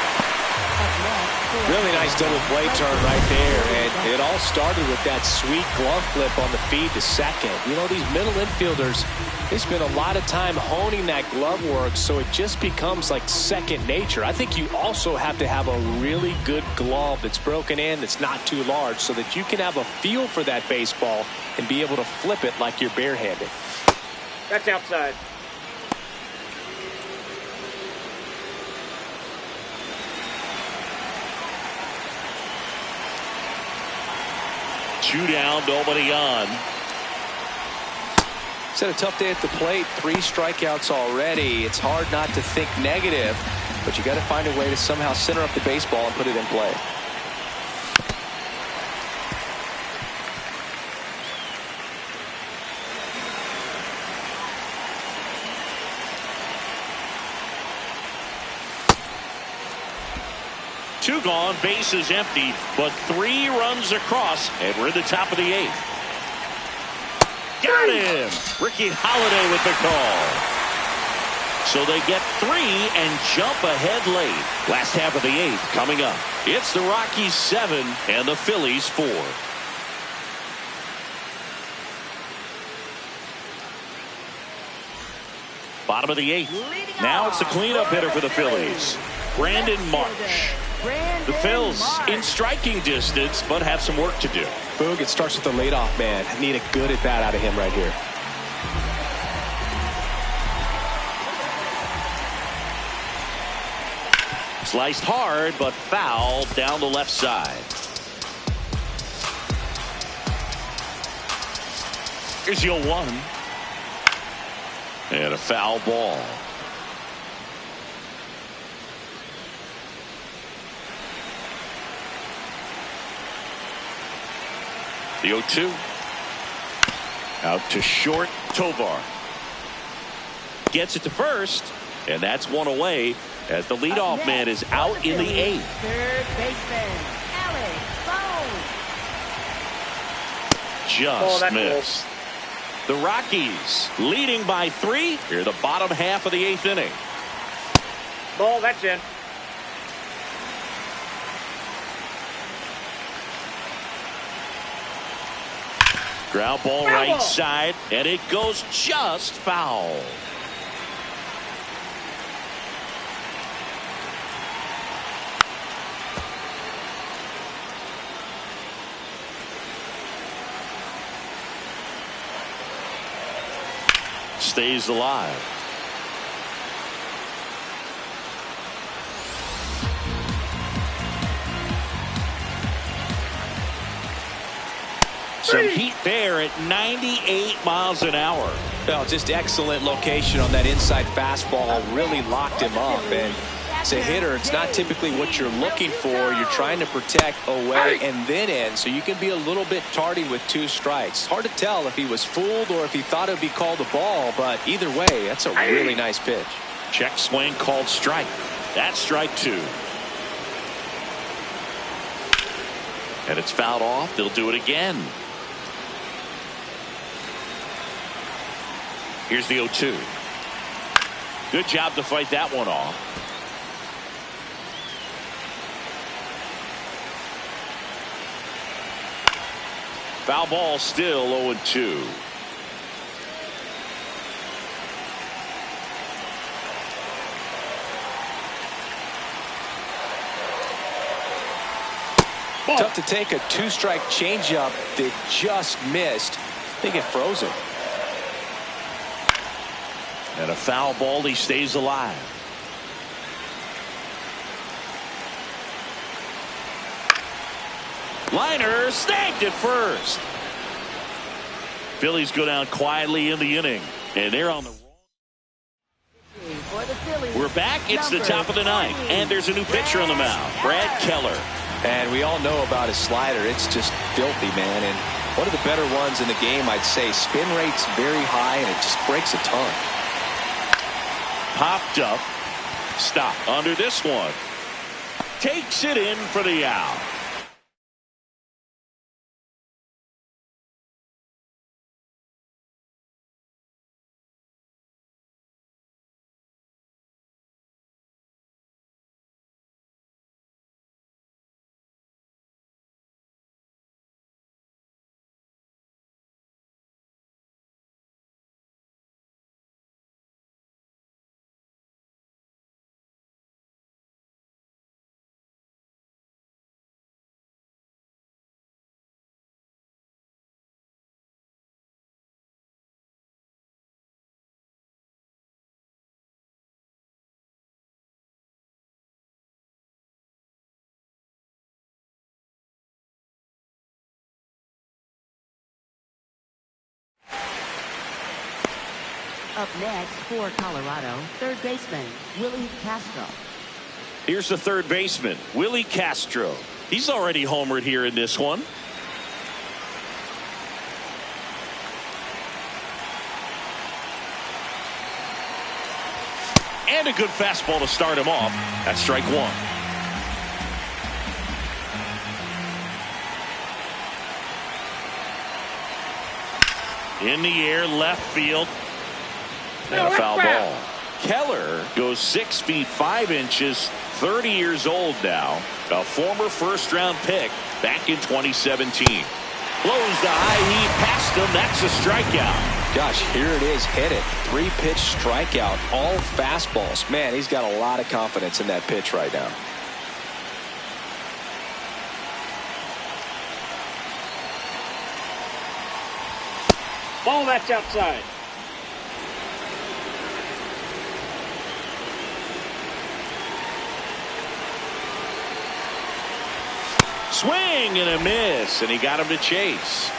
[SPEAKER 2] Really nice double play turn right there, and it all started with that sweet glove flip on the feed to second. You know, these middle infielders, they spend a lot of time honing that glove work, so it just becomes like second nature. I think you also have to have a really good glove that's broken in, that's not too large, so that you can have a feel for that baseball and be able to flip it like you're barehanded.
[SPEAKER 6] That's outside.
[SPEAKER 1] Two down, nobody on.
[SPEAKER 2] It's had a tough day at the plate. 3 strikeouts already. It's hard not to think negative, but you got to find a way to somehow center up the baseball and put it in play.
[SPEAKER 1] Two gone, bases empty, but 3 runs across, and we're in the top of the 8th. Got him! Ricky Holiday with the call. So they get 3 and jump ahead late. Last half of the 8th coming up. It's the Rockies 7 and the Phillies 4. Bottom of the 8th. Now it's the cleanup hitter for the Phillies, Brandon Marsh. The Phils in striking distance, but have some work to do.
[SPEAKER 2] Boog, it starts with the leadoff man. Need a good at bat out of him right here.
[SPEAKER 1] Sliced hard, but foul down the left side. Here's the 0-1. And a foul ball. The 0-2. Out to short, Tovar. Gets it to first, and that's one away as the leadoff man is out in the 8th.
[SPEAKER 5] Third baseman, Alex Bone.
[SPEAKER 1] Just missed. The Rockies leading by 3 here, the bottom half of the 8th inning.
[SPEAKER 6] Ball, that's in.
[SPEAKER 1] Ground ball right side, and it goes just foul. Stays alive. Some heat there at 98 miles an hour.
[SPEAKER 2] Well, just excellent location on that inside fastball. Really locked him up. And as a hitter, it's not typically what you're looking for. You're trying to protect away and then in, so you can be a little bit tardy with 2 strikes. Hard to tell if he was fooled or if he thought it would be called a ball, but either way, that's a really nice pitch.
[SPEAKER 1] Check swing called strike. That's strike 2. And it's fouled off. They'll do it again. Here's the 0-2. Good job to fight that one off. Foul ball, still 0-2.
[SPEAKER 3] Tough to take a two-strike changeup that just missed. They get frozen.
[SPEAKER 1] And a foul ball. He stays alive. Liner snagged it first. Phillies go down quietly in the inning, and they're on the wrong. We're back. It's the top of the ninth, and there's a new pitcher on the mound, Brad Keller.
[SPEAKER 3] And we all know about his slider. It's just filthy, man. And one of the better ones in the game, I'd say. Spin rate's very high, and it just breaks a ton.
[SPEAKER 1] Popped up. Stop under this one. Takes it in for the out.
[SPEAKER 5] Up next for Colorado, third baseman Willie Castro.
[SPEAKER 1] Here's the third baseman, Willie Castro. He's already homered here in this one. And a good fastball to start him off. That's strike one. In the air, left field. And a foul ball. Keller goes 6 feet 5 inches, 30 years old now. A former first-round pick back in 2017. Blows the high heat past him. That's a strikeout.
[SPEAKER 3] Gosh, here it is. Hit it. 3-pitch strikeout. All fastballs. Man, he's got a lot of confidence in that pitch right now.
[SPEAKER 6] Ball, that's outside.
[SPEAKER 1] Swing and a miss, and he got him to chase.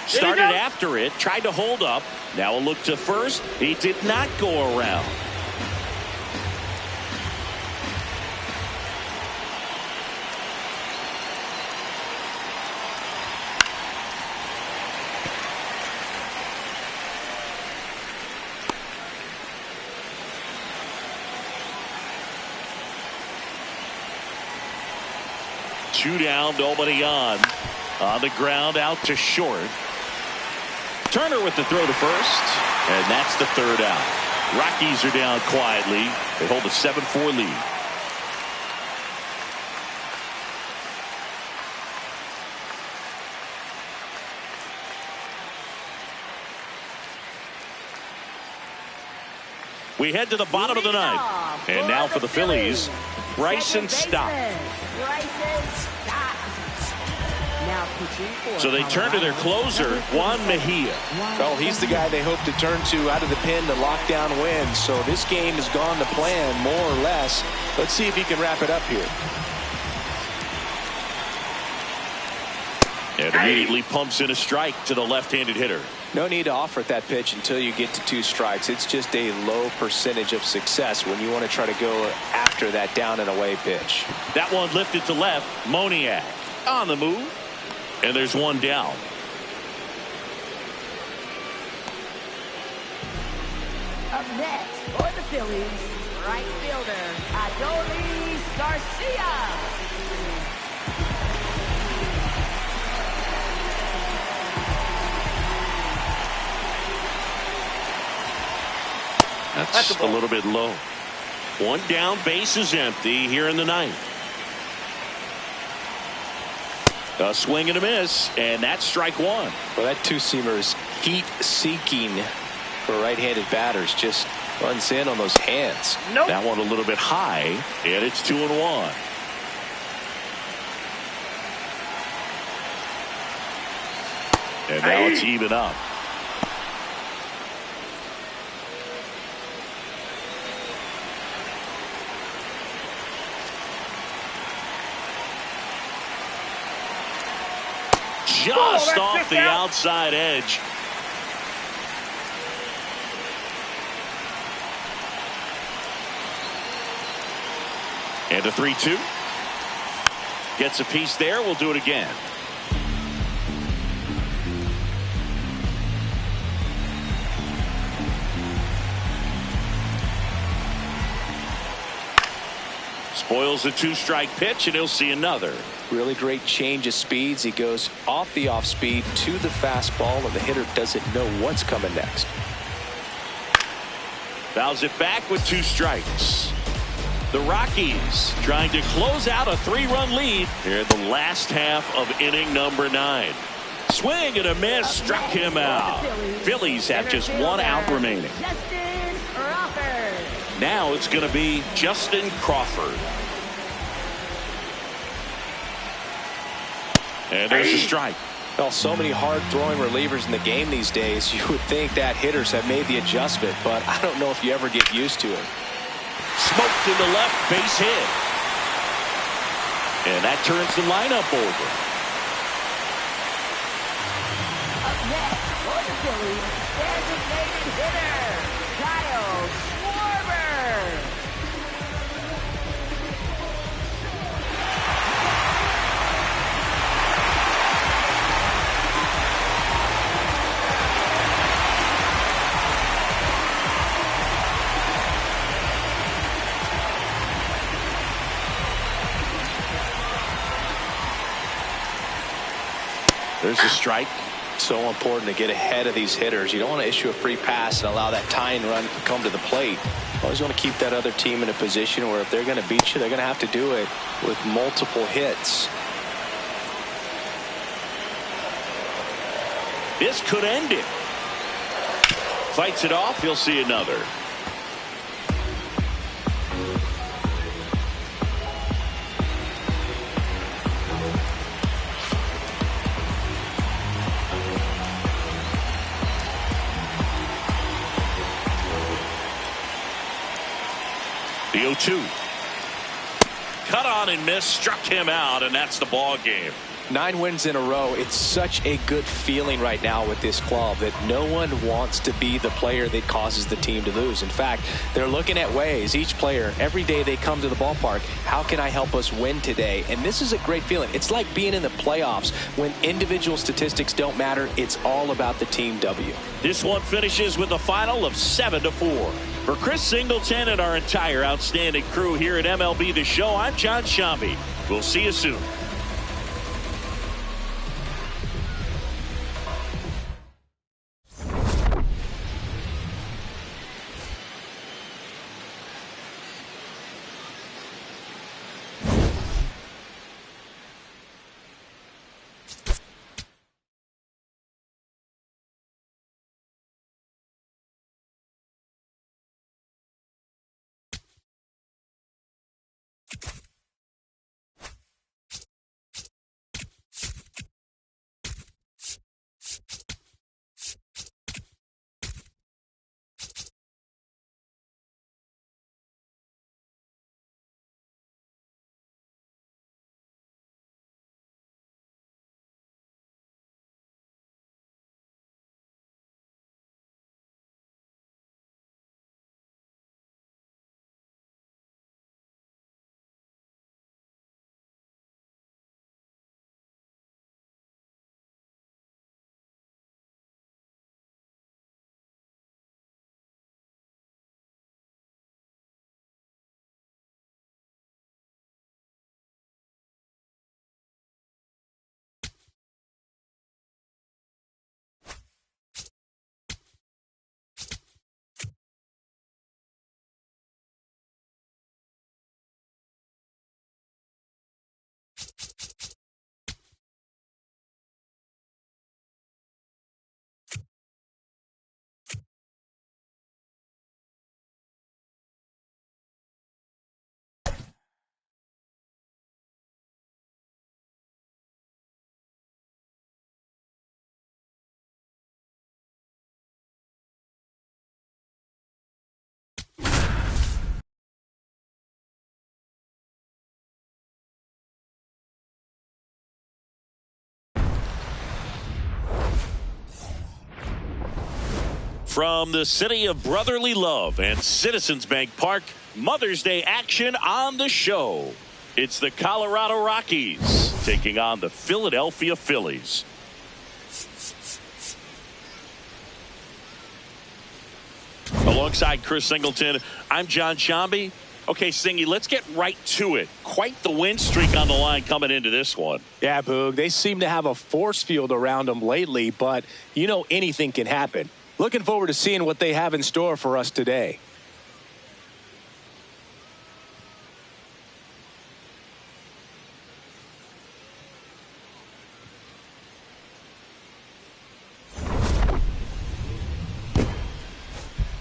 [SPEAKER 1] Started after it, tried to hold up. Now a look to first. He did not go around. Two down, nobody on. On the ground, out to short. Turner with the throw to first, and that's the third out. Rockies are down quietly. They hold a 7-4 lead. We head to the bottom of the ninth. And now for the Phillies, Bryson Stott. So they turn to their closer, Juan Mejia.
[SPEAKER 3] Well, he's the guy they hope to turn to out of the pen to lock down wins. So this game has gone to plan, more or less. Let's see if he can wrap it up here.
[SPEAKER 1] And immediately pumps in a strike to the left-handed hitter.
[SPEAKER 3] No need to offer that pitch until you get to 2 strikes. It's just a low percentage of success when you want to try to go after that down and away pitch.
[SPEAKER 1] That one lifted to left. Moniak on the move. And there's one down.
[SPEAKER 5] Up next for the Phillies, right fielder, Adolis Garcia.
[SPEAKER 1] That's a little bit low. One down, base is empty here in the ninth. A swing and a miss, and that's strike one.
[SPEAKER 2] Well, that two-seamer is heat-seeking for right-handed batters. Just runs in on those hands.
[SPEAKER 6] Nope.
[SPEAKER 1] That one a little bit high, and it's 2-1. And now it's even up. Just off the outside edge. And a 3-2. Gets a piece there. We'll do it again. Spoils a two-strike pitch, and he'll see another.
[SPEAKER 2] Really great change of speeds. He goes off the off speed to the fastball, and the hitter doesn't know what's coming next.
[SPEAKER 1] Fouls it back with 2 strikes. The Rockies trying to close out a 3-run lead here in the last half of inning number 9. Swing and a miss, struck him out. Phillies have just 1 out remaining.
[SPEAKER 5] Justin Crawford.
[SPEAKER 1] Now it's going to be Justin Crawford. And there's a strike.
[SPEAKER 2] Well, so many hard-throwing relievers in the game these days. You would think that hitters have made the adjustment, but I don't know if you ever get used to it.
[SPEAKER 1] Smoked to the left, base hit. And that turns the lineup over.
[SPEAKER 5] Up next for the Phillies, designated hitter, Kyle Schwarber.
[SPEAKER 1] There's a strike.
[SPEAKER 2] So important to get ahead of these hitters. You don't want to issue a free pass and allow that tying run to come to the plate. You always want to keep that other team in a position where if they're going to beat you, they're going to have to do it with multiple hits.
[SPEAKER 1] This could end it. Fights it off. He'll see another. The 0-2. Cut on and miss, struck him out, and that's the ball game.
[SPEAKER 2] 9 wins in a row. It's such a good feeling right now with this club that no one wants to be the player that causes the team to lose. In fact, they're looking at ways, each player, every day they come to the ballpark, how can I help us win today? And this is a great feeling. It's like being in the playoffs when individual statistics don't matter. It's all about the team W.
[SPEAKER 1] This one finishes with a final of 7-4. For Chris Singleton and our entire outstanding crew here at MLB The Show, I'm John Shambi. We'll see you soon. From the city of brotherly love and Citizens Bank Park, Mother's Day action on the show. It's the Colorado Rockies taking on the Philadelphia Phillies. Alongside Chris Singleton, I'm John Shambi. Okay, Singy, let's get right to it. Quite the win streak on the line coming into this one.
[SPEAKER 2] Yeah, Boog, they seem to have a force field around them lately, but you know anything can happen. Looking forward to seeing what they have in store for us today.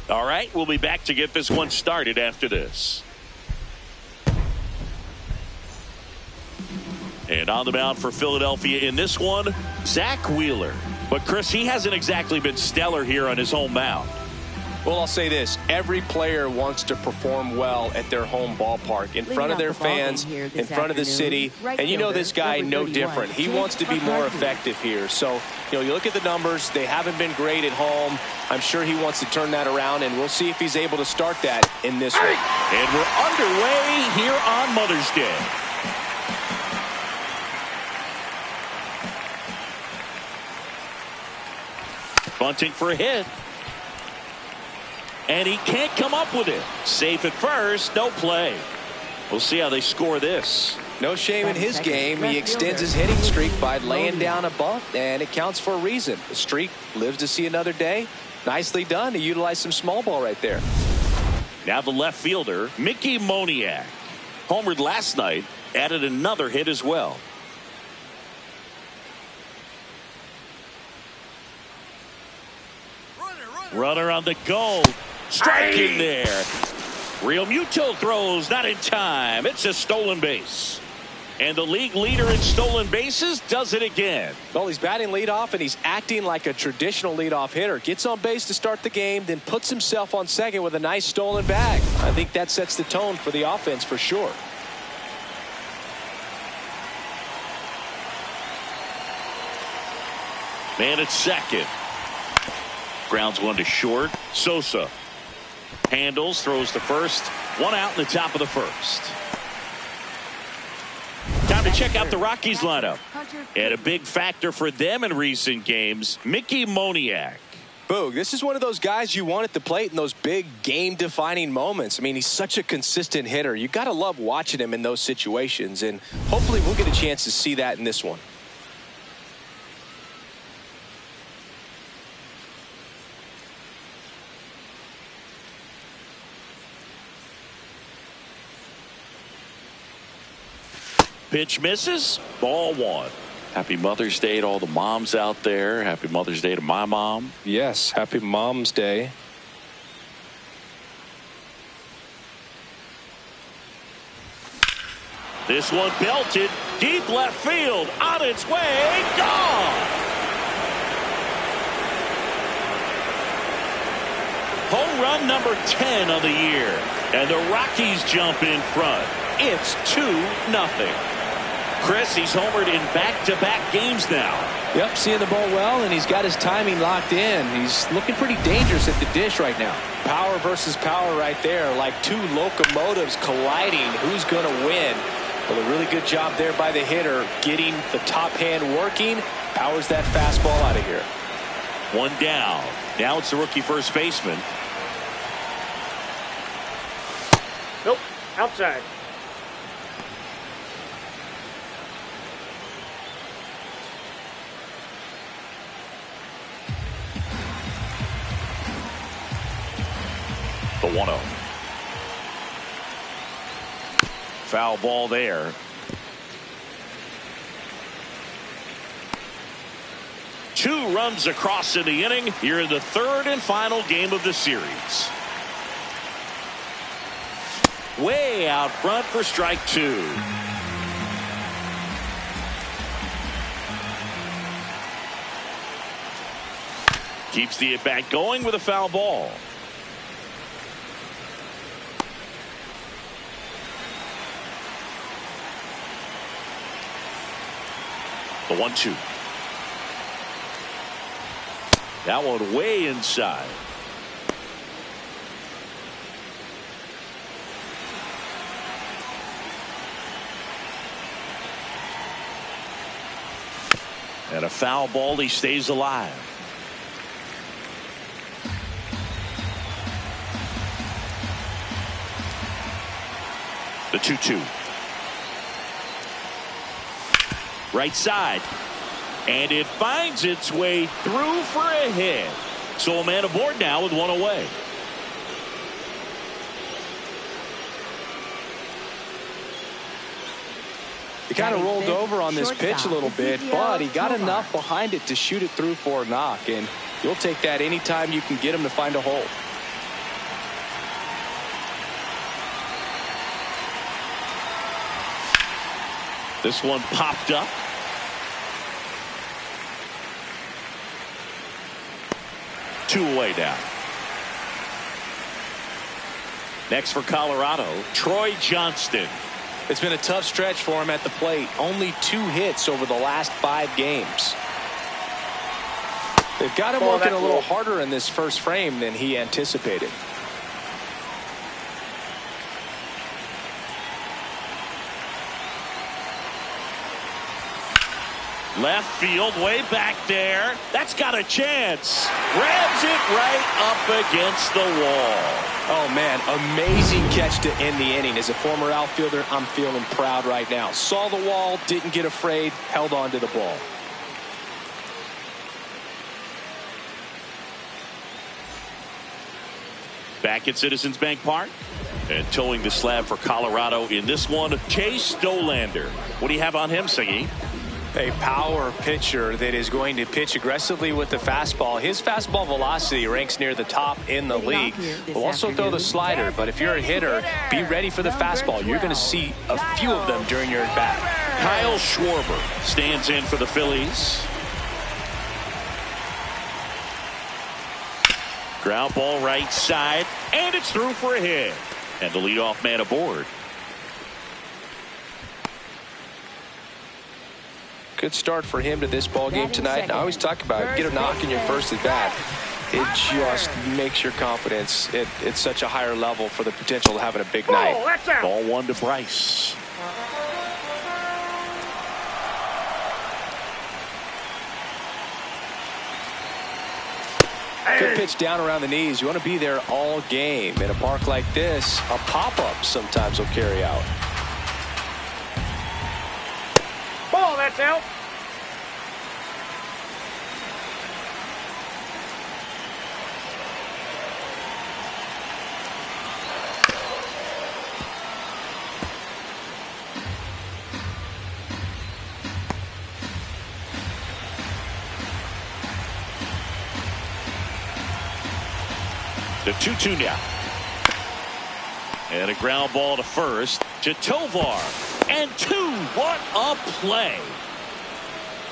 [SPEAKER 1] All right, we'll be back to get this one started after this. And on the mound for Philadelphia in this one, Zach Wheeler. But, Chris, he hasn't exactly been stellar here on his home mound.
[SPEAKER 3] Well, I'll say this. Every player wants to perform well at their home ballpark, in front of their fans, in front of the city. And you know this guy no different. He wants to be more effective here. So, you look at the numbers. They haven't been great at home. I'm sure he wants to turn that around, and we'll see if he's able to start that in this one.
[SPEAKER 1] And we're underway here on Mother's Day. Bunting for a hit. And he can't come up with it. Safe at first, no play. We'll see how they score this.
[SPEAKER 3] No shame in his game. He extends his hitting streak by laying down a bunt, and it counts for a reason. The streak lives to see another day. Nicely done to utilize some small ball right there.
[SPEAKER 1] Now the left fielder, Mickey Moniak. Homered last night, added another hit as well. Runner on the go. Strike in there. Real Muto throws, not in time. It's a stolen base. And the league leader in stolen bases does it again.
[SPEAKER 3] Well, he's batting leadoff, and he's acting like a traditional leadoff hitter. Gets on base to start the game, then puts himself on second with a nice stolen bag. I think that sets the tone for the offense for sure.
[SPEAKER 1] Man at second. Grounds one to short. Sosa handles, throws to first. One out in the top of the first. Time to check out the Rockies lineup. And a big factor for them in recent games, Mickey Moniak.
[SPEAKER 3] Boog, this is one of those guys you want at the plate in those big game-defining moments. I mean, he's such a consistent hitter. You got to love watching him in those situations, and hopefully we'll get a chance to see that in this one.
[SPEAKER 1] Pitch misses. Ball one. Happy Mother's Day to all the moms out there. Happy Mother's Day to my mom.
[SPEAKER 3] Yes, happy Mom's Day.
[SPEAKER 1] This one belted. Deep left field. On its way. Gone. Home run number 10 of the year. And the Rockies jump in front. It's 2-0. Chris, he's homered in back-to-back games now.
[SPEAKER 3] Yep, seeing the ball well, and he's got his timing locked in. He's looking pretty dangerous at the dish right now. Power versus power right there, like two locomotives colliding. Who's going to win? Well, a really good job there by the hitter, getting the top hand working. Powers that fastball out of here.
[SPEAKER 1] One down. Now it's the rookie first baseman.
[SPEAKER 6] Nope, outside.
[SPEAKER 1] The 1-0. Foul ball there. Two runs across in the inning here in the third and final game of the series. Way out front for strike two. Keeps the at-bat going with a foul ball. The 1-2. That one way inside. And a foul ball, he stays alive. The 2-2. Right side. And it finds its way through for a hit. So a man aboard now with one away.
[SPEAKER 2] He kind of rolled over on this pitch a little bit, but he got enough behind it to shoot it through for a knock. And you'll take that anytime you can get him to find a hole.
[SPEAKER 1] This one popped up. Two away now. Next for Colorado, Troy Johnston.
[SPEAKER 2] It's been a tough stretch for him at the plate. Only 2 hits over the last 5 games. They've got him working a little harder in this first frame than he anticipated.
[SPEAKER 1] Left field, way back there. That's got a chance. Grabs it right up against the wall.
[SPEAKER 2] Oh, man, amazing catch to end the inning. As a former outfielder, I'm feeling proud right now. Saw the wall, didn't get afraid, held on to the ball.
[SPEAKER 1] Back at Citizens Bank Park. And towing the slab for Colorado in this one, Chase Stolander. What do you have on him, Siggy?
[SPEAKER 2] A power pitcher that is going to pitch aggressively with the fastball. His fastball velocity ranks near the top in the league. Will also throw the slider, but if you're a hitter, be ready for the fastball. You're going to see a few of them during your at-bat.
[SPEAKER 1] Kyle Schwarber stands in for the Phillies. Ground ball right side, and it's through for a hit. And the leadoff man aboard.
[SPEAKER 3] Good start for him to this ball game tonight. And I always talk about get a knock in your first at bat. It just makes your confidence at such a higher level for the potential of having a big night.
[SPEAKER 1] Ball 1 to Bryce.
[SPEAKER 2] Good pitch down around the knees. You want to be there all game. In a park like this, a pop-up sometimes will carry out.
[SPEAKER 6] Ball, that's out.
[SPEAKER 1] The 2-2 now. And a ground ball to first to Tovar. And 2. What a play.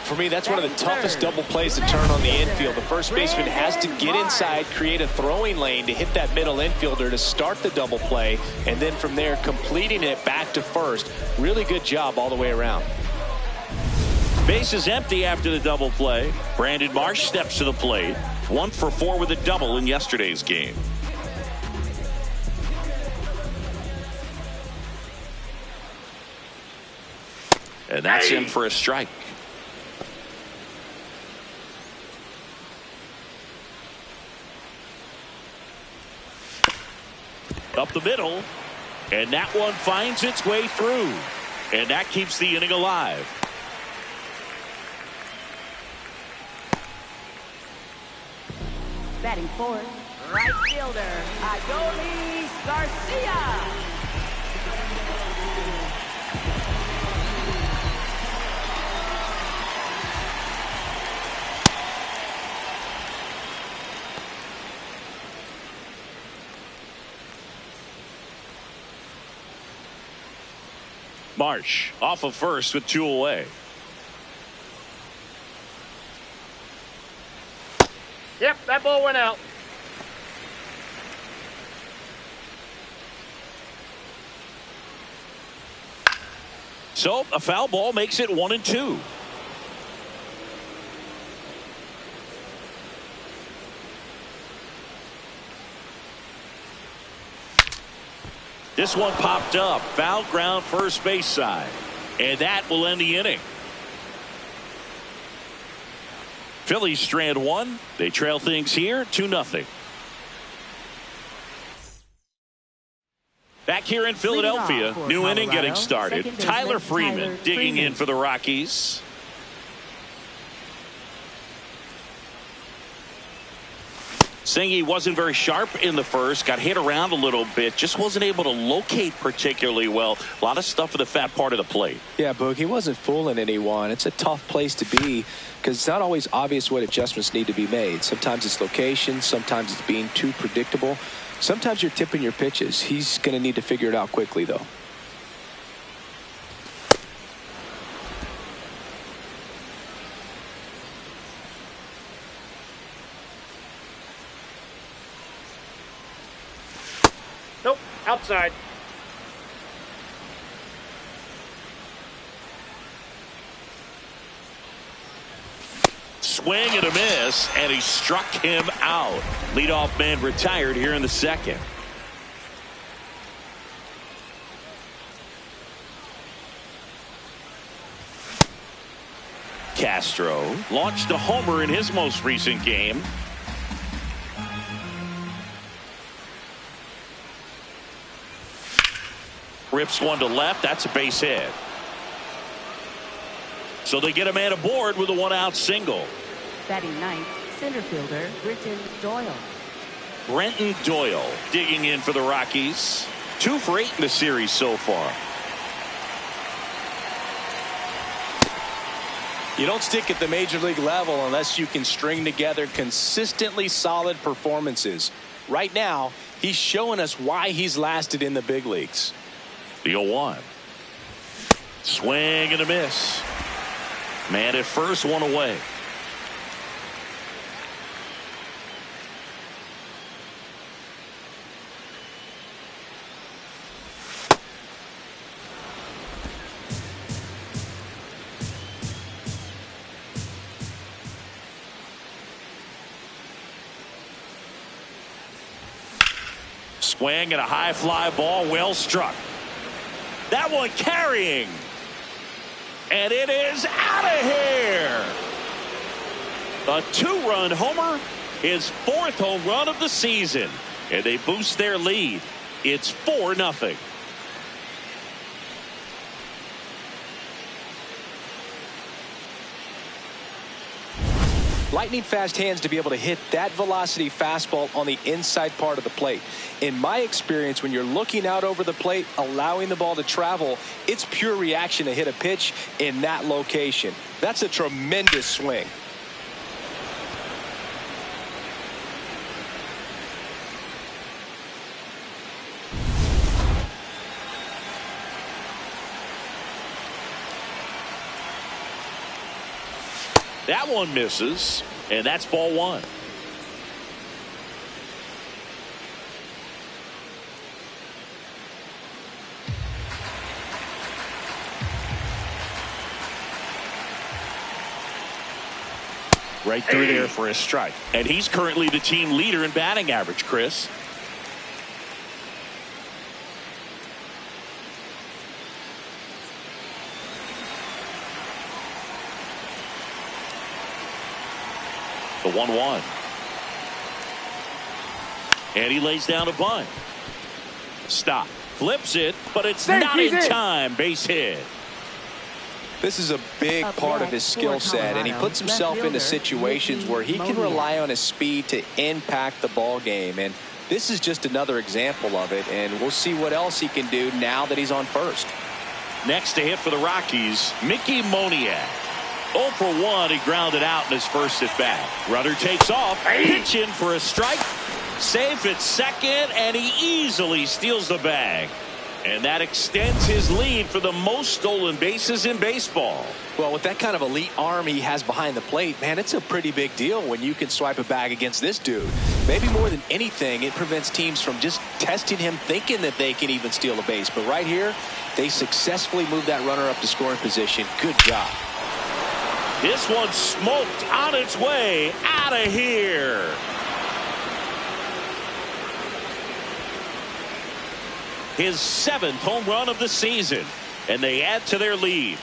[SPEAKER 2] For me, that's one of the toughest double plays to turn on the infield. The first baseman has to get inside, create a throwing lane to hit that middle infielder to start the double play, and then from there completing it back to first. Really good job all the way around.
[SPEAKER 1] Base is empty after the double play. Brandon Marsh steps to the plate. 1 for 4 with a double in yesterday's game. And that's in for a strike. Up the middle. And that one finds its way through. And that keeps the inning alive.
[SPEAKER 5] Batting fourth, right fielder, Adolis Garcia.
[SPEAKER 1] Marsh off of first with 2 away.
[SPEAKER 6] Yep, that ball went out.
[SPEAKER 1] So a foul ball makes it 1-2. This one popped up. Foul ground first base side. And that will end the inning. Phillies strand one. They trail things here 2-0. Back here in Philadelphia, new inning getting started. Tyler Freeman digging in for the Rockies. Singy wasn't very sharp in the first, got hit around a little bit, just wasn't able to locate particularly well. A lot of stuff in the fat part of the plate.
[SPEAKER 2] Yeah, Boog, he wasn't fooling anyone. It's a tough place to be because it's not always obvious what adjustments need to be made. Sometimes it's location, sometimes it's being too predictable. Sometimes you're tipping your pitches. He's going to need to figure it out quickly, though.
[SPEAKER 6] Nope, outside.
[SPEAKER 1] Swing and a miss, and he struck him out. Leadoff man retired here in the second. Castro launched a homer in his most recent game. Rips one to left. That's a base hit. So they get a man aboard with a one-out single.
[SPEAKER 5] Batting ninth, center fielder Brenton Doyle.
[SPEAKER 1] Brenton Doyle digging in for the Rockies. 2 for 8 in the series so far.
[SPEAKER 2] You don't stick at the major league level unless you can string together consistently solid performances. Right now, he's showing us why he's lasted in the big leagues.
[SPEAKER 1] The 0-1. Swing and a miss. Man at first, one away. Swing and a high fly ball, well struck. That one carrying. And it is out of here. A 2-run homer, his 4th home run of the season. And they boost their lead. It's 4-0.
[SPEAKER 2] Lightning fast hands to be able to hit that velocity fastball on the inside part of the plate. In my experience, when you're looking out over the plate, allowing the ball to travel, it's pure reaction to hit a pitch in that location. That's a tremendous swing.
[SPEAKER 1] That one misses, and that's ball 1.
[SPEAKER 4] Right through there for a strike.
[SPEAKER 1] And he's currently the team leader in batting average, Chris. The 1-1. And he lays down a bunt. Stop. Flips it, but it's not in time. Base hit.
[SPEAKER 2] This is a big part of his skill set, and he puts himself into situations where he can rely on his speed to impact the ball game. And this is just another example of it, and we'll see what else he can do now that he's on first.
[SPEAKER 1] Next to hit for the Rockies, Mickey Moniak. 0 for 1, he grounded out in his first at bat. Runner takes off, pitch in for a strike. Safe at second, and he easily steals the bag. And that extends his lead for the most stolen bases in baseball.
[SPEAKER 2] Well, with that kind of elite arm he has behind the plate, man, it's a pretty big deal when you can swipe a bag against this dude. Maybe more than anything, it prevents teams from just testing him, thinking that they can even steal a base. But right here, they successfully moved that runner up to scoring position. Good job.
[SPEAKER 1] This one smoked on its way out of here. His 7th home run of the season, and they add to their lead.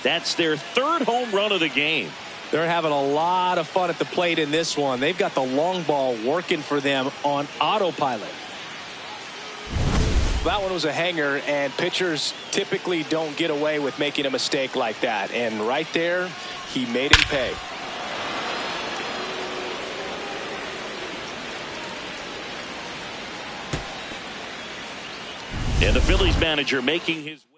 [SPEAKER 1] That's their 3rd home run of the game.
[SPEAKER 2] They're having a lot of fun at the plate in this one. They've got the long ball working for them on autopilot. That one was a hanger, and pitchers typically don't get away with making a mistake like that. And right there, he made him pay.
[SPEAKER 1] And the Phillies manager making his way.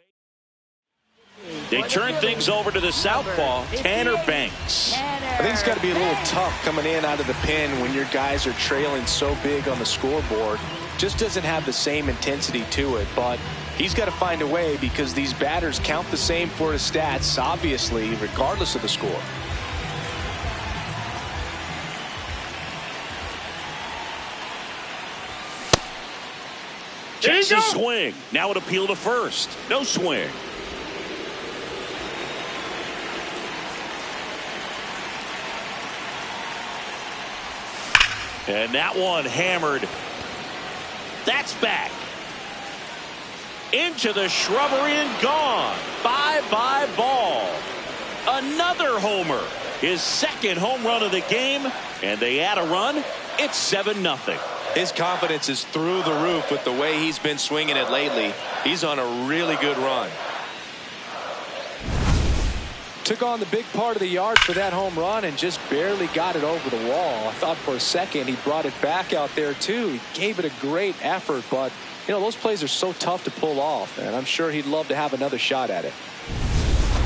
[SPEAKER 1] They turn things over to the southpaw, Tanner Banks.
[SPEAKER 2] I think it's got to be a little tough coming in out of the pen when your guys are trailing so big on the scoreboard. Just doesn't have the same intensity to it, but he's got to find a way because these batters count the same for his stats, obviously, regardless of the score.
[SPEAKER 1] Takes a swing. Now it appeal to first. No swing. And that one hammered. That's back. Into the shrubbery and gone. Bye-bye ball. Another homer. His second home run of the game. And they add a run. It's 7-0.
[SPEAKER 3] His confidence is through the roof with the way he's been swinging it lately. He's on a really good run.
[SPEAKER 2] Took on the big part of the yard for that home run and just barely got it over the wall. I thought for a second he brought it back out there too. He gave it a great effort, but you know, those plays are so tough to pull off, and I'm sure he'd love to have another shot at it.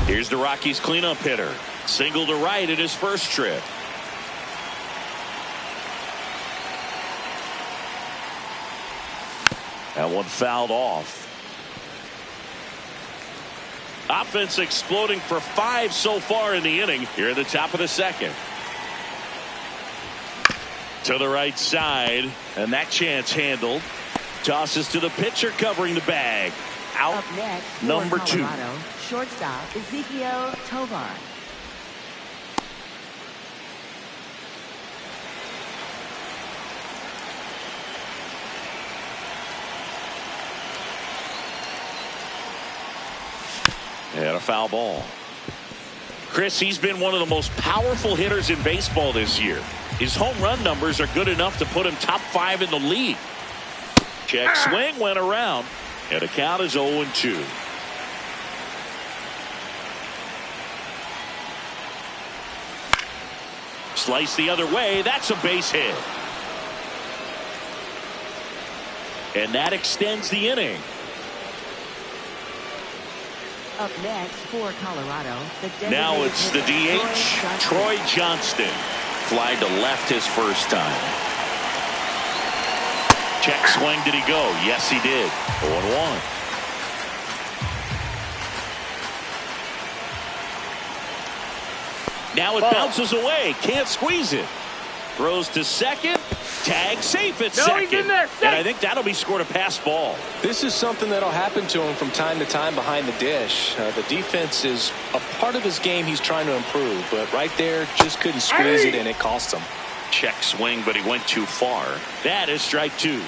[SPEAKER 1] Here's the Rockies cleanup hitter. Single to right at his first trip. That one fouled off. Offense exploding for 5 so far in the inning here at the top of the second. To the right side, and that chance handled. Tosses to the pitcher covering the bag. Out.
[SPEAKER 5] Up next,
[SPEAKER 1] number 2.
[SPEAKER 5] Colorado, shortstop Ezekiel Tovar.
[SPEAKER 1] And a foul ball. Chris, he's been one of the most powerful hitters in baseball this year. His home run numbers are good enough to put him top 5 in the league. Check swing went around, and the count is 0-2. Slice the other way. That's a base hit. And that extends the inning.
[SPEAKER 5] Up next for Colorado,
[SPEAKER 1] now it's the DH, Troy Johnston. Fly to left his first time. Check swing. Did he go? Yes, he did. 0-1. Now it bounces away. Can't squeeze it. Throws to second. Tag safe at second.
[SPEAKER 6] He's in there.
[SPEAKER 1] And I think that'll be scored a pass ball.
[SPEAKER 2] This is something that'll happen to him from time to time behind the dish. The defense is a part of his game he's trying to improve, but right there just couldn't squeeze it, and it cost him.
[SPEAKER 1] Check swing, but he went too far. That is strike 2.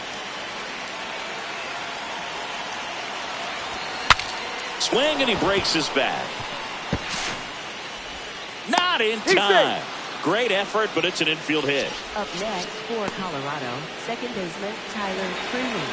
[SPEAKER 1] Swing, and he breaks his bat. Not in time. Great effort, but it's an infield hit.
[SPEAKER 5] Up next for Colorado, second baseman Tyler Freeman.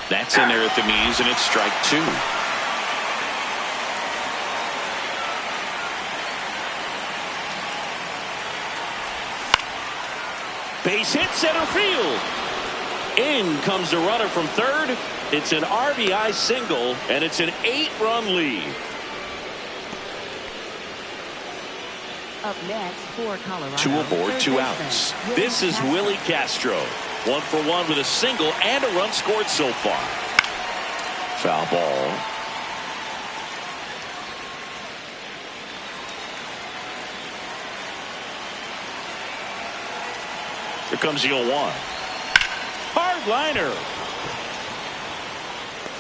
[SPEAKER 1] That's in there at the knees, and it's strike 2. Base hit center field. In comes the runner from third. It's an RBI single, and it's an 8-run lead.
[SPEAKER 5] Up next for Colorado.
[SPEAKER 1] 2 aboard,
[SPEAKER 5] third
[SPEAKER 1] 2
[SPEAKER 5] baseman,
[SPEAKER 1] outs.
[SPEAKER 5] Willie
[SPEAKER 1] This is
[SPEAKER 5] Castro.
[SPEAKER 1] Willie Castro. 1 for 1 with a single and a run scored so far. Foul ball. Here comes the 0-1. Hard liner.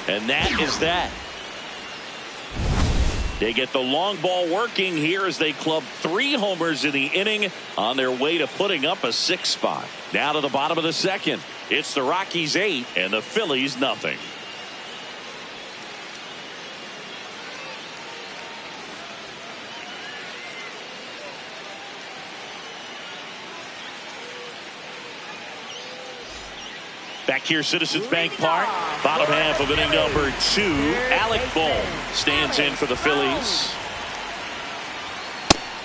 [SPEAKER 1] And that is that. They get the long ball working here as they club 3 homers in the inning on their way to putting up a 6 spot. Now to the bottom of the second. It's the Rockies 8 and the Phillies nothing. Back here, Citizens Bank Park, bottom half of inning number 2. Alec Bohm stands in for the Phillies.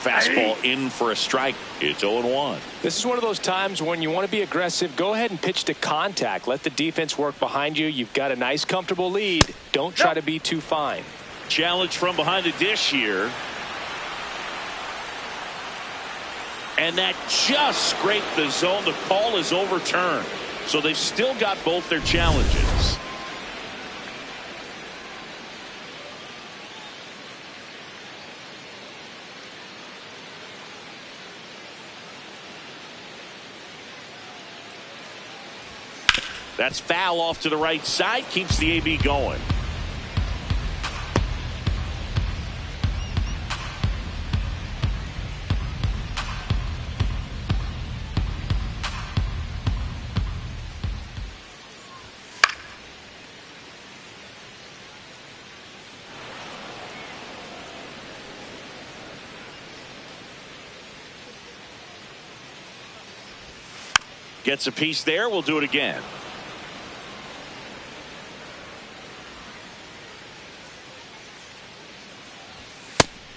[SPEAKER 1] Fastball in for a strike. It's 0-1.
[SPEAKER 2] This is one of those times when you want to be aggressive. Go ahead and pitch to contact. Let the defense work behind you. You've got a nice, comfortable lead. Don't try to be too fine.
[SPEAKER 1] Challenge from behind the dish here. And that just scraped the zone. The call is overturned. So they've still got both their challenges. That's foul off to the right side. Keeps the AB going. Gets a piece there. We'll do it again.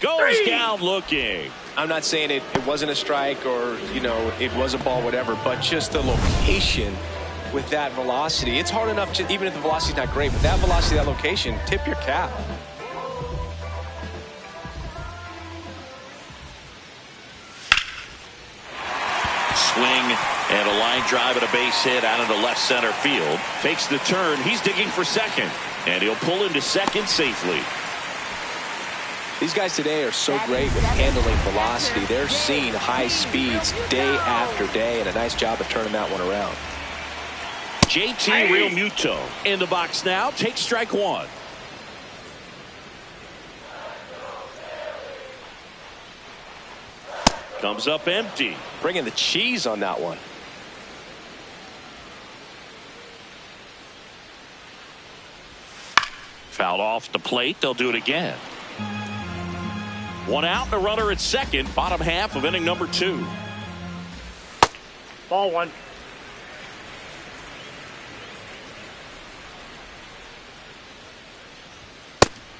[SPEAKER 1] Goes down looking.
[SPEAKER 2] I'm not saying it wasn't a strike or, you know, it was a ball, whatever, but just the location with that velocity. It's hard enough, to, even if the velocity's not great, but that velocity, that location, tip your cap.
[SPEAKER 1] Swing and a line drive and a base hit out into left center field. Takes the turn. He's digging for second. And he'll pull into second safely.
[SPEAKER 2] These guys today are so great with handling velocity. They're seeing high speeds day after day, and a nice job of turning that one around.
[SPEAKER 1] JT Realmuto in the box now. Takes strike 1. Comes up empty.
[SPEAKER 2] Bringing the cheese on that one.
[SPEAKER 1] Fouled off the plate. They'll do it again. 1 out and a runner at second. Bottom half of inning number 2.
[SPEAKER 6] Ball 1.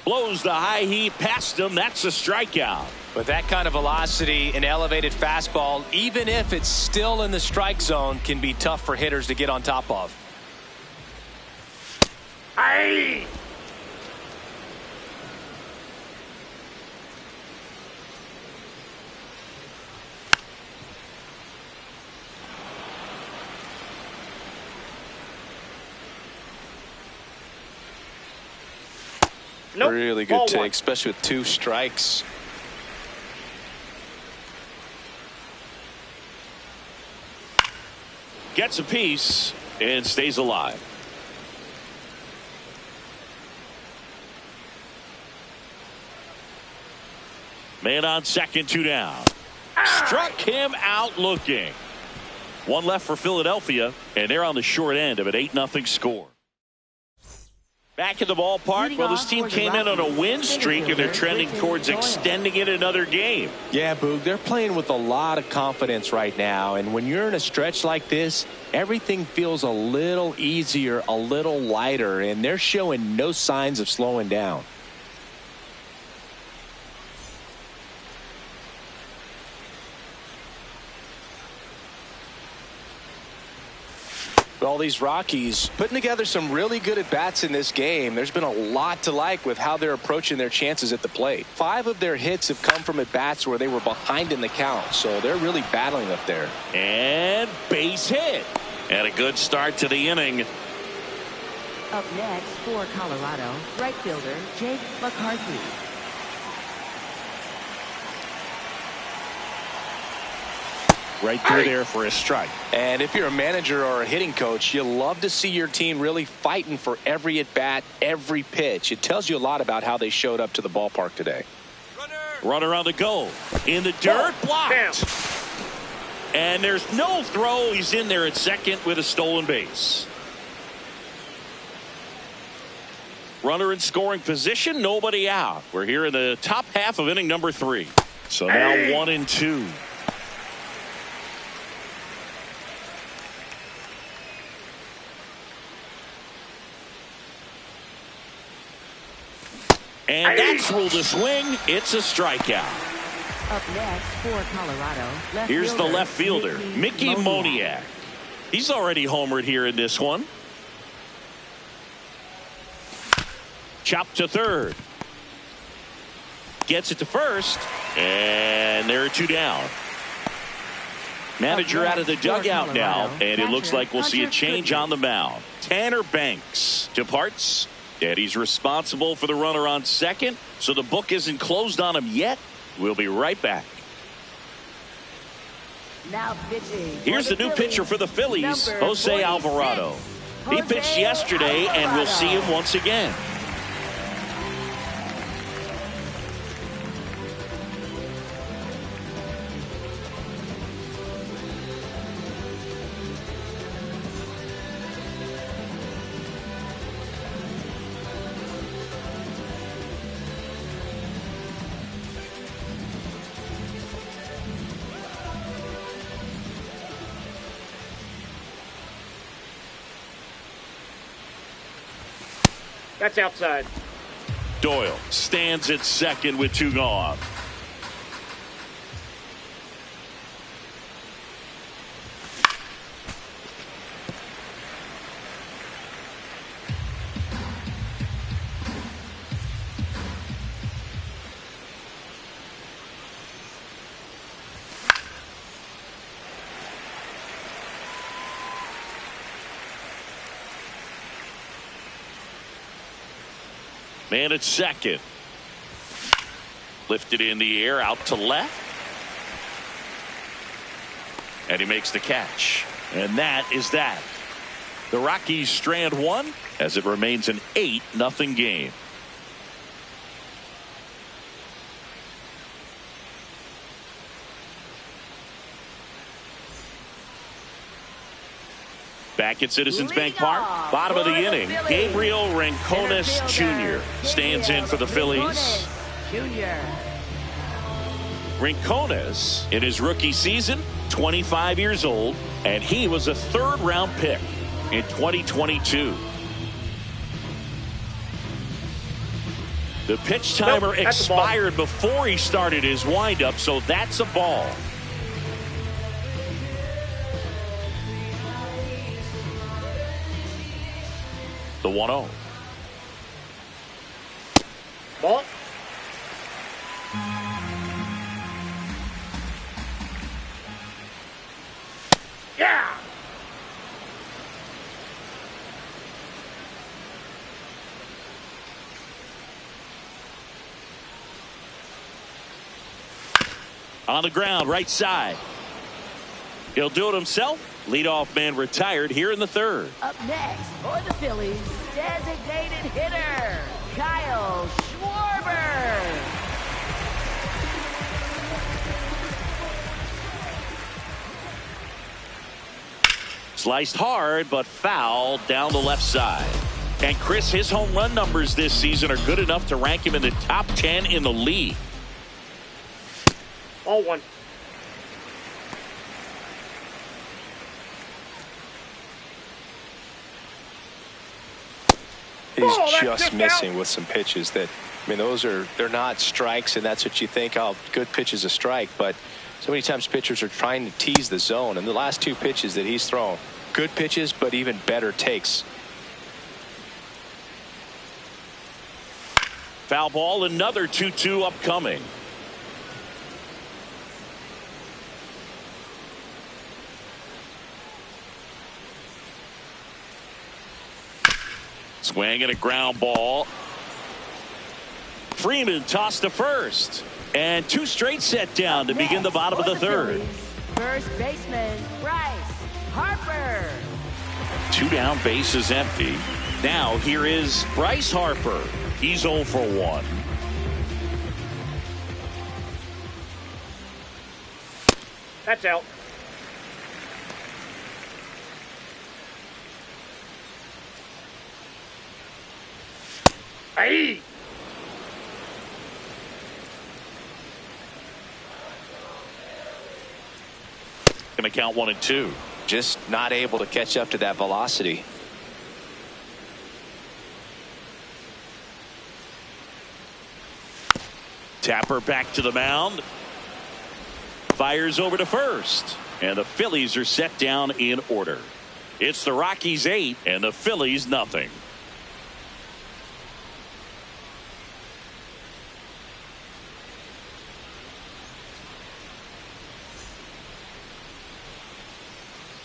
[SPEAKER 1] Blows the high heat past him. That's a strikeout.
[SPEAKER 2] With that kind of velocity, an elevated fastball, even if it's still in the strike zone, can be tough for hitters to get on top of.
[SPEAKER 6] Aye. Nope.
[SPEAKER 2] Really good
[SPEAKER 6] Ball
[SPEAKER 2] take,
[SPEAKER 6] 1.
[SPEAKER 2] especially with 2 strikes.
[SPEAKER 1] Gets a piece and stays alive. Man on second, 2 down. Struck him out looking. 1 left for Philadelphia, and they're on the short end of an 8-0 score. Back in the ballpark, well, this team came in on a win streak, and they're trending towards extending it another game.
[SPEAKER 2] Yeah, Boog, they're playing with a lot of confidence right now, and when you're in a stretch like this, everything feels a little easier, a little lighter, and they're showing no signs of slowing down. All these Rockies putting together some really good at-bats in this game. There's been a lot to like with how they're approaching their chances at the plate. 5 of their hits have come from at-bats where they were behind in the count, so they're really battling up there.
[SPEAKER 1] And base hit. And a good start to the inning.
[SPEAKER 5] Up next for Colorado, right fielder Jake McCarthy.
[SPEAKER 4] Right through there for a strike.
[SPEAKER 2] And if you're a manager or a hitting coach, you love to see your team really fighting for every at-bat, every pitch. It tells you a lot about how they showed up to the ballpark today.
[SPEAKER 1] Runner on the go. In the dirt, blocked. And there's no throw. He's in there at second with a stolen base. Runner in scoring position, nobody out. We're here in the top half of inning number 3. So now 1-2. And that's ruled a swing. It's a strikeout.
[SPEAKER 5] Up next for Colorado.
[SPEAKER 1] Here's the left fielder, Mickey Moniak. He's already homered here in this one. Chop to third. Gets it to first. And there are 2 down. Manager out of the dugout now. And it looks like we'll see a change on the mound. Tanner Banks departs. And he's responsible for the runner on second. So the book isn't closed on him yet. We'll be right back.
[SPEAKER 5] Now pitching.
[SPEAKER 1] Here's the new pitcher for the Phillies, Jose Alvarado. He pitched yesterday, and we'll see him once again.
[SPEAKER 6] That's outside.
[SPEAKER 1] Doyle stands at second with 2 gone. Man at second. Lifted in the air out to left. And he makes the catch. And that is that. The Rockies strand 1 as it remains an 8-0 game. Back at Citizens Bank Park, bottom of the inning, Gabriel Rincones Jr. stands in for the Phillies. Rincones, in his rookie season, 25 years old, and he was a 3rd-round pick in 2022. The pitch timer expired before he started his windup, so that's a ball. The 1-0.
[SPEAKER 6] Ball. Yeah.
[SPEAKER 1] On the ground, right side. He'll do it himself. Leadoff man retired here in the 3rd.
[SPEAKER 5] Up next for the Phillies, designated hitter, Kyle Schwarber.
[SPEAKER 1] Sliced hard, but foul down the left side. And Chris, his home run numbers this season are good enough to rank him in the top 10 in the league.
[SPEAKER 6] Ball 1.
[SPEAKER 2] He's just missing with some pitches that, I mean, they're not strikes, and that's what you think, oh, good pitch is a strike. But so many times pitchers are trying to tease the zone, and the last 2 pitches that he's thrown, good pitches, but even better takes.
[SPEAKER 1] Foul ball, another 2-2 upcoming. Swing and a ground ball. Freeman tossed to first. And 2 straight set down to begin the bottom of the 3rd.
[SPEAKER 5] First baseman, Bryce Harper.
[SPEAKER 1] 2 down, bases empty. Now here is Bryce Harper. He's 0 for 1.
[SPEAKER 6] That's out. Hey!
[SPEAKER 1] Going to count 1 and 2.
[SPEAKER 3] Just not able to catch up to that velocity.
[SPEAKER 1] Tapper back to the mound. Fires over to first. And the Phillies are set down in order. It's the Rockies 8 and the Phillies nothing.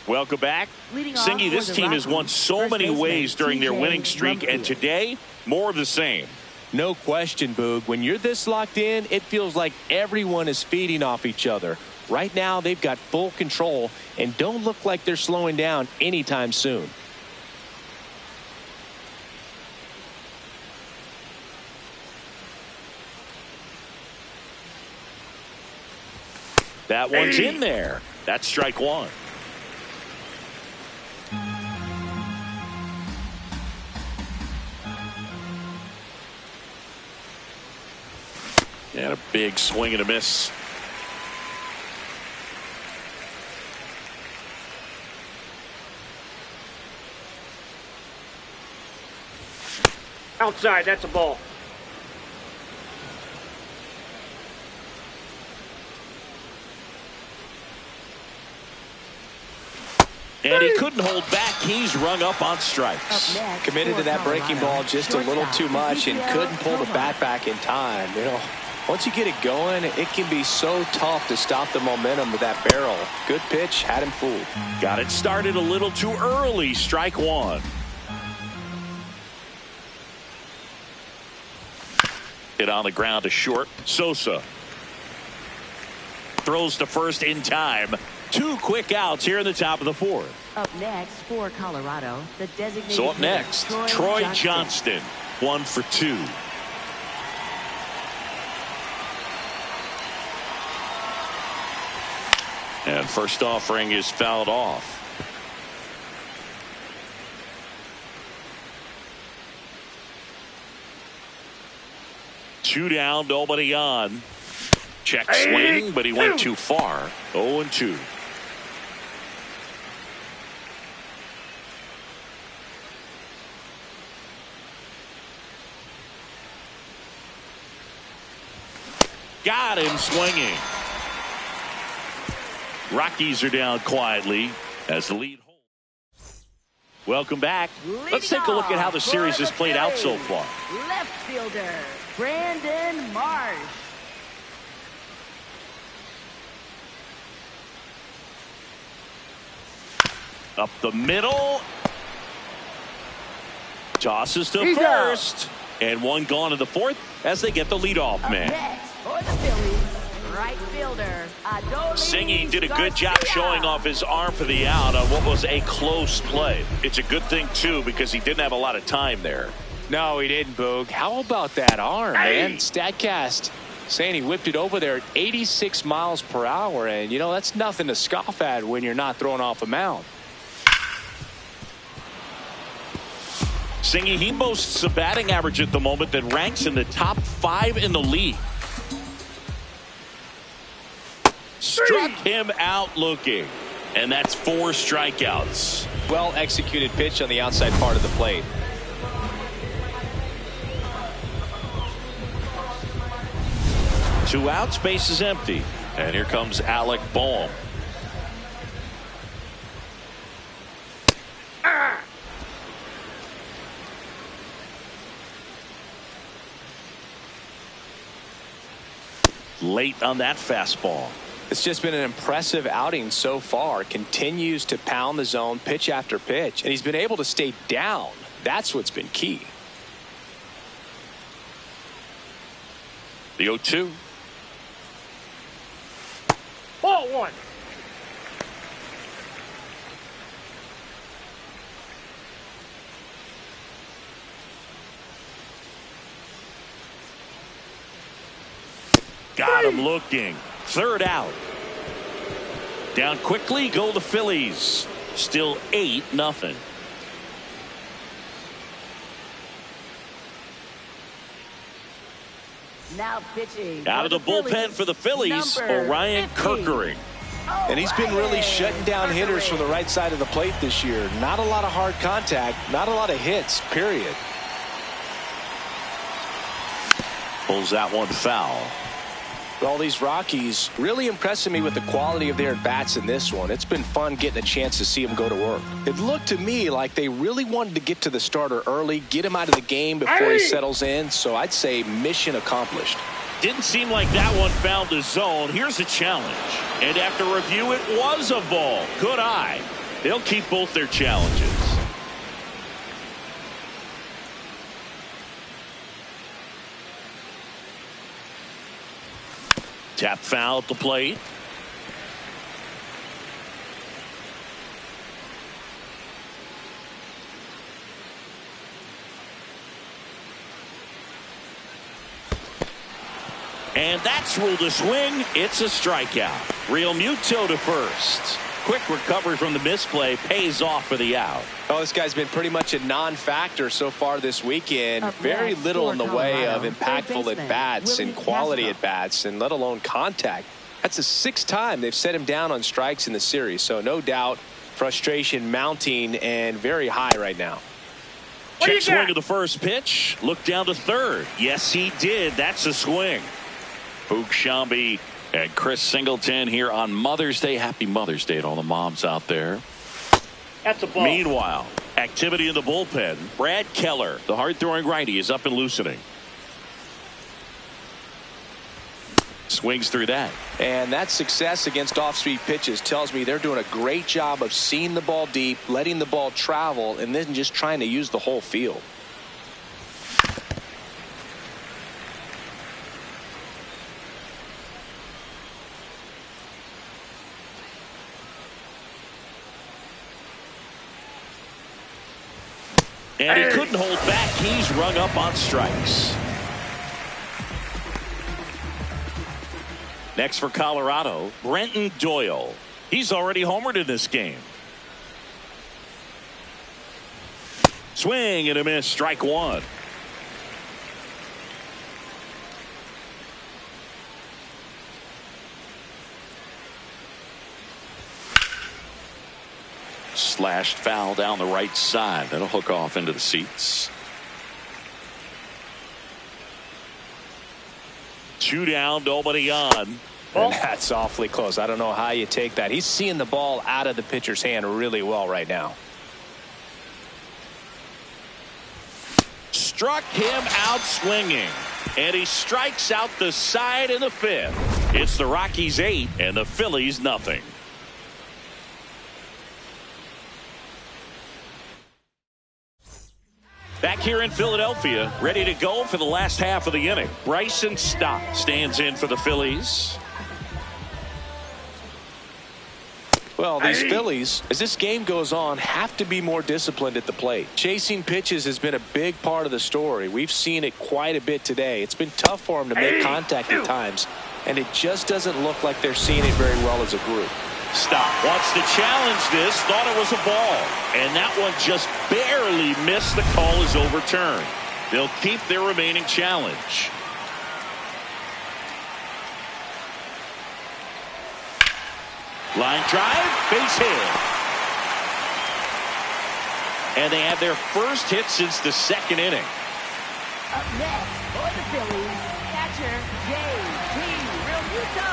[SPEAKER 1] Welcome back. Singy, this team has won so many ways during their winning streak, and today, more of the same.
[SPEAKER 2] No question, Boog. When you're this locked in, it feels like everyone is feeding off each other. Right now, they've got full control and don't look like they're slowing down anytime soon.
[SPEAKER 1] That one's in there. That's strike 1. And a big swing and a miss.
[SPEAKER 6] Outside, that's a ball.
[SPEAKER 1] And he couldn't hold back. He's rung up on strikes.
[SPEAKER 3] Committed to that breaking ball just a little too much and couldn't pull the bat back in time. You know, once you get it going, it can be so tough to stop the momentum of that barrel. Good pitch, had him fooled.
[SPEAKER 1] Got it started a little too early. Strike 1. Hit on the ground to short. Sosa throws to first in time. 2 quick outs here in the top of the 4th.
[SPEAKER 5] Up next for Colorado, the designated.
[SPEAKER 1] So up next, Troy Johnston, 1 for 2. And first offering is fouled off. Two down, nobody on. Check swing, but he went too far. 0-2. Got him swinging. Rockies are down quietly as the lead holds. Welcome back. Let's take a look at how the series has played out so far.
[SPEAKER 5] Left fielder, Brandon Marsh.
[SPEAKER 1] Up the middle. Tosses to first. And one gone in the 4th as they get the leadoff man.
[SPEAKER 5] Next for the Phillies, right fielder,
[SPEAKER 1] Singy did a good job showing off his arm for the out on what was a close play. It's a good thing, too, because he didn't have a lot of time there.
[SPEAKER 2] No, he didn't, Boog. How about that arm, man? StatCast saying he whipped it over there at 86 miles per hour. And, you know, that's nothing to scoff at when you're not throwing off a mound.
[SPEAKER 1] Singy, he boasts a batting average at the moment that ranks in the top 5 in the league. Struck him out looking. And that's 4 strikeouts.
[SPEAKER 3] Well executed pitch on the outside part of the plate.
[SPEAKER 1] Two outs, base is empty. And here comes Alec Boehm. Late on that fastball.
[SPEAKER 3] It's just been an impressive outing so far. Continues to pound the zone pitch after pitch, and he's been able to stay down. That's what's been key.
[SPEAKER 1] The 0-2.
[SPEAKER 6] Ball 1.
[SPEAKER 1] Got him looking. Third out. Down quickly go the Phillies. Still 8-0.
[SPEAKER 5] Now pitching.
[SPEAKER 1] Out of the bullpen for the Phillies, Orion Kerkering.
[SPEAKER 2] And he's been really shutting down hitters from the right side of the plate this year. Not a lot of hard contact, not a lot of hits, period.
[SPEAKER 1] Pulls that one foul.
[SPEAKER 2] Well, these Rockies really impressing me with the quality of their at-bats in this one. It's been fun getting a chance to see them go to work. It looked to me like they really wanted to get to the starter early, get him out of the game before he settles in. So I'd say mission accomplished.
[SPEAKER 1] Didn't seem like that one found the zone. Here's a challenge. And after review, it was a ball. Good eye. They'll keep both their challenges. Tap foul at the plate. And that's ruled a swing. It's a strikeout. Real Muto to first. Quick recovery from the misplay pays off for the out.
[SPEAKER 3] Oh, this guy's been pretty much a non-factor so far this weekend.
[SPEAKER 5] Up
[SPEAKER 3] Very
[SPEAKER 5] next
[SPEAKER 3] little
[SPEAKER 5] for
[SPEAKER 3] in the way of
[SPEAKER 5] Colorado,
[SPEAKER 3] impactful
[SPEAKER 5] third
[SPEAKER 3] at-bats
[SPEAKER 5] baseman,
[SPEAKER 3] and quality
[SPEAKER 5] Willie
[SPEAKER 3] at-bats, and let alone contact. That's the 6th time they've set him down on strikes in the series. So no doubt frustration mounting and very high right now.
[SPEAKER 1] Check swing of the first pitch. Look down to third. Yes, he did. That's a swing. Boog Sciambi and Chris Singleton here on Mother's Day. Happy Mother's Day to all the moms out there.
[SPEAKER 6] That's a ball.
[SPEAKER 1] Meanwhile, activity in the bullpen. Brad Keller, the hard-throwing righty, is up and loosening. Swings through that.
[SPEAKER 2] And that success against off-speed pitches tells me they're doing a great job of seeing the ball deep, letting the ball travel, and then just trying to use the whole field.
[SPEAKER 1] And he couldn't hold back. He's rung up on strikes. Next for Colorado, Brenton Doyle. He's already homered in this game. Swing and a miss. Strike one. Slashed foul down the right side. That'll hook off into the seats. 2 down, nobody on.
[SPEAKER 2] And that's awfully close. I don't know how you take that. He's seeing the ball out of the pitcher's hand really well right now.
[SPEAKER 1] Struck him out swinging. And he strikes out the side in the 5th. It's the Rockies 8 and the Phillies nothing. Back here in Philadelphia, ready to go for the last half of the inning. Bryson Stott stands in for the Phillies.
[SPEAKER 2] Well, these Phillies, as this game goes on, have to be more disciplined at the plate. Chasing pitches has been a big part of the story. We've seen it quite a bit today. It's been tough for them to make contact at times, and it just doesn't look like they're seeing it very well as a group.
[SPEAKER 1] Stott wants to challenge this, thought it was a ball, and that one just barely missed. The call is overturned. They'll keep their remaining challenge. Line drive, base hit. And they have their first hit since the 2nd inning.
[SPEAKER 5] Up next for the Phillies, catcher J.T. Realmuto.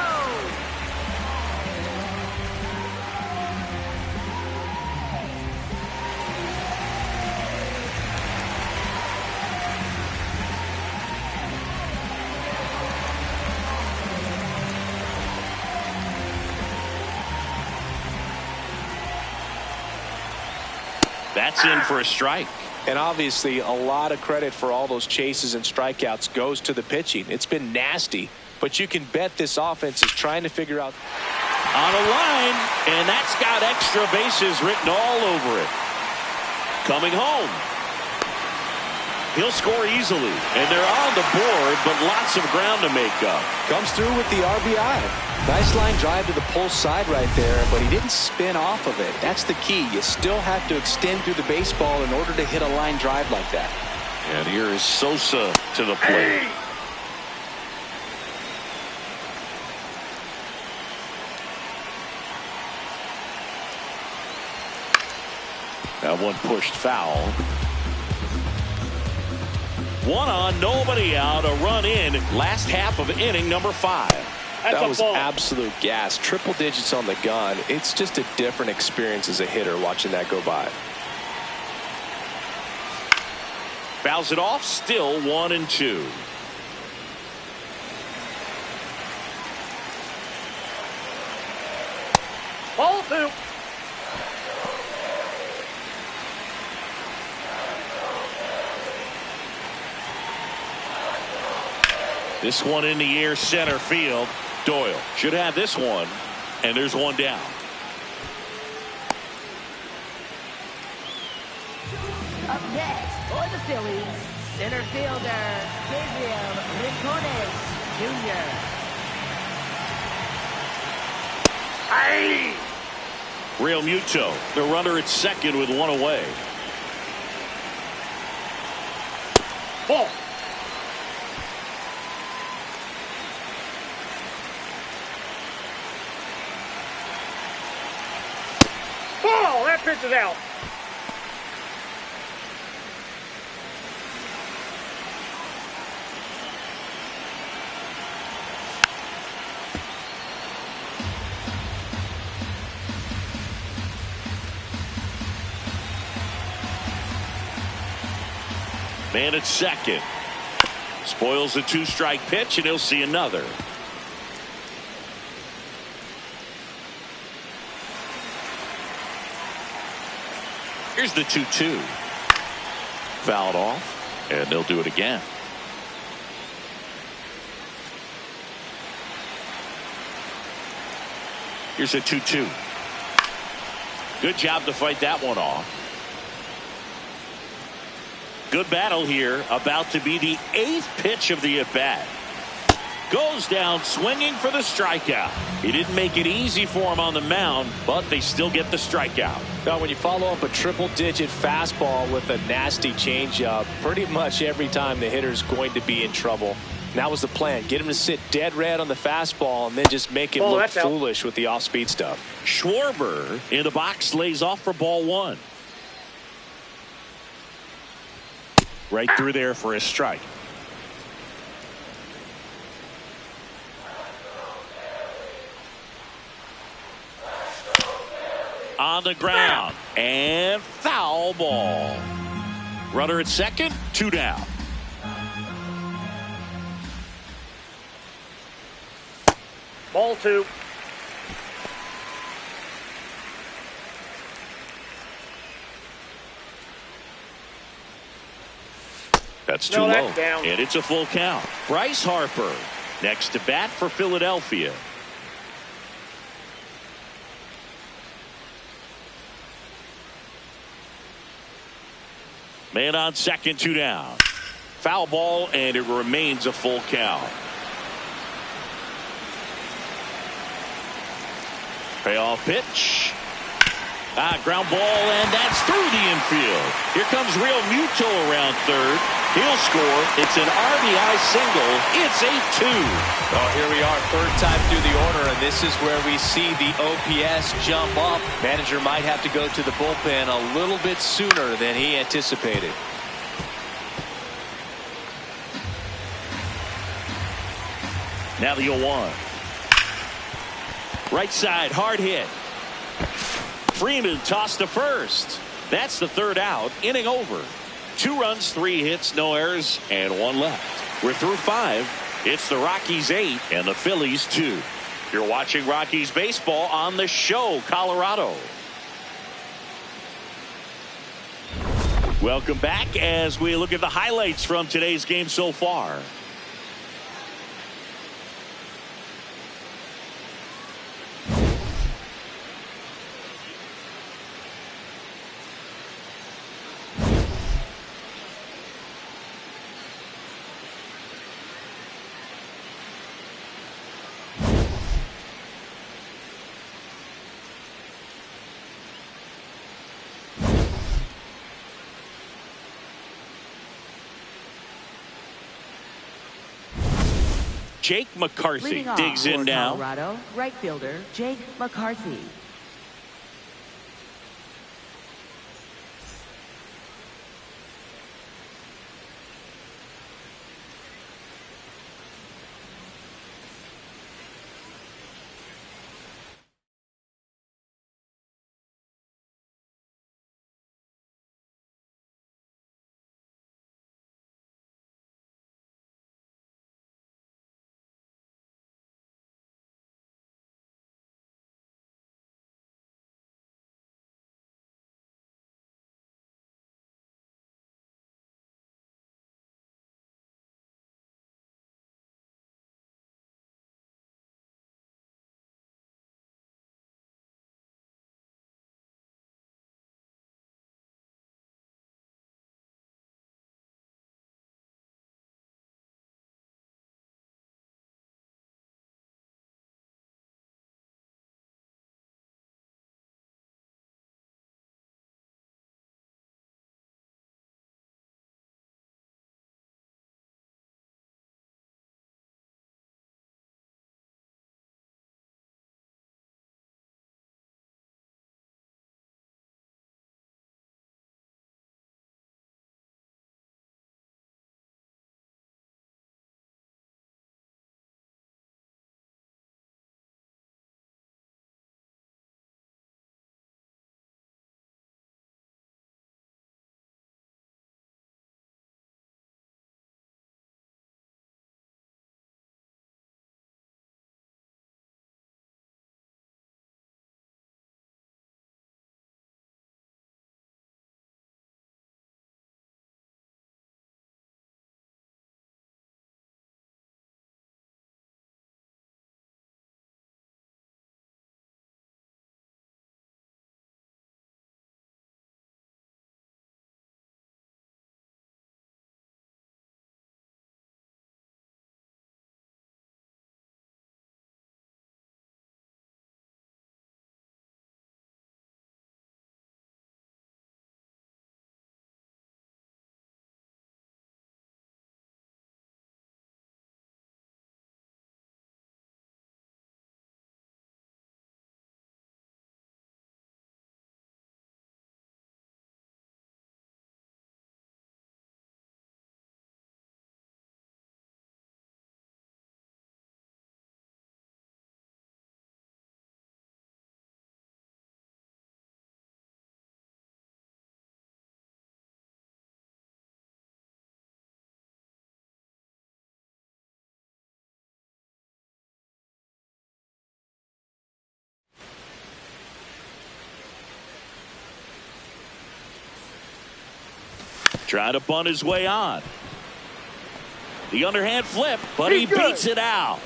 [SPEAKER 1] That's in for a strike.
[SPEAKER 2] And obviously a lot of credit for all those chases and strikeouts goes to the pitching. It's been nasty, but you can bet this offense is trying to figure out.
[SPEAKER 1] On a line, and that's got extra bases written all over it. Coming home. He'll score easily. And they're on the board, but lots of ground to make up.
[SPEAKER 2] Comes through with the RBI. Nice line drive to the pull side right there, but he didn't spin off of it. That's the key. You still have to extend through the baseball in order to hit a line drive like that.
[SPEAKER 1] And here is Sosa to the plate. That one pushed foul. One on, nobody out, a run in. Last half of inning number 5.
[SPEAKER 3] That was absolute gas. Triple digits on the gun. It's just a different experience as a hitter watching that go by.
[SPEAKER 1] Fouls it off, still 1-2.
[SPEAKER 6] Ball 2.
[SPEAKER 1] This one in the air, center field. Doyle should have this one, and there's one down.
[SPEAKER 5] Up next for the Phillies, center fielder Gabriel Rincones Jr.
[SPEAKER 6] Hey!
[SPEAKER 1] Real Muto, the runner at second with one away.
[SPEAKER 6] Ball. Ball! That pitch is out.
[SPEAKER 1] Man at second. Spoils the 2-strike pitch, and he'll see another. Here's the 2-2. Fouled off, and they'll do it again. Here's a 2-2. Good job to fight that one off. Good battle here. About to be the 8th pitch of the at-bat. Goes down swinging for the strikeout. He didn't make it easy for him on the mound, but they still get the strikeout.
[SPEAKER 2] Now, when you follow up a triple-digit fastball with a nasty changeup, pretty much every time the hitter's going to be in trouble. And that was the plan. Get him to sit dead red on the fastball and then just make it look foolish with the off-speed stuff.
[SPEAKER 1] Schwarber in the box lays off for ball 1. Right through there for a strike. On the ground and foul ball. Runner at second, 2 down.
[SPEAKER 6] Ball 2.
[SPEAKER 1] That's too low.
[SPEAKER 6] Down.
[SPEAKER 1] And it's a full count. Bryce Harper next to bat for Philadelphia. Man on second, 2 down. Foul ball, and it remains a full count. Payoff pitch. Ground ball, and that's through the infield. Here comes Real Muto around third. He'll score. It's an RBI single. It's 8-2.
[SPEAKER 2] Oh, here we are, third time through the order, and this is where we see the OPS jump up. Manager might have to go to the bullpen a little bit sooner than he anticipated.
[SPEAKER 1] Now the 0-1. Right side, hard hit. Freeman tossed to first. That's the 3rd out. Inning over. 2 runs, 3 hits, no errors, and 1 left. We're through 5. It's the Rockies 8 and the Phillies 2. You're watching Rockies baseball on the show, Colorado. Welcome back as we look at the highlights from today's game so far. Jake McCarthy
[SPEAKER 5] Leading off
[SPEAKER 1] digs in
[SPEAKER 5] for
[SPEAKER 1] now.
[SPEAKER 5] Colorado, right fielder Jake McCarthy.
[SPEAKER 1] Trying to bunt his way on. The underhand flip, but he beats it out.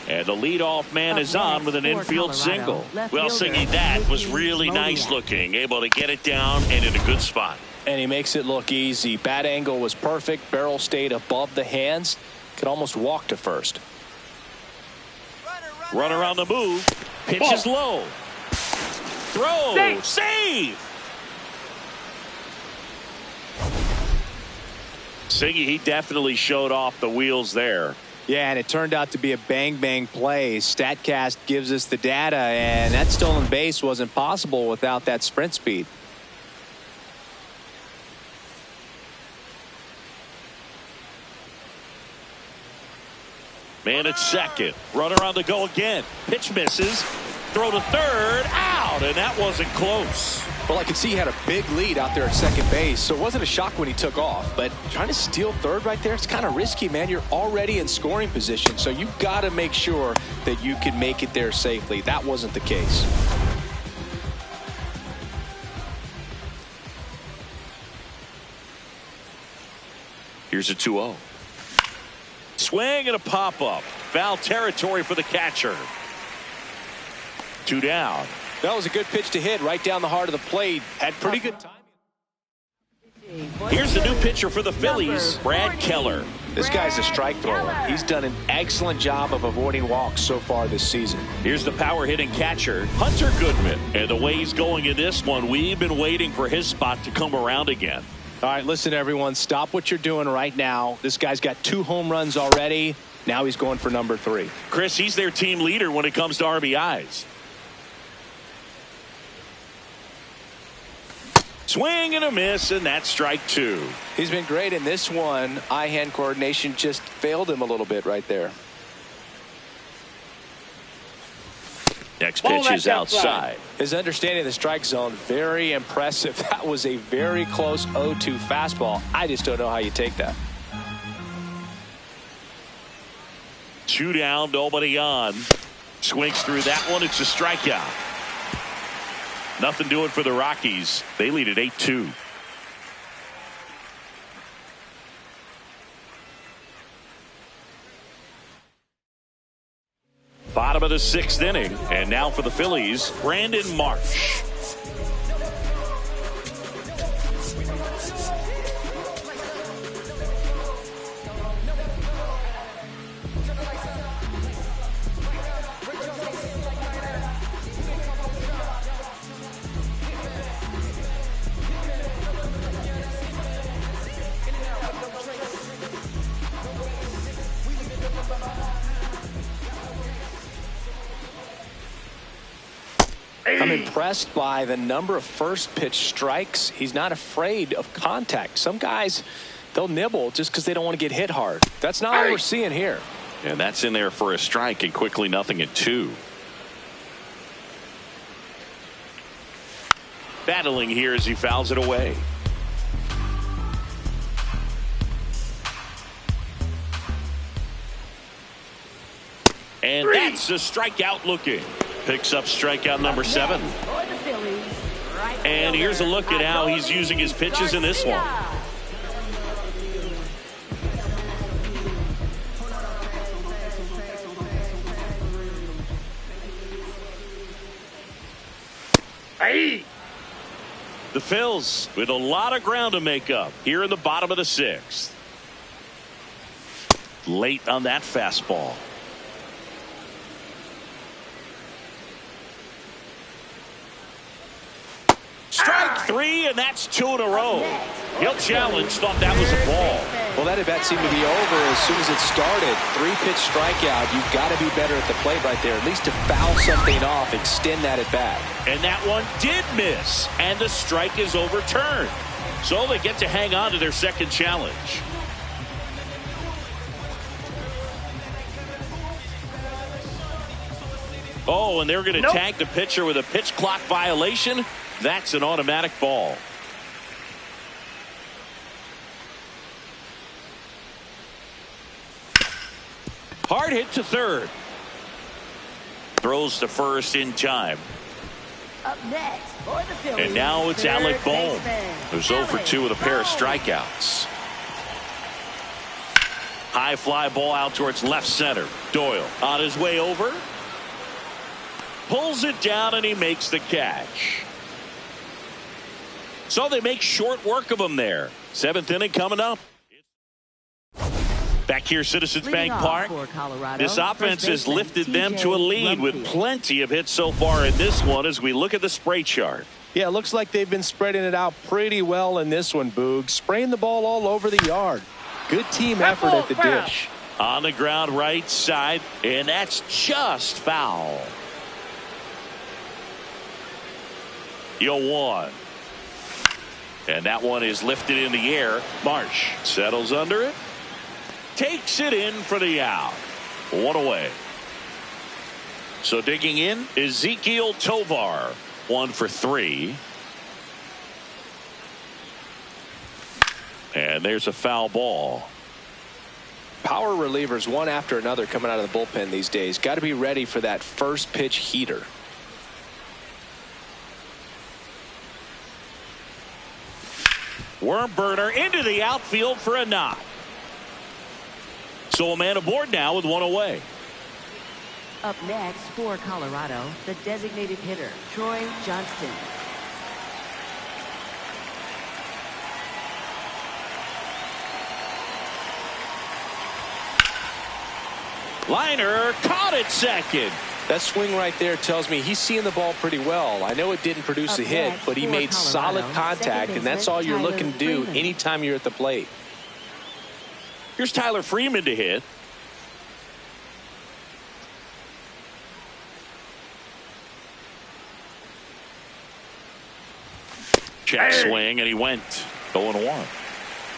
[SPEAKER 1] And the leadoff man is on with an infield single. Well, Singy, that was really nice looking. Able to get it down and in a good spot.
[SPEAKER 2] And he makes it look easy. Bat angle was perfect. Barrel stayed above the hands. Could almost walk to first.
[SPEAKER 1] Runner on the move. Pitch is low. Throw. Save. Singy, he definitely showed off the wheels there.
[SPEAKER 2] Yeah, and it turned out to be a bang-bang play. StatCast gives us the data, and that stolen base wasn't possible without that sprint speed.
[SPEAKER 1] Man at second. Runner on the go again. Pitch misses. Throw to third. Out, and that wasn't close.
[SPEAKER 3] Well, I could see he had a big lead out there at second base, so it wasn't a shock when he took off. But trying to steal third right there, it's kind of risky, man. You're already in scoring position, so you've got to make sure that you can make it there safely. That wasn't the case.
[SPEAKER 1] Here's a 2-0. Swing and a pop-up. Foul territory for the catcher. 2 down.
[SPEAKER 3] That was a good pitch to hit right down the heart of the plate. Had pretty good time.
[SPEAKER 1] Here's the new pitcher for the Phillies, Brad Keller.
[SPEAKER 3] This guy's a strike thrower. He's done an excellent job of avoiding walks so far this season.
[SPEAKER 1] Here's the power hitting catcher, Hunter Goodman. And the way he's going in this one, we've been waiting for his spot to come around again.
[SPEAKER 2] All right, listen, everyone, stop what you're doing right now. This guy's got 2 home runs already. Now he's going for number 3.
[SPEAKER 1] Chris, he's their team leader when it comes to RBIs. Swing and a miss, and that's strike 2.
[SPEAKER 3] He's been great in this one. Eye-hand coordination just failed him a little bit right there.
[SPEAKER 1] Next pitch is outside.
[SPEAKER 3] His understanding of the strike zone, very impressive. That was a very close 0-2 fastball. I just don't know how you take that.
[SPEAKER 1] 2 down, nobody on. Swings through that one. It's a strikeout. Nothing doing for the Rockies. They lead at 8-2. Bottom of the 6th inning. And now for the Phillies, Brandon Marsh.
[SPEAKER 3] I'm impressed by the number of first pitch strikes. He's not afraid of contact. Some guys, they'll nibble just because they don't want to get hit hard. That's not what we're seeing here.
[SPEAKER 1] And that's in there for a strike, and quickly nothing at 2. Battling here as he fouls it away. And that's a strikeout looking. Picks up strikeout number 7. And here's a look at how he's using his pitches in this one. The Phils with a lot of ground to make up here in the bottom of the 6th. Late on that fastball. Strike 3, and that's 2 in a row. He'll challenge. Thought that was a ball.
[SPEAKER 3] Well, that at bat seemed to be over as soon as it started. 3-pitch strikeout. You've got to be better at the plate right there, at least to foul something off, extend that at bat.
[SPEAKER 1] And that one did miss, and the strike is overturned. So they get to hang on to their second challenge. Oh, and they're going to tag the pitcher with a pitch clock violation. That's an automatic ball. Hard hit to third. Throws to first in time.
[SPEAKER 5] Up next for the Phillies.
[SPEAKER 1] And now it's Alec Bohm, who's 0 for 2 with a pair of strikeouts. High fly ball out towards left center. Doyle on his way over. Pulls it down and he makes the catch. So they make short work of him there. 7th inning coming up. Back here, Citizens Bank Park. This offense has lifted them to a lead with plenty of hits so far in this one as we look at the spray chart.
[SPEAKER 2] Yeah, it looks like they've been spreading it out pretty well in this one, Boog. Spraying the ball all over the yard. Good team effort at the dish.
[SPEAKER 1] On the ground right side, and that's just foul. 0-1. And that one is lifted in the air. Marsh settles under it. Takes it in for the out. 1 away. So digging in, Ezekiel Tovar. 1 for 3. And there's a foul ball.
[SPEAKER 3] Power relievers one after another coming out of the bullpen these days. Got to be ready for that first pitch heater.
[SPEAKER 1] Worm burner into the outfield for a knock. So a man aboard now with 1 away.
[SPEAKER 5] Up next for Colorado, the designated hitter, Troy Johnston.
[SPEAKER 1] Liner caught at second.
[SPEAKER 3] That swing right there tells me he's seeing the ball pretty well. I know it didn't produce a hit, but he made solid contact, and that's all you're looking to do anytime you're at the plate.
[SPEAKER 1] Here's Tyler Freeman to hit. check swing, and he went 0-1.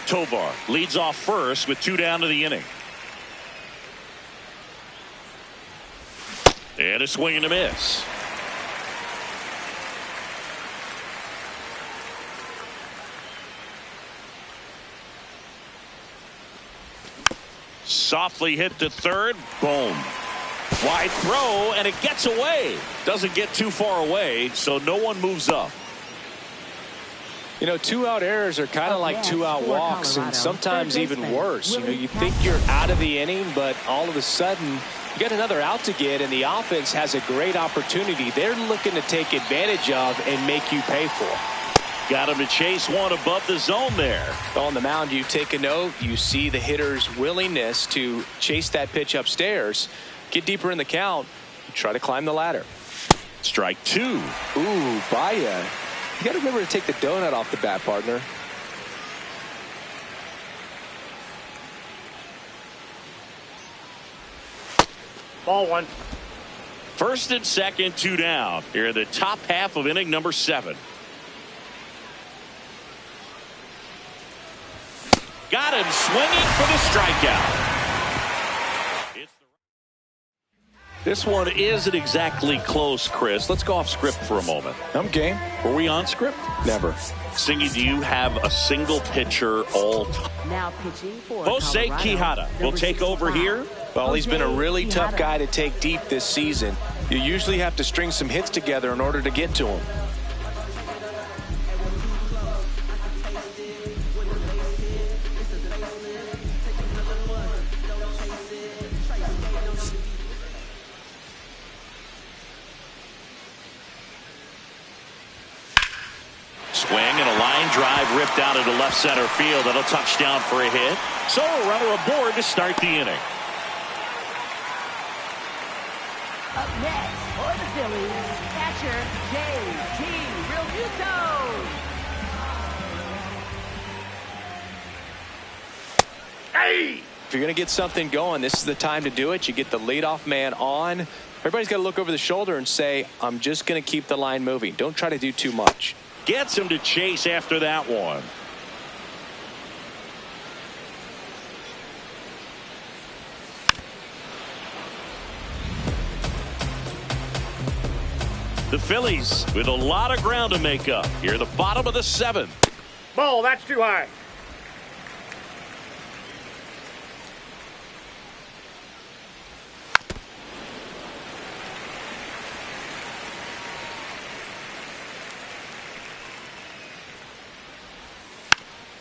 [SPEAKER 1] Tovar leads off first with 2 down to the inning. And a swing and a miss. Softly hit to third. Boom. Wide throw, and it gets away. Doesn't get too far away, so no one moves up.
[SPEAKER 2] You know, 2-out errors are kind of like 2-out walks, and sometimes even worse. You know, you think you're out of the inning, but all of a sudden you get another out to get, and the offense has a great opportunity they're looking to take advantage of and make you pay for.
[SPEAKER 1] Got him to chase one above the zone there.
[SPEAKER 2] On the mound, you take a note. You see the hitter's willingness to chase that pitch upstairs, get deeper in the count, try to climb the ladder.
[SPEAKER 1] Strike 2.
[SPEAKER 2] Ooh, Baya. You got to remember to take the donut off the bat, partner.
[SPEAKER 6] Ball 1.
[SPEAKER 1] First and second, 2 down. Here in the top half of inning number 7. Got him swinging for the strikeout. This one isn't exactly close, Chris. Let's go off script for a moment.
[SPEAKER 2] I'm game.
[SPEAKER 1] Were we on script?
[SPEAKER 2] Never.
[SPEAKER 1] Singy, do you have a single pitcher all time?
[SPEAKER 5] Now pitching for
[SPEAKER 1] Jose
[SPEAKER 5] Colorado,
[SPEAKER 1] Quijada will
[SPEAKER 5] number
[SPEAKER 1] take over
[SPEAKER 5] 65.
[SPEAKER 1] here.
[SPEAKER 2] Well, he's been a really
[SPEAKER 5] Quijada.
[SPEAKER 2] tough guy to take deep this season. You usually have to string some hits together in order to get to him.
[SPEAKER 1] Swing and a line drive ripped out into left center field. That'll touch down for a hit. So a runner aboard to start the inning.
[SPEAKER 5] Up next for the Phillies, catcher J.T. Realmuto.
[SPEAKER 6] Hey!
[SPEAKER 2] If you're going to get something going, this is the time to do it. You get the leadoff man on. Everybody's got to look over the shoulder and say, I'm just going to keep the line moving. Don't try to do too much.
[SPEAKER 1] Gets him to chase after that one. The Phillies with a lot of ground to make up here, the bottom of the 7th.
[SPEAKER 6] Ball, that's too high.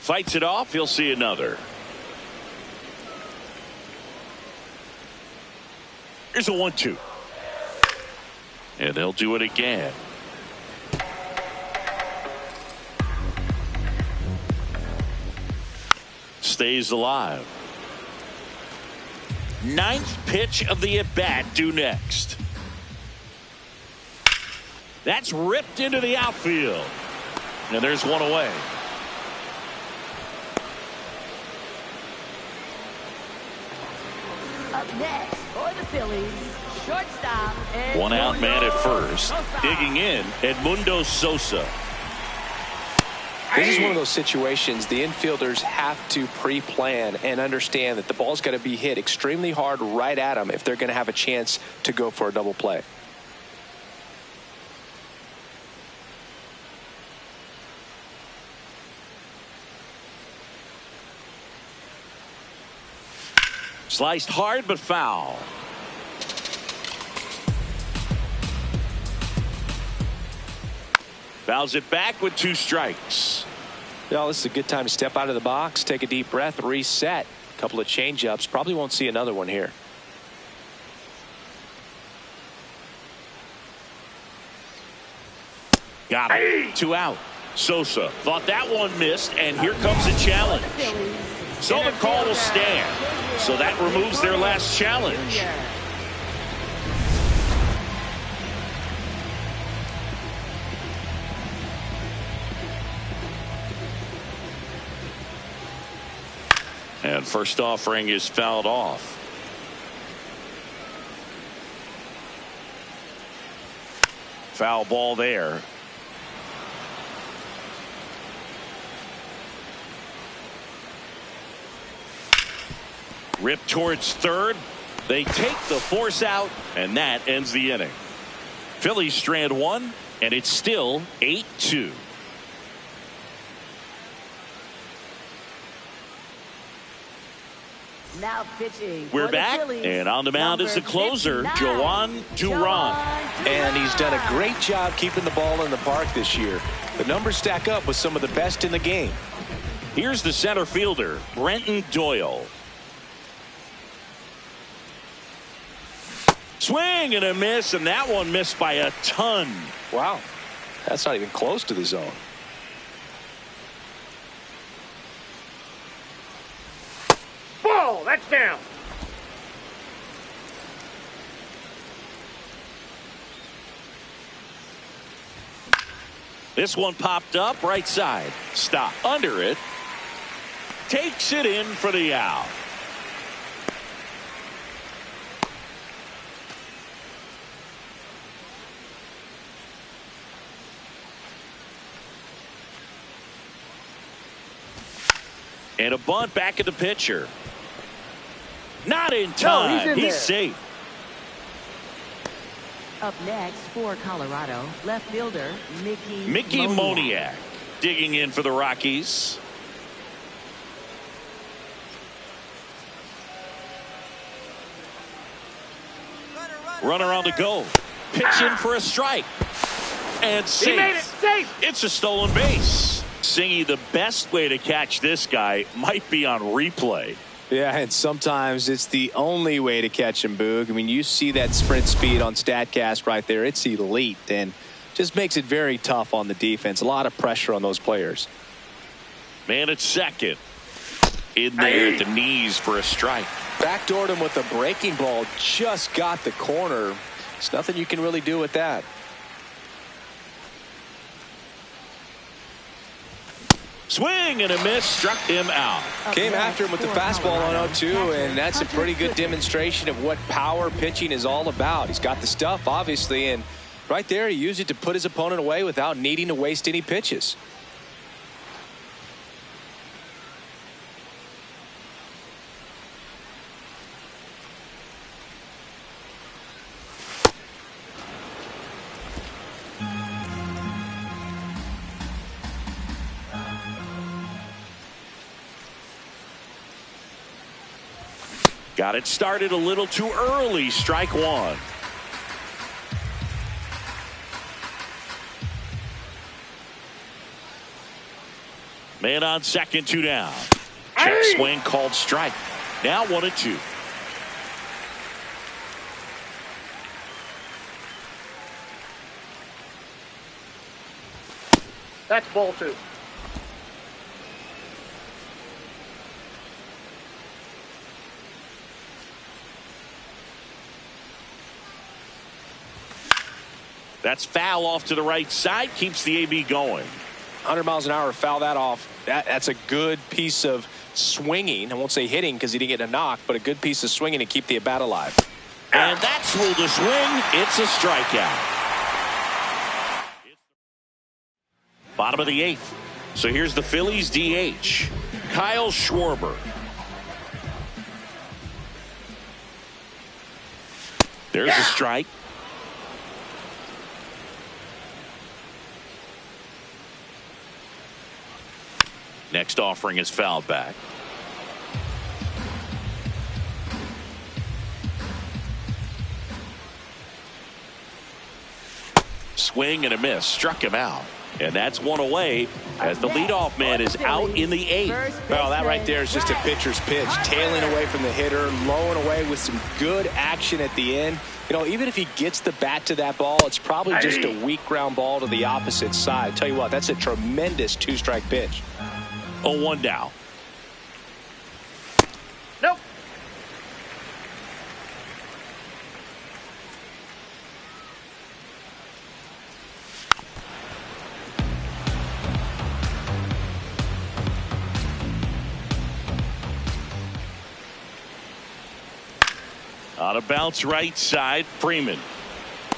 [SPEAKER 1] Fights it off. He'll see another. Here's a 1-2. And they'll do it again. Stays alive. 9th pitch of the at-bat due next. That's ripped into the outfield. And there's one away.
[SPEAKER 5] Up next for the Phillies, shortstop.
[SPEAKER 1] One out man at first.
[SPEAKER 5] Sosa.
[SPEAKER 1] Digging in, Edmundo Sosa.
[SPEAKER 2] This is one of those situations the infielders have to pre-plan and understand that the ball's got to be hit extremely hard right at them if they're going to have a chance to go for a double play.
[SPEAKER 1] Sliced hard but foul. Fouls it back with 2 strikes.
[SPEAKER 2] Well, this is a good time to step out of the box, take a deep breath, reset. A couple of change-ups. Probably won't see another one here.
[SPEAKER 1] Got him. 2 out. Sosa thought that one missed, and here comes a challenge. So the call will stand. So that removes their last challenge. And first offering is fouled off. Foul ball there. Ripped towards third. They take the force out, and that ends the inning. Phillies strand one, and it's still 8-2.
[SPEAKER 5] Now pitching.
[SPEAKER 1] We're
[SPEAKER 5] for the
[SPEAKER 1] back,
[SPEAKER 5] Phillies,
[SPEAKER 1] and on the mound is the closer, Joan Duran.
[SPEAKER 2] And he's done a great job keeping the ball in the park this year. The numbers stack up with some of the best in the game.
[SPEAKER 1] Here's the center fielder, Brenton Doyle. Swing and a miss, and that one missed by a ton.
[SPEAKER 2] Wow, that's not even close to the zone.
[SPEAKER 6] Ball, that's down.
[SPEAKER 1] This one popped up right side. Stop under it. Takes it in for the out. And a bunt back at the pitcher. Not in time.
[SPEAKER 6] he's in
[SPEAKER 1] He's
[SPEAKER 6] there.
[SPEAKER 1] safe.
[SPEAKER 5] Up next for Colorado, left fielder
[SPEAKER 1] Mickey Moniak digging in for the Rockies. Runner on the go. Pitching for a strike. And safe.
[SPEAKER 6] He made it safe.
[SPEAKER 1] It's a stolen base. Singy, the best way to catch this guy might be on replay.
[SPEAKER 2] Yeah, and sometimes it's the only way to catch him, Boog. I mean, you see that sprint speed on StatCast right there. It's elite and just makes it very tough on the defense. A lot of pressure on those players.
[SPEAKER 1] Man at second. In there at the knees for a strike.
[SPEAKER 2] Backdoored him with a breaking ball. Just got the corner. There's nothing you can really do with that.
[SPEAKER 1] Swing and a miss, struck him out.
[SPEAKER 2] Came after him with the fastball on 0-2, and that's a pretty good demonstration of what power pitching is all about. He's got the stuff, obviously, and right there he used it to put his opponent away without needing to waste any pitches.
[SPEAKER 1] Got it started a little too early. Strike one. Man on second, 2 down. Check swing called strike. Now 1-2.
[SPEAKER 6] That's ball 2.
[SPEAKER 1] That's foul off to the right side. Keeps the AB going.
[SPEAKER 2] 100 miles an hour, foul that off. That's a good piece of swinging. I won't say hitting because he didn't get a knock, but a good piece of swinging to keep the at-bat alive.
[SPEAKER 1] And that's ruled a swing. It's a strikeout. Bottom of the 8th. So here's the Phillies DH, Kyle Schwarber. There's a strike. Next offering is fouled back. Swing and a miss. Struck him out. And that's one away as the leadoff man is out in the 8th.
[SPEAKER 2] Well, that right there is just a pitcher's pitch. Tailing away from the hitter, lowing away with some good action at the end. You know, even if he gets the bat to that ball, it's probably just a weak ground ball to the opposite side. I'll tell you what, that's a tremendous 2-strike pitch.
[SPEAKER 1] 0-1 now.
[SPEAKER 6] Nope.
[SPEAKER 1] On a bounce right side, Freeman.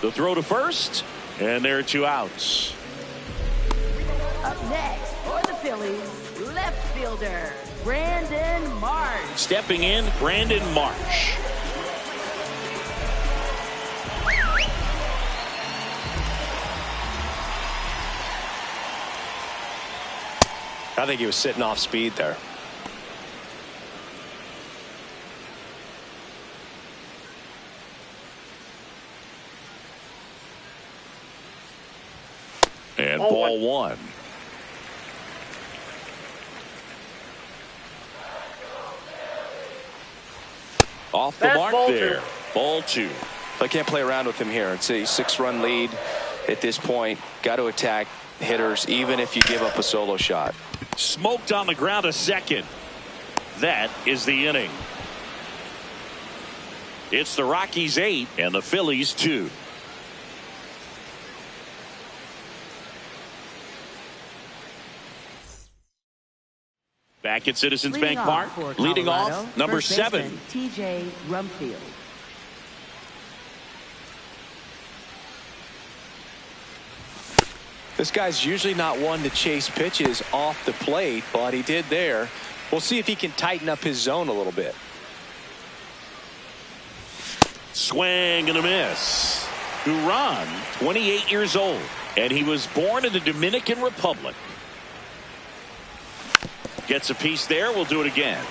[SPEAKER 1] The throw to first, and there are 2 outs.
[SPEAKER 5] Up next for the Phillies, left fielder Brandon Marsh.
[SPEAKER 1] Stepping in, Brandon Marsh.
[SPEAKER 2] I think he was sitting off speed there.
[SPEAKER 1] And ball one. Off the mark there. Ball two.
[SPEAKER 3] I can't play around with him here. It's a 6-run lead at this point. Got to attack hitters even if you give up a solo shot.
[SPEAKER 1] Smoked on the ground a second. That is the inning. It's the Rockies 8 and the Phillies 2. Back at Citizens Bank Park, leading off, number 7.
[SPEAKER 5] TJ Rumfield.
[SPEAKER 2] This guy's usually not one to chase pitches off the plate, but he did there. We'll see if he can tighten up his zone a little bit.
[SPEAKER 1] Swing and a miss. Duran, 28 years old, and he was born in the Dominican Republic. Gets a piece there. We'll do it again.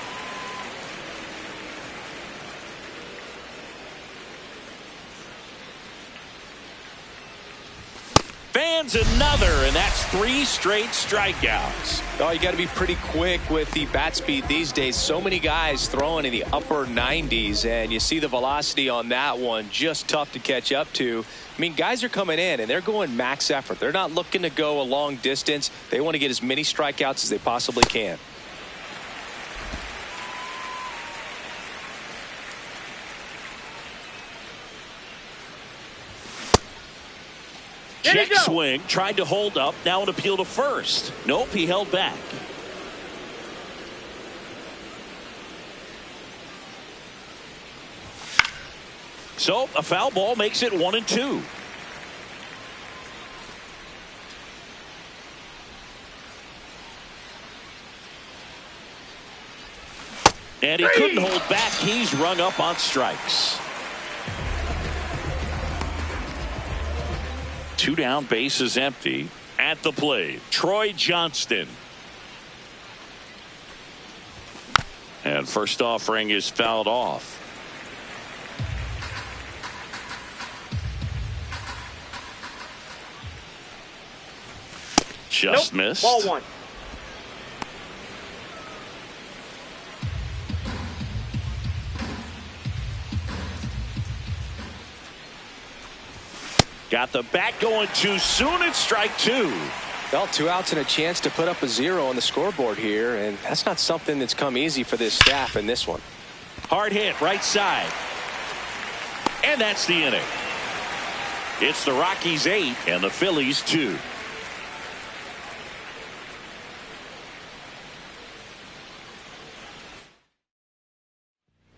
[SPEAKER 1] Fans another, and that's 3 straight strikeouts.
[SPEAKER 2] Oh, you got to be pretty quick with the bat speed these days. So many guys throwing in the upper 90s, and you see the velocity on that one. Just tough to catch up to. I mean, guys are coming in, and they're going max effort. They're not looking to go a long distance. They want to get as many strikeouts as they possibly can.
[SPEAKER 1] Check swing, tried to hold up, now an appeal to first. Nope, he held back. So a foul ball makes it 1-2. And he couldn't hold back. He's rung up on strikes. 2 down, bases empty. At the plate, Troy Johnston. And first offering is fouled off. Just missed.
[SPEAKER 6] Ball one.
[SPEAKER 1] Got the bat going too soon. It's strike 2.
[SPEAKER 2] Well, 2 outs and a chance to put up a 0 on the scoreboard here, and that's not something that's come easy for this staff in this one.
[SPEAKER 1] Hard hit right side. And that's the inning. It's the Rockies 8 and the Phillies 2.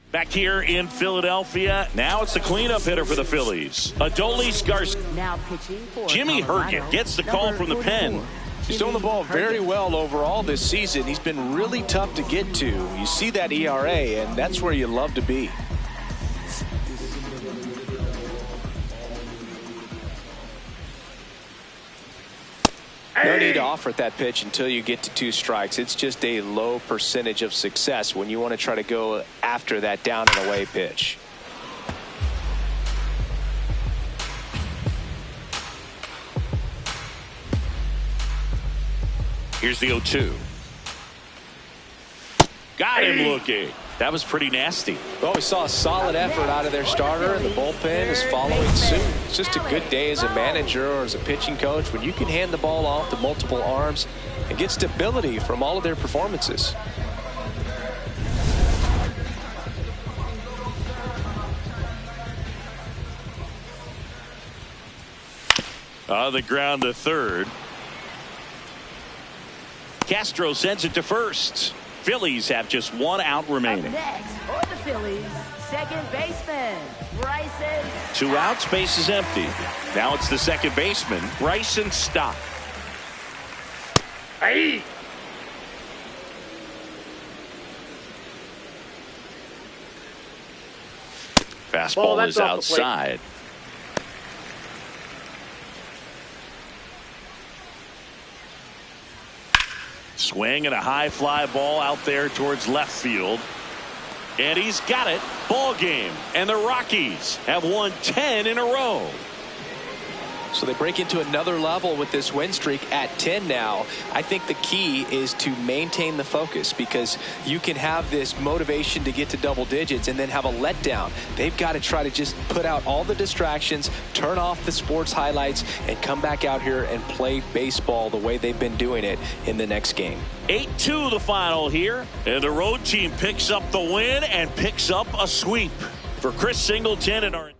[SPEAKER 1] Back here in Philadelphia, now it's the cleanup hitter for the Phillies. Adolis Garcia.
[SPEAKER 5] Now pitching for
[SPEAKER 1] Jimmy
[SPEAKER 5] Colorado,
[SPEAKER 1] Herget gets the call from the pen.
[SPEAKER 2] He's throwing the ball very well overall this season. He's been really tough to get to. You see that ERA, and that's where you love to be. No need to offer at that pitch until you get to 2 strikes. It's just a low percentage of success when you want to try to go after that down and away pitch.
[SPEAKER 1] Here's the 0-2. Got him looking. That was pretty nasty.
[SPEAKER 2] Well, we saw a solid effort out of their starter, and the bullpen is following suit. It's just a good day as a manager or as a pitching coach when you can hand the ball off to multiple arms and get stability from all of their performances.
[SPEAKER 1] On the ground to third. Castro sends it to first. Phillies have just 1 out remaining.
[SPEAKER 5] Up next for the Phillies, second baseman, Bryson.
[SPEAKER 1] 2 outs, base is empty. Now it's the second baseman, Bryson Stott.
[SPEAKER 6] Hey.
[SPEAKER 1] Fastball
[SPEAKER 6] that's
[SPEAKER 1] is
[SPEAKER 6] off the plate.
[SPEAKER 1] outside. Swing and a high fly ball out there towards left field. And he's got it. Ball game. And the Rockies have won 10 in a row.
[SPEAKER 3] So they break into another level with this win streak at 10 now. I think the key is to maintain the focus, because you can have this motivation to get to double digits and then have a letdown. They've got to try to just put out all the distractions, turn off the sports highlights, and come back out here and play baseball the way they've been doing it in the next game.
[SPEAKER 1] 8-2 the final here. And the road team picks up the win and picks up a sweep. For Chris Singleton and our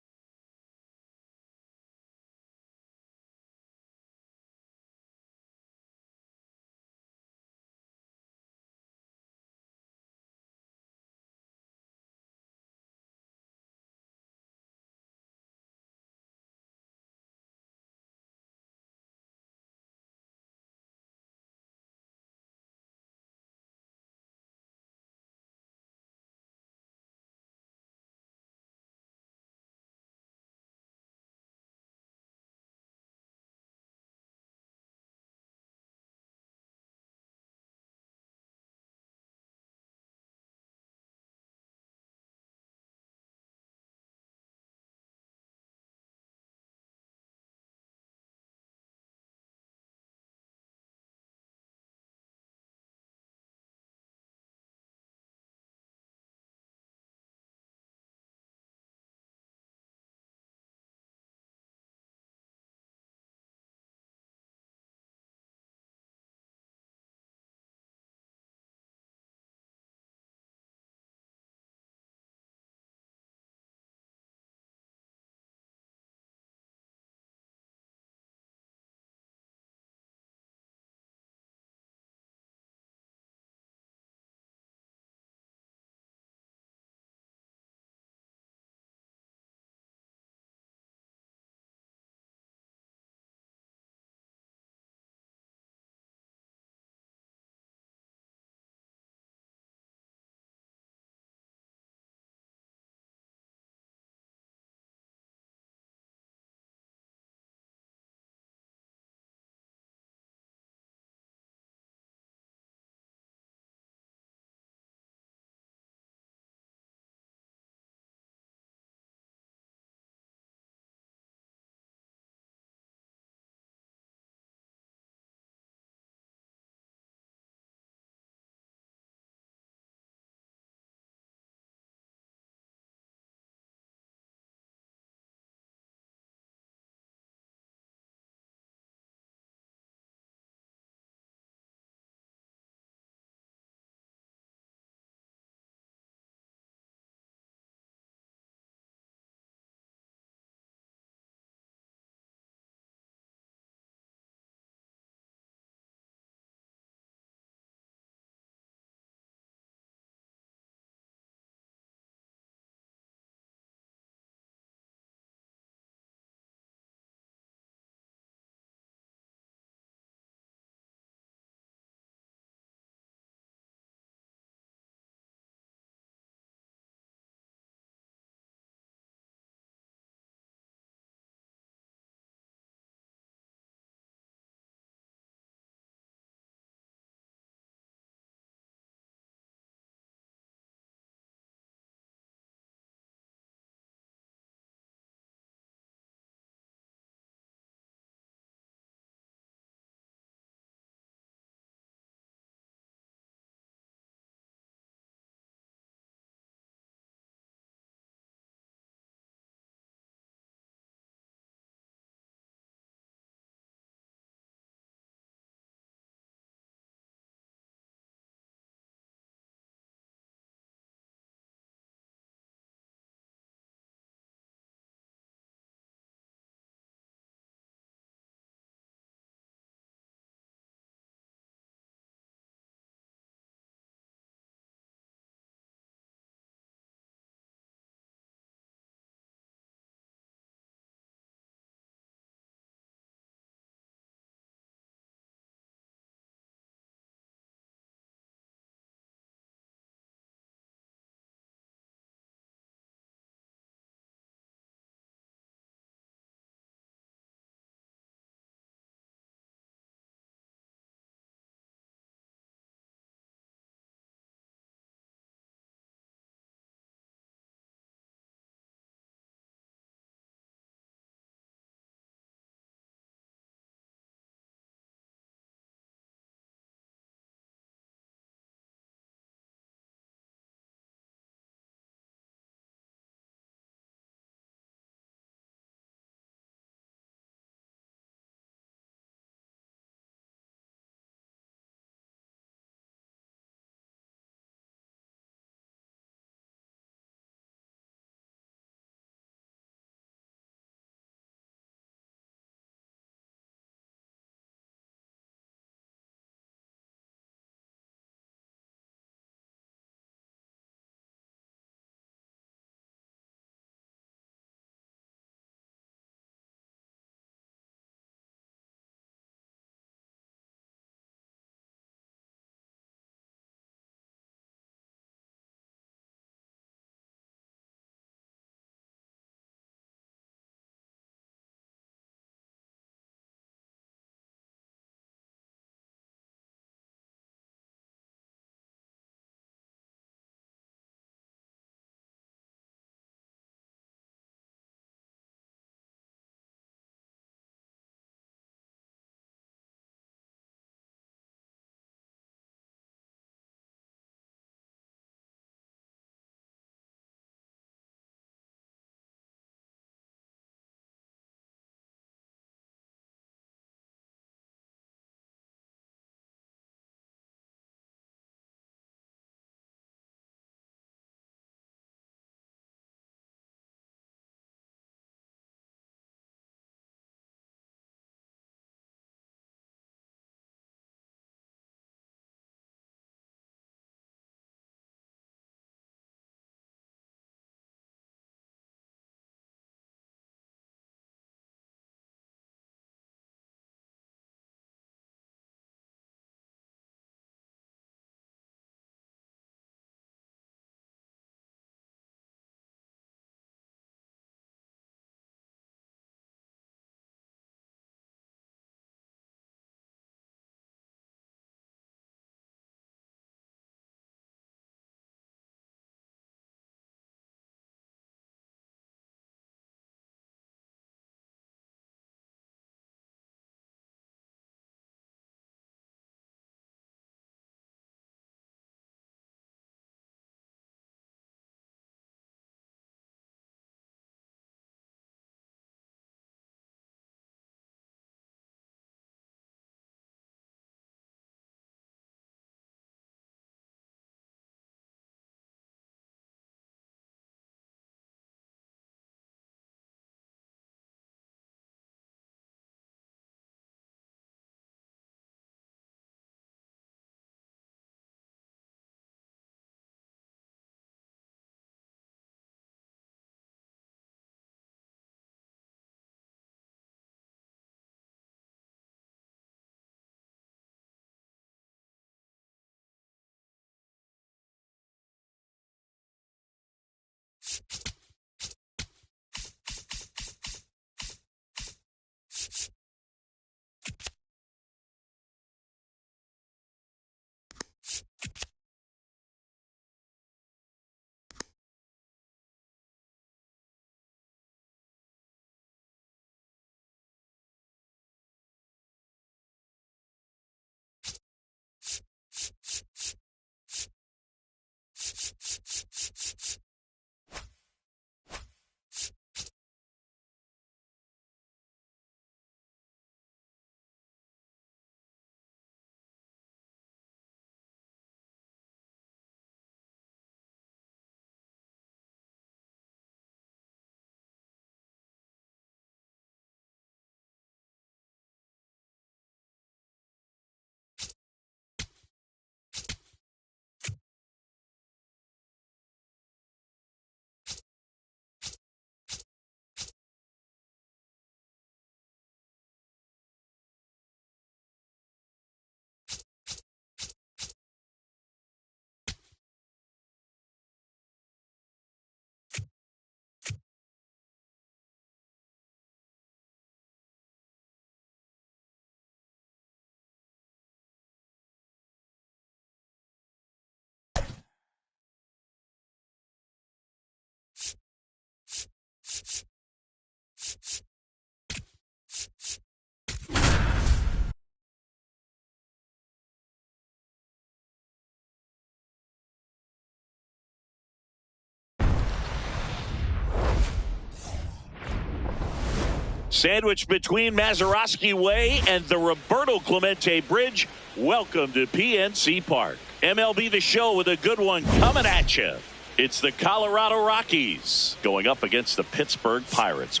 [SPEAKER 1] Sandwiched between Mazeroski Way and the Roberto Clemente Bridge. Welcome to PNC Park. MLB The Show with a good one coming at you. It's the Colorado Rockies going up against the Pittsburgh Pirates.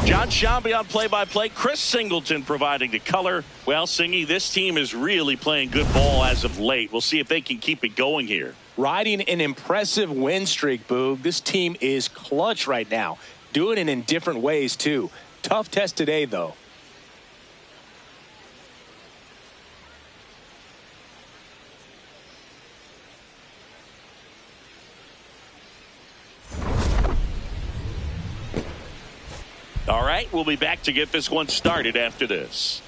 [SPEAKER 1] John Shambi on play-by-play. Chris Singleton providing the color. Well, Singy, this team is really playing good ball as of late. We'll see if they can keep it going here.
[SPEAKER 2] Riding an impressive win streak, Boog. This team is clutch right now. Doing it in different ways, too. Tough test today, though.
[SPEAKER 1] All right, we'll be back to get this one started after this.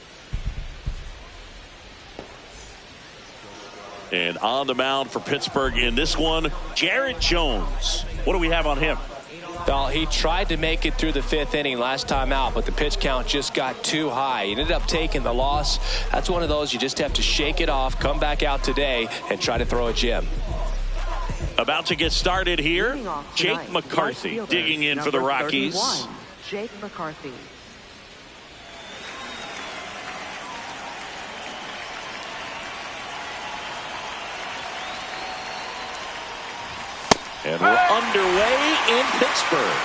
[SPEAKER 1] And on the mound for Pittsburgh in this one, Jared Jones. What do we have on him?
[SPEAKER 3] Well, he tried to make it through the fifth inning last time out, but the pitch count just got too high. He ended up taking the loss. That's one of those you just have to shake it off, come back out today, and try to throw a gem.
[SPEAKER 1] About to get started here, Jake McCarthy digging in for the Rockies.
[SPEAKER 5] 31, Jake McCarthy.
[SPEAKER 1] And we're underway in Pittsburgh.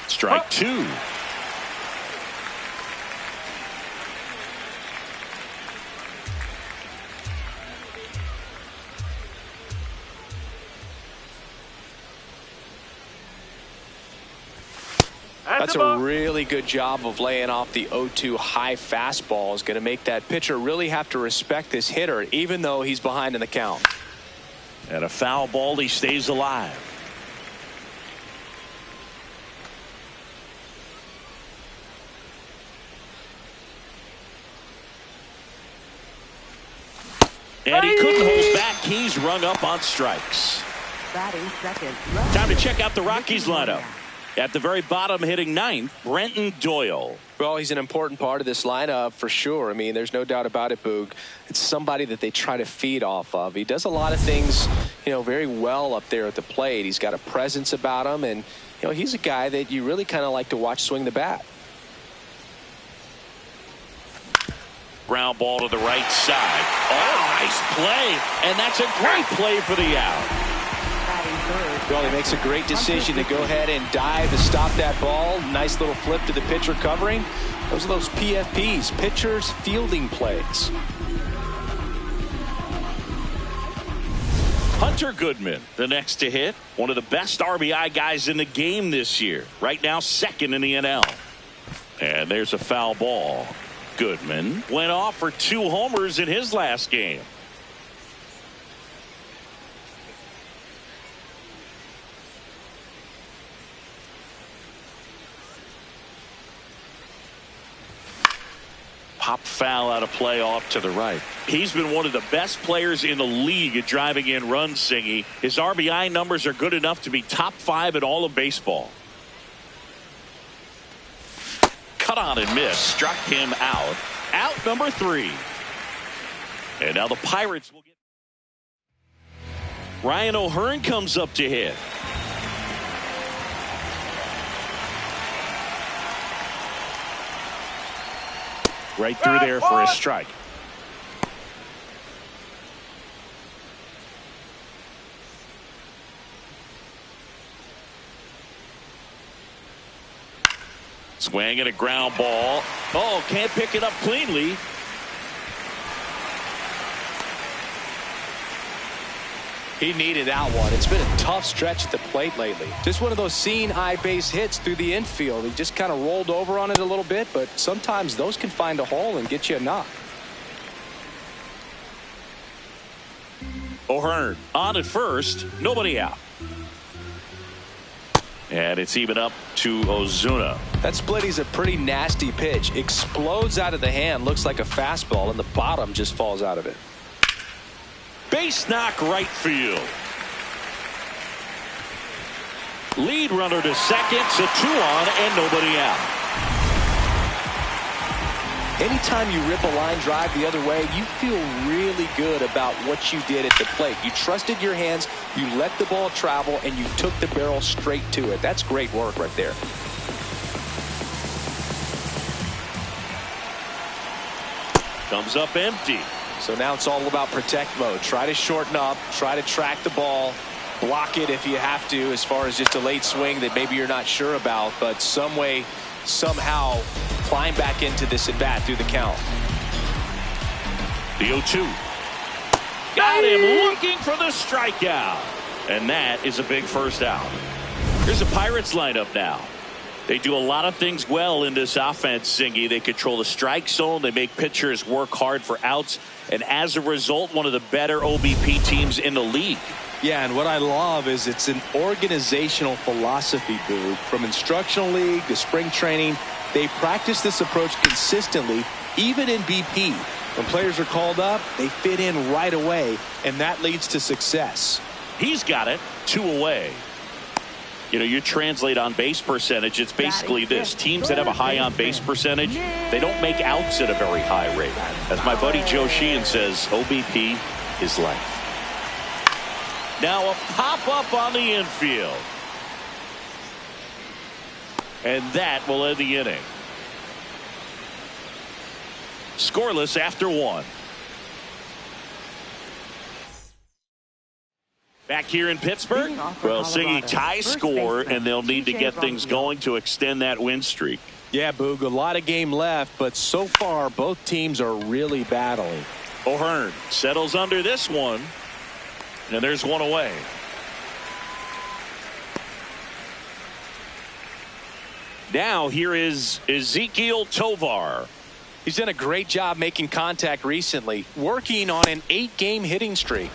[SPEAKER 1] Strike two.
[SPEAKER 3] That's a really good job of laying off the 0-2 high fastball. Is going to make that pitcher really have to respect this hitter, even though he's behind in the count.
[SPEAKER 1] And a foul ball, he stays alive. And he couldn't hold back. He's rung up on strikes.
[SPEAKER 5] Batting second.
[SPEAKER 1] Time to check out the Rockies lineup. At the very bottom, hitting ninth, Brenton Doyle.
[SPEAKER 3] Well, he's an important part of this lineup for sure. I mean, there's no doubt about it, Boog. It's somebody that they try to feed off of. He does a lot of things, very well up there at the plate. He's got a presence about him, and, he's a guy that you really kind of like to watch swing the bat.
[SPEAKER 1] Ground ball to the right side. Oh, nice play. And that's a great play for the out.
[SPEAKER 3] Well, he makes a great decision to go ahead and dive to stop that ball. Nice little flip to the pitcher covering. Those are those PFPs, pitchers fielding plays.
[SPEAKER 1] Hunter Goodman, the next to hit. One of the best RBI guys in the game this year. Right now, second in the NL. And there's a foul ball. Goodman went off for 2 homers in his last game. Pop foul out of play off to the right. He's been one of the best players in the league at driving in runs, Singy. His RBI numbers are good enough to be top 5 in all of baseball. Cut on and miss. Struck him out. Out number 3. And now the Pirates will get. Ryan O'Hearn comes up to hit.
[SPEAKER 4] Right through there for a strike.
[SPEAKER 1] Swing and a ground ball. Oh, can't pick it up cleanly.
[SPEAKER 2] He needed that one. It's been a tough stretch at the plate lately. Just one of those seeing eye base hits through the infield. He just kind of rolled over on it a little bit, but sometimes those can find a hole and get you a knock.
[SPEAKER 1] O'Hearn on at first, nobody out. And it's even up to Ozuna.
[SPEAKER 2] That splitty's a pretty nasty pitch. Explodes out of the hand, looks like a fastball, and the bottom just falls out of it.
[SPEAKER 1] Base knock right field. Lead runner to second, so 2 on and nobody out.
[SPEAKER 2] Anytime you rip a line drive the other way, you feel really good about what you did at the plate. You trusted your hands, you let the ball travel, and you took the barrel straight to it. That's great work right there.
[SPEAKER 1] Comes up empty.
[SPEAKER 2] So now it's all about protect mode. Try to shorten up, try to track the ball, block it if you have to, as far as just a late swing that maybe you're not sure about, but some way, somehow climb back into this at bat through the count.
[SPEAKER 1] The 0-2. Got him looking for the strikeout. And that is a big first out. Here's a Pirates lineup now. They do a lot of things well in this offense, Singy. They control the strike zone. They make pitchers work hard for outs. And as a result, one of the better OBP teams in the league.
[SPEAKER 2] Yeah, and what I love is it's an organizational philosophy, Boog. From instructional league to spring training, they practice this approach consistently, even in BP. When players are called up, they fit in right away, and that leads to success.
[SPEAKER 1] He's got it. 2 away. You know, you translate on base percentage, it's basically this. Teams that have a high on base percentage, they don't make outs at a very high rate. As my buddy Joe Sheehan says, OBP is life. Now a pop-up on the infield. And that will end the inning. Scoreless after 1. Back here in Pittsburgh, well, Singy, tie score, and they'll need to get things going to extend that win streak.
[SPEAKER 2] Yeah, Boog, a lot of game left, but so far both teams are really battling.
[SPEAKER 1] O'Hearn settles under this one, and there's 1 away. Now here is Ezequiel Tovar.
[SPEAKER 2] He's done a great job making contact recently, working on an 8-game hitting streak.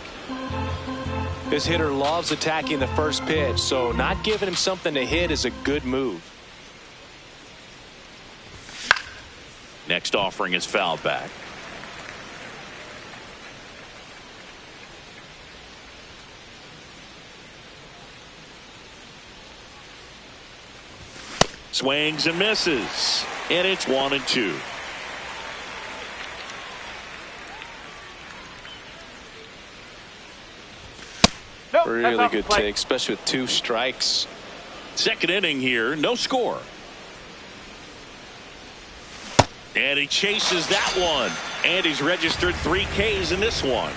[SPEAKER 2] This hitter loves attacking the first pitch, so not giving him something to hit is a good move.
[SPEAKER 1] Next offering is fouled back. Swings and misses, and it's 1-2.
[SPEAKER 6] Nope,
[SPEAKER 2] Really good take, especially with 2 strikes.
[SPEAKER 1] Second inning here, no score. And he chases that one. And he's registered 3 Ks in this one.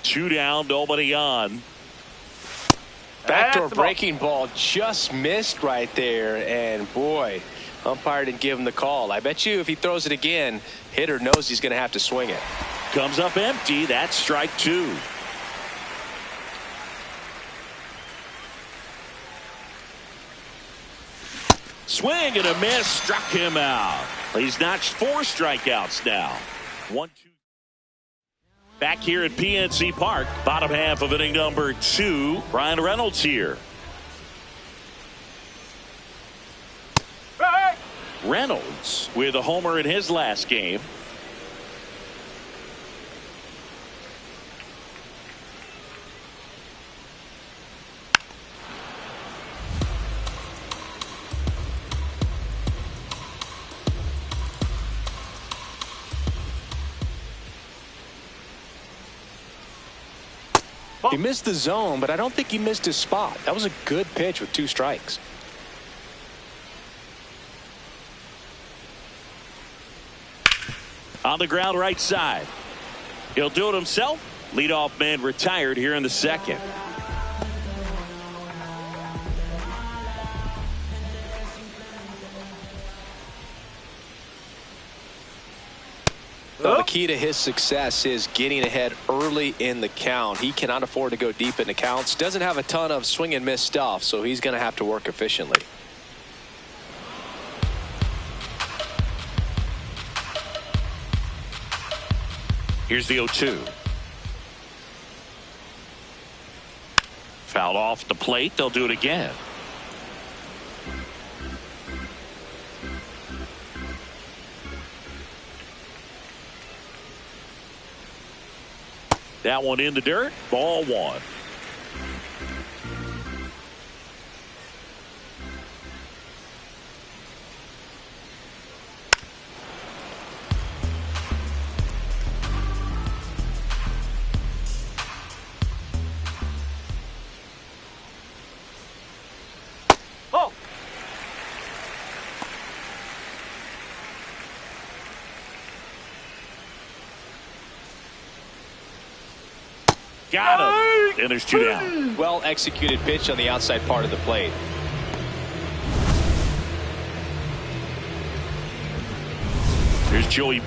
[SPEAKER 1] 2 down, nobody on.
[SPEAKER 3] Backdoor
[SPEAKER 6] That's the ball.
[SPEAKER 3] breaking ball just missed right there, and boy, umpire didn't give him the call. I bet you if he throws it again, hitter knows he's going to have to swing it.
[SPEAKER 1] Comes up empty. That's strike 2. Swing and a miss, struck him out. He's notched 4 strikeouts now. 1-2. Back here at PNC Park, bottom half of inning number 2. Brian Reynolds here.
[SPEAKER 6] Hey!
[SPEAKER 1] Reynolds with a homer in his last game.
[SPEAKER 2] He missed the zone, but I don't think he missed his spot. That was a good pitch with 2 strikes.
[SPEAKER 1] On the ground right side. He'll do it himself. Leadoff man retired here in the second.
[SPEAKER 3] Well, the key to his success is getting ahead early in the count. He cannot afford to go deep in the counts. Doesn't have a ton of swing and miss stuff, so he's going to have to work efficiently.
[SPEAKER 1] Here's the 0-2. Fouled off the plate. They'll do it again. That one in the dirt. Ball 1.
[SPEAKER 6] Oh!
[SPEAKER 1] Got him. And there's 2 down.
[SPEAKER 3] Well executed pitch on the outside part of the plate.
[SPEAKER 1] Here's Joey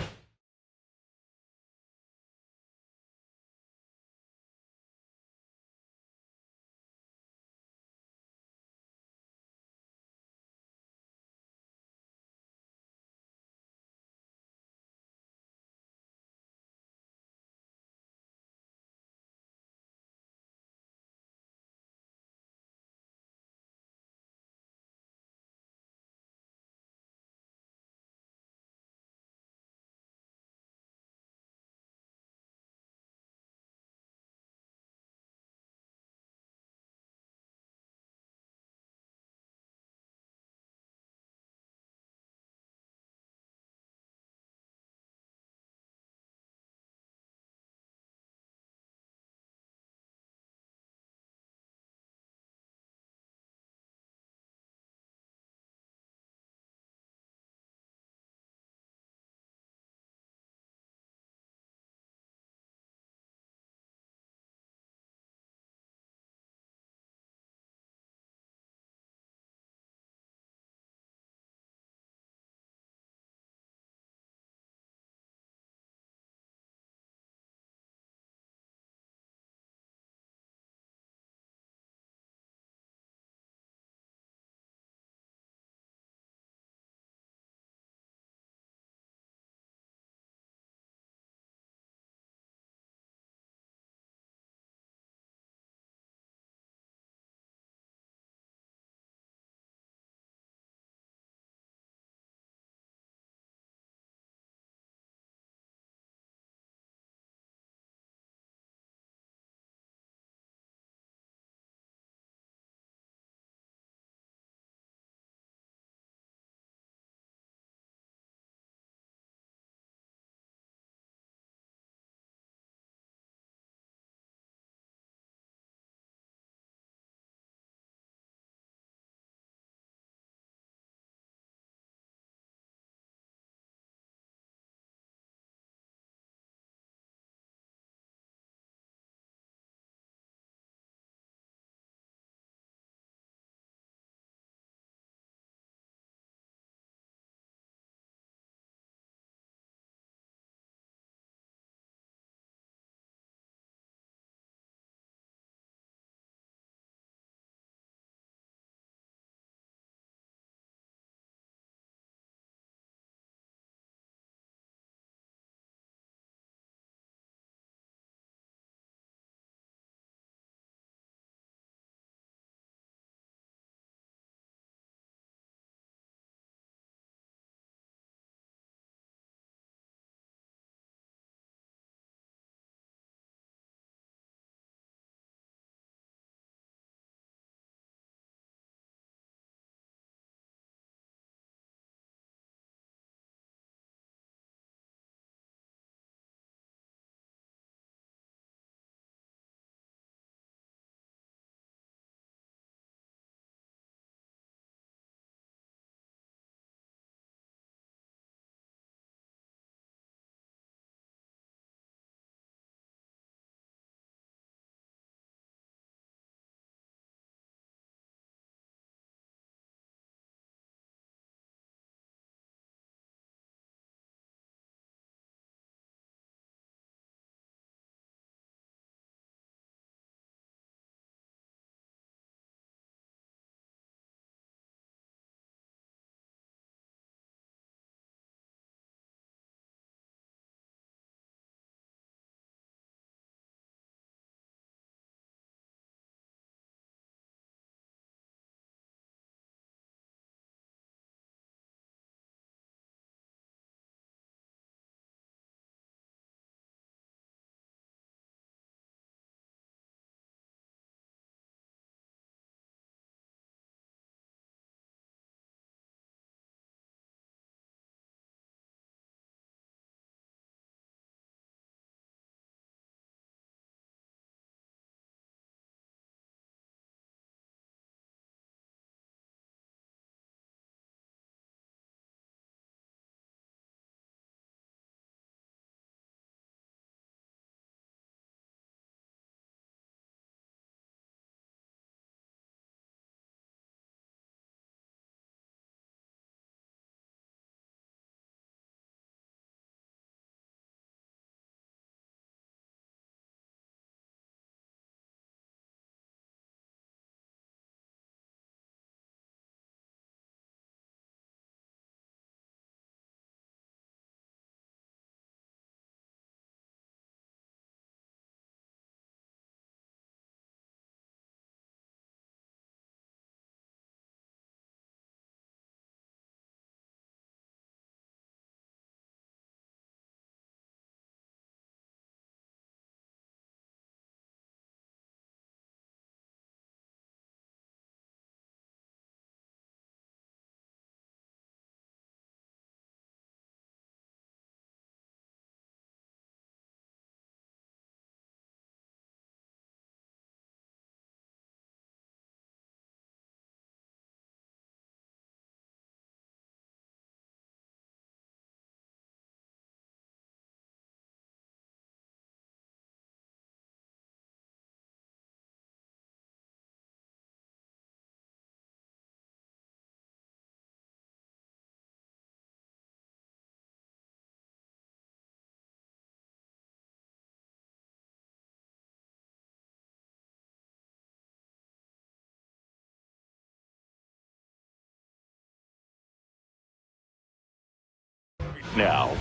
[SPEAKER 1] now.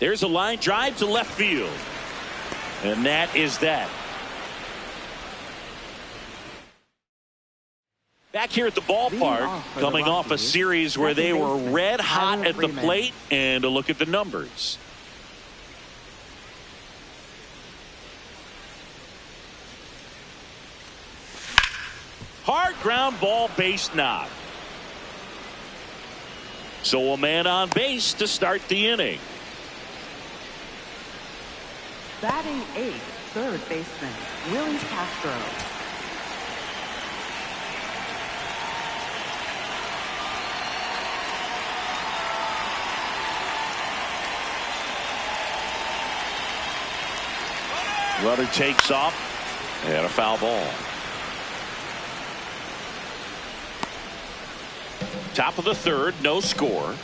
[SPEAKER 1] There's a line drive to left field. And that is that. Back here at the ballpark, coming off a series where they were red hot at the plate, and a look at the numbers. Hard ground ball, base knock. So a man on base to start the inning.
[SPEAKER 5] Batting eighth, third baseman, Willie Castro.
[SPEAKER 1] Runner takes off, and a foul ball. Top of the third, no score.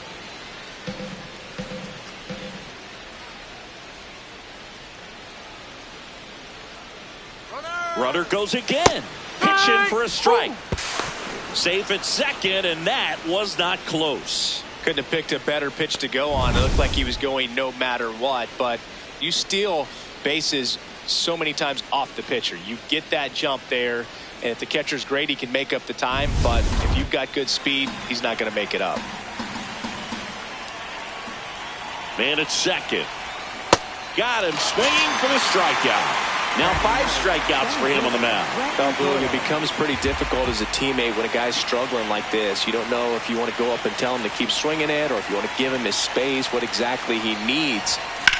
[SPEAKER 1] Runner goes again. Pitch in for a strike. Safe at second, and that was not close.
[SPEAKER 2] Couldn't have picked a better pitch to go on. It looked like he was going no matter what, but you steal bases so many times off the pitcher. You get that jump there, and if the catcher's great, he can make up the time, but if you've got good speed, he's not going to make it up.
[SPEAKER 1] Man at second. Got him swinging for the strikeout. Now 5 strikeouts for him on the mound.
[SPEAKER 2] Well, Boog, it becomes pretty difficult as a teammate when a guy's struggling like this. You don't know if you want to go up and tell him to keep swinging it or if you want to give him his space, what exactly he needs.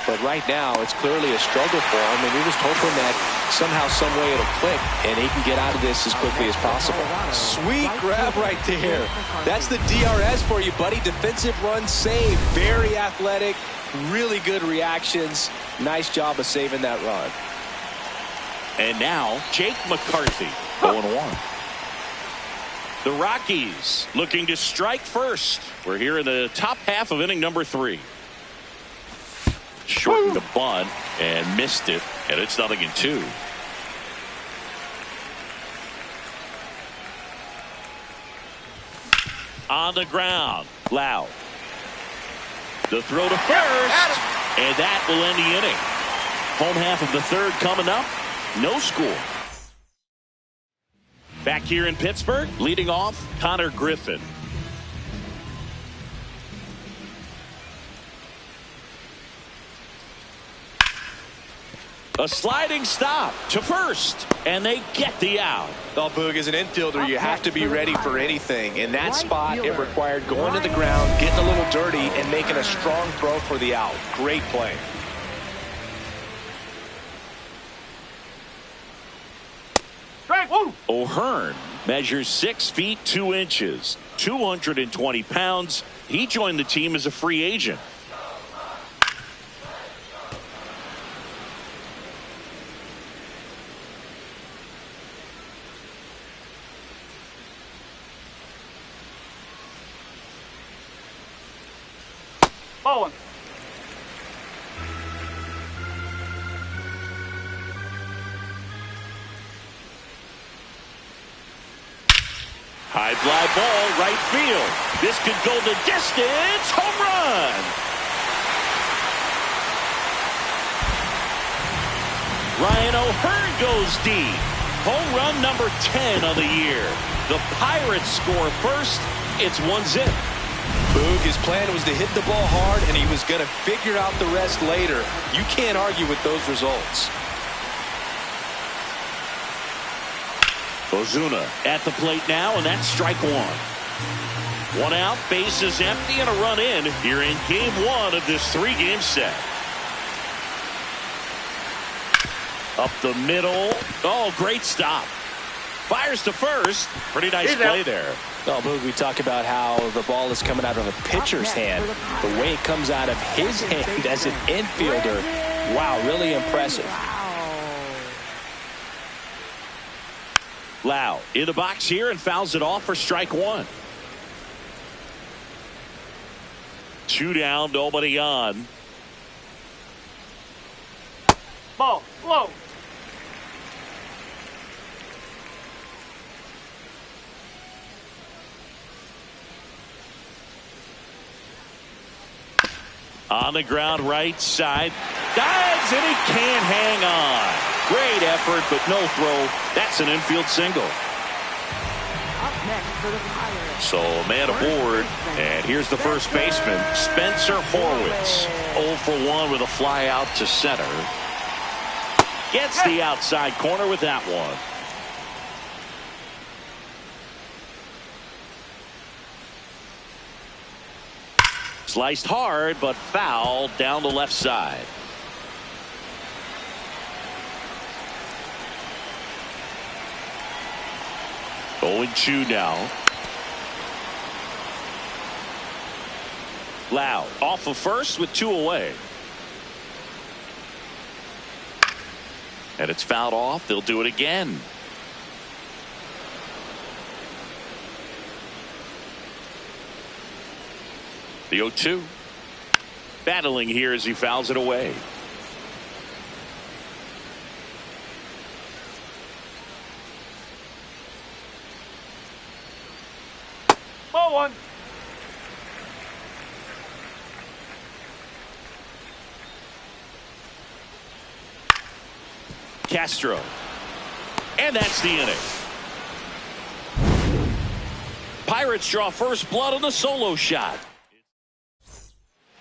[SPEAKER 2] But right now, it's clearly a struggle for him, and you're just hoping that somehow, some way it'll click, and he can get out of this as quickly as possible. Sweet grab right there. That's the DRS for you, buddy. Defensive run save. Very athletic, really good reactions. Nice job of saving that run.
[SPEAKER 1] And now, Jake McCarthy, 0-1. The Rockies looking to strike first. We're here in the top half of inning number 3. Shortened the bunt and missed it, and it's 0-2. On the ground, Lau. The throw to first, and that will end the inning. Home half of the third coming up. No score. Back here in Pittsburgh, leading off, Connor Griffin. A sliding stop to first, and they get the out.
[SPEAKER 2] Well, Boog, as an infielder, you have to be ready for anything. In that spot, it required going to the ground, getting a little dirty, and making a strong throw for the out. Great play.
[SPEAKER 1] O'Hearn measures 6 feet 2 inches, 220 pounds. He joined the team as a free agent.
[SPEAKER 6] Bowen.
[SPEAKER 1] High fly ball, right field. This could go the distance. Home run. Ryan O'Hearn goes deep. Home run number 10 of the year. The Pirates score first. It's 1-0.
[SPEAKER 2] Boog, his plan was to hit the ball hard, and he was going to figure out the rest later. You can't argue with those results.
[SPEAKER 1] Ozuna at the plate now, and that's strike 1. 1 out, base is empty, and a run in here in game 1 of this 3-game set. Up the middle. Oh, great stop. Fires to first. Pretty nice play there.
[SPEAKER 2] Well, Boog, we talk about how the ball is coming out of a pitcher's hand. The way it comes out of his hand as an infielder, wow, really impressive.
[SPEAKER 1] Lau in the box here and fouls it off for strike 1. 2 down, nobody on.
[SPEAKER 6] Ball, low.
[SPEAKER 1] On the ground right side. Dives and he can't hang on. Great effort, but no throw. That's an infield single.
[SPEAKER 5] Up next for the Pirates.
[SPEAKER 1] So man aboard. And here's the first baseman, Spencer Horwitz. 0 for 1 with a fly out to center. Gets the outside corner with that one. Sliced hard, but fouled down the left side. Going Chu now. Lau off of first with 2 away. And it's fouled off. They'll do it again. The 0-2. Battling here as he fouls it away.
[SPEAKER 6] Ball 1.
[SPEAKER 1] Castro. And that's the inning. Pirates draw first blood on the solo shot.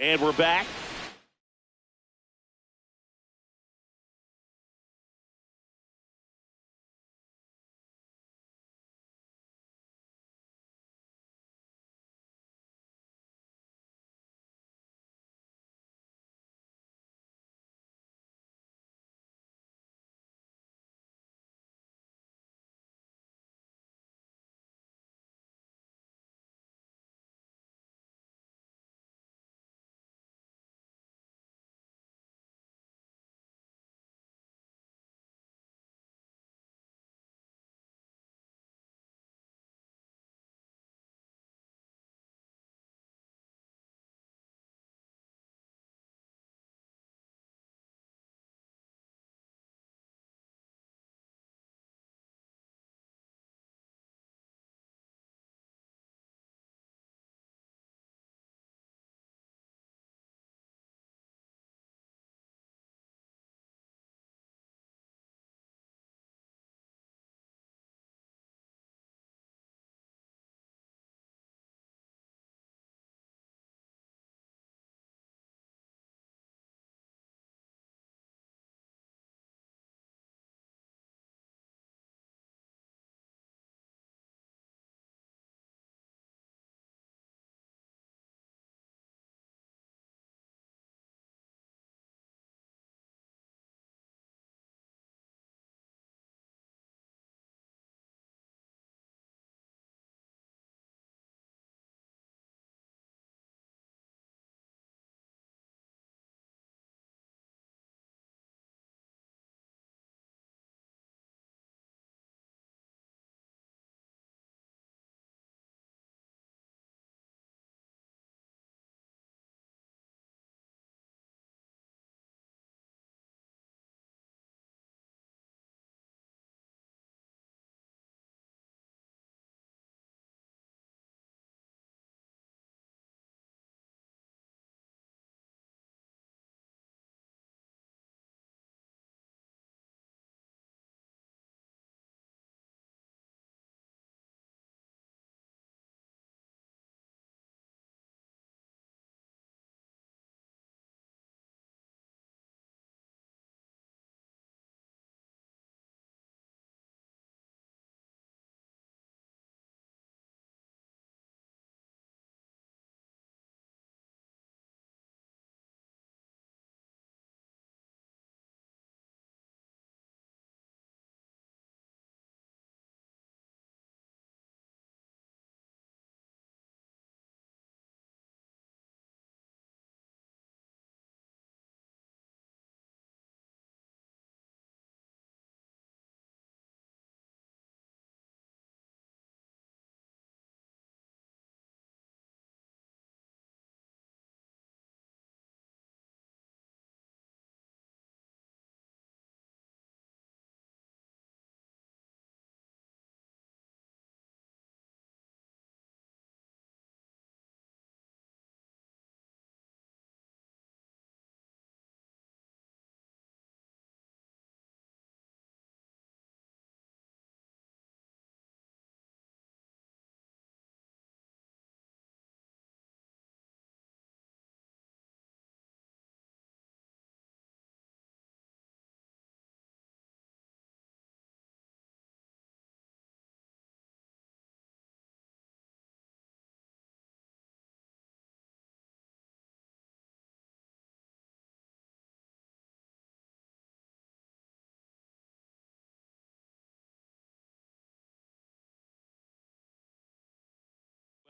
[SPEAKER 1] And we're back.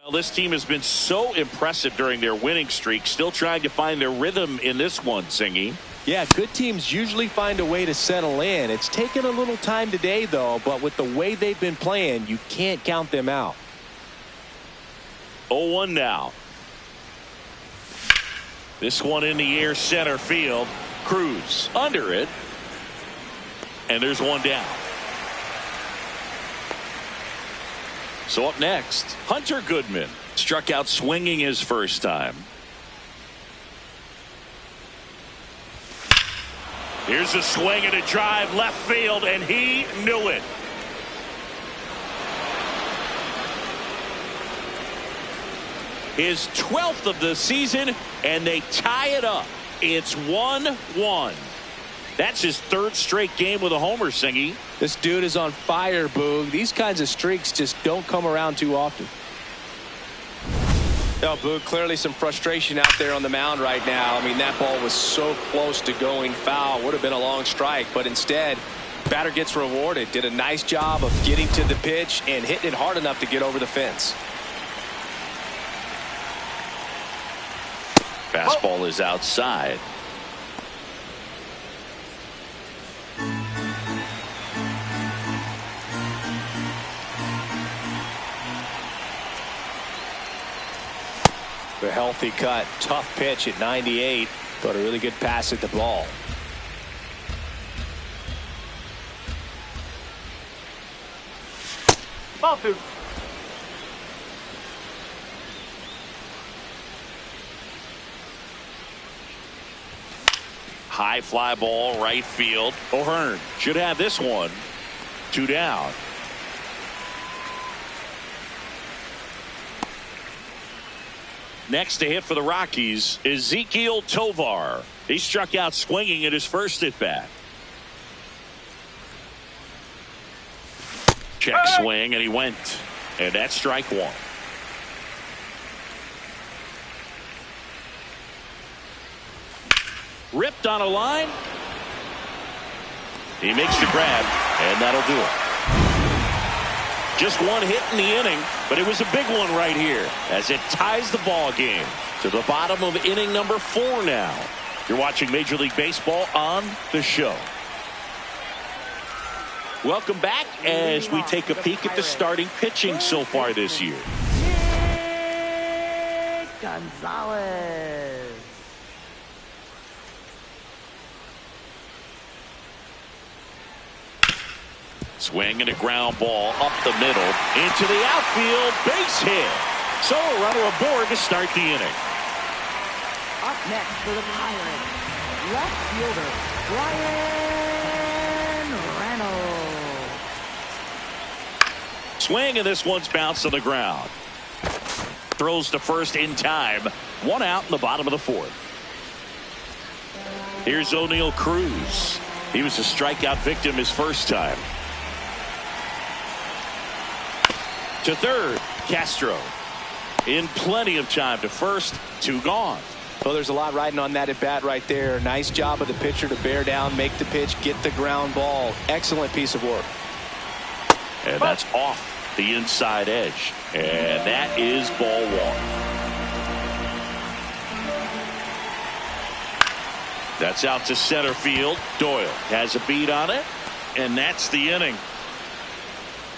[SPEAKER 1] Well, this team has been so impressive during their winning streak, still trying to find their rhythm in this one, Singy.
[SPEAKER 2] Yeah, good teams usually find a way to settle in. It's taken a little time today, though, but with the way they've been playing, you can't count them out.
[SPEAKER 1] 0-1 now. This one in the air, center field. Cruz under it. And there's one down. So up next, Hunter Goodman struck out swinging his first time. Here's a swing and a drive left field, and he knew it. His 12th of the season, and they tie it up. It's 1-1. That's his third straight game with a homer, Singy.
[SPEAKER 2] This dude is on fire, Boog. These kinds of streaks just don't come around too often.
[SPEAKER 3] No, Boog, clearly some frustration out there on the mound right now. I mean, that ball was so close to going foul. Would have been a long strike, but instead, batter gets rewarded. Did a nice job of getting to the pitch and hitting it hard enough to get over the fence.
[SPEAKER 1] Fastball is outside.
[SPEAKER 2] A healthy cut, tough pitch at 98, but a really good pass at the ball.
[SPEAKER 6] Ball two.
[SPEAKER 1] High fly ball, right field. O'Hearn should have this one. 2 down. Next to hit for the Rockies, Ezequiel Tovar. He struck out swinging at his first at bat. Check swing, and he went. And that's strike one. Ripped on a line. He makes the grab, and that'll do it. Just one hit in the inning, but it was a big one right here as it ties the ball game to the bottom of inning number 4 now. You're watching Major League Baseball on the show. Welcome back as we take a peek at the starting pitching so far this year.
[SPEAKER 5] Gonzalez.
[SPEAKER 1] Swing and a ground ball up the middle into the outfield, base hit. So a runner aboard to start the inning.
[SPEAKER 5] Up next for the Pirates, left fielder Ryan Reynolds.
[SPEAKER 1] Swing, and this one's bounced to the ground. Throws to first in time. 1 out in the bottom of the 4th. Here's O'Neal Cruz. He was a strikeout victim his first time. To third, Castro. In plenty of time to first, 2 gone.
[SPEAKER 2] Well, there's a lot riding on that at bat right there. Nice job of the pitcher to bear down, make the pitch, get the ground ball. Excellent piece of work.
[SPEAKER 1] And that's off the inside edge. And that is ball 1. That's out to center field. Doyle has a beat on it. And that's the inning.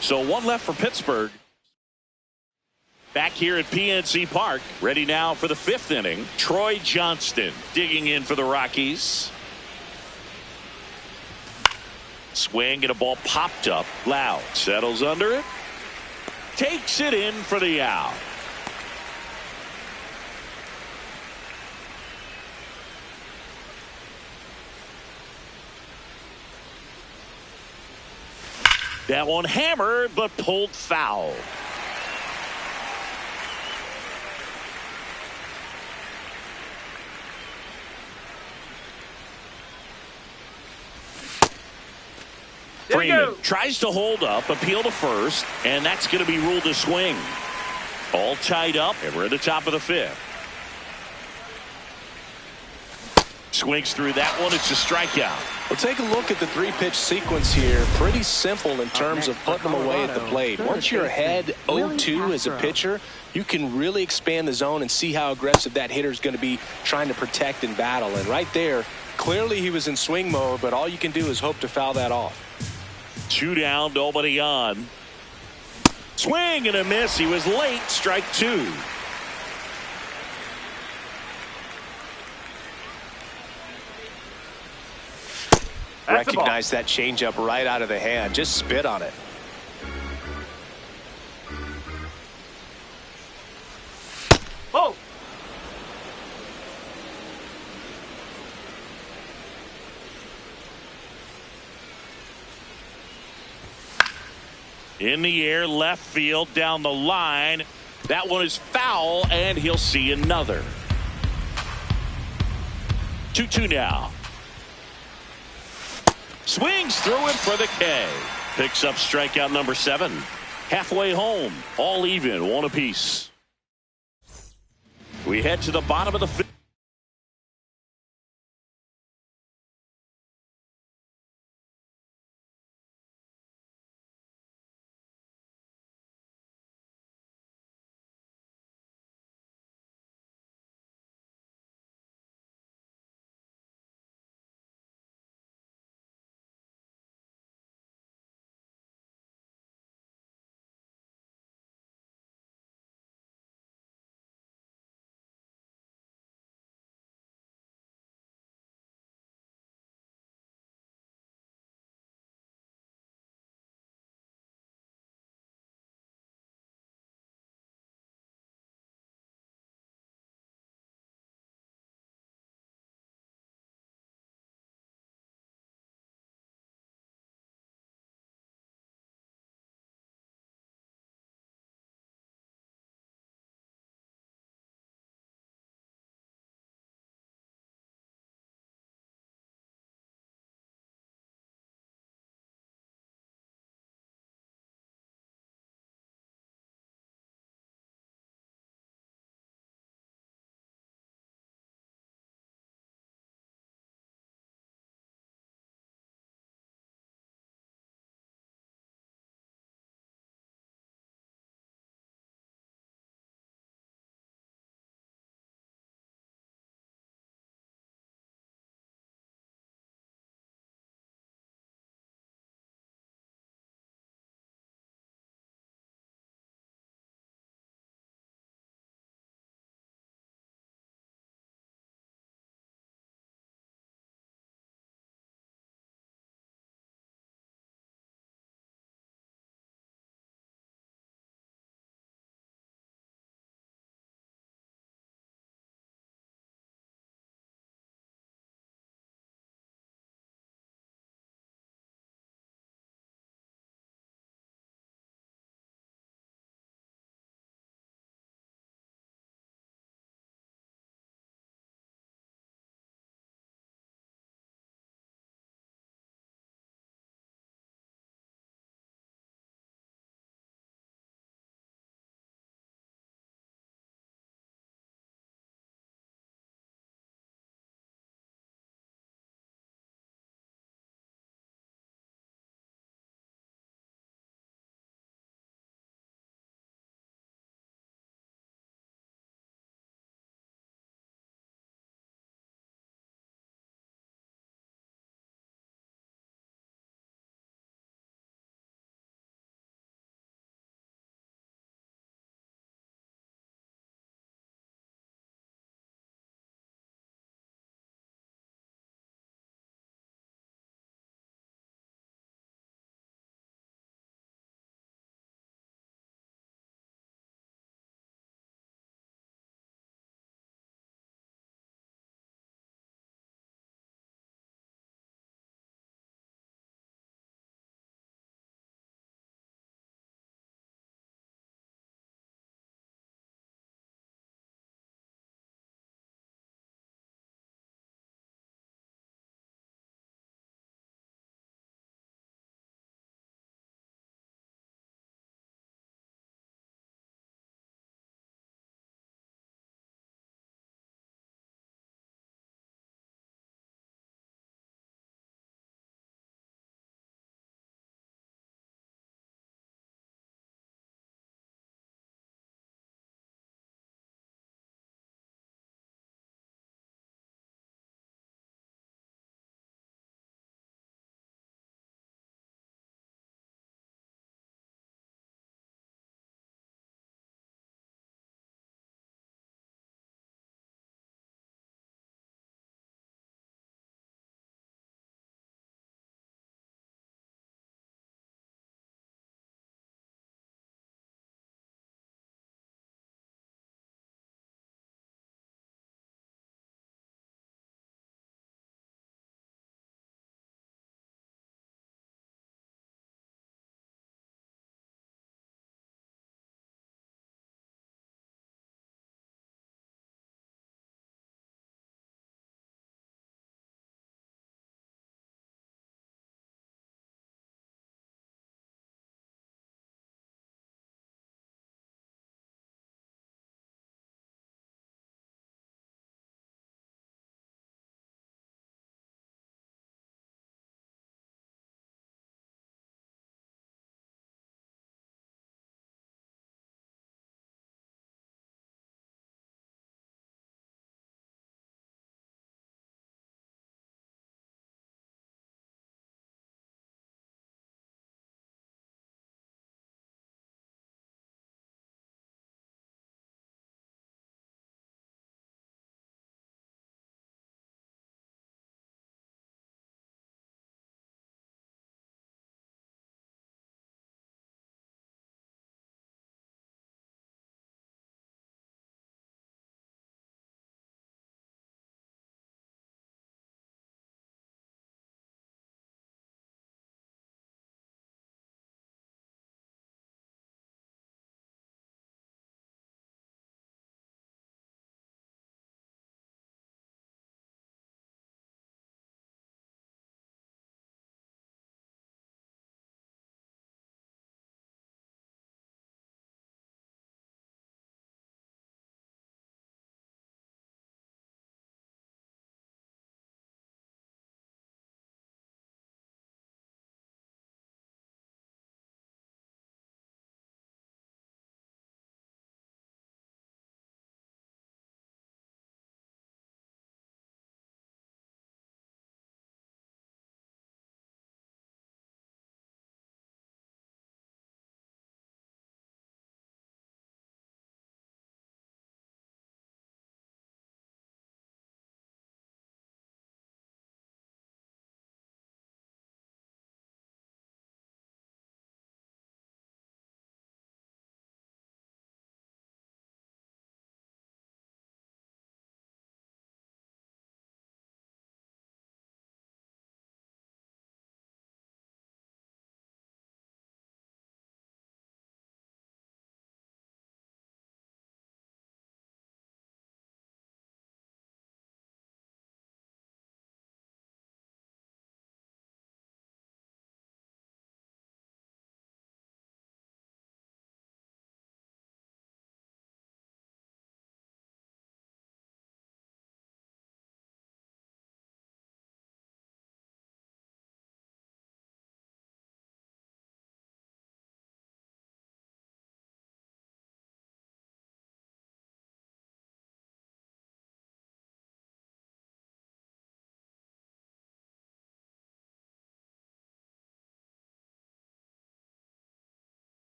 [SPEAKER 1] So 1 left for Pittsburgh. Back here at PNC Park, ready now for the 5th inning. Troy Johnston digging in for the Rockies. Swing and a ball popped up. Loud settles under it. Takes it in for the out. That one hammered but pulled foul. Freeman tries to hold up, appeal to first, and that's going to be ruled a swing. All tied up, and we're at the top of the 5th. Swings through that one. It's a strikeout.
[SPEAKER 2] Well, take a look at the 3-pitch sequence here. Pretty simple in terms of putting them away at the plate. Once you're ahead 0-2 as a pitcher, you can really expand the zone and see how aggressive that hitter is going to be trying to protect and battle. And right there, clearly he was in swing mode, but all you can do is hope to foul that off.
[SPEAKER 1] 2 down, nobody on. Swing and a miss. He was late. Strike 2.
[SPEAKER 2] Recognize that changeup right out of the hand. Just spit on it.
[SPEAKER 6] Oh.
[SPEAKER 1] In the air, left field, down the line. That one is foul, and he'll see another. 2-2 now. Swings through it for the K. Picks up strikeout number 7. Halfway home, all even, 1 apiece. We head to the bottom of the 5th.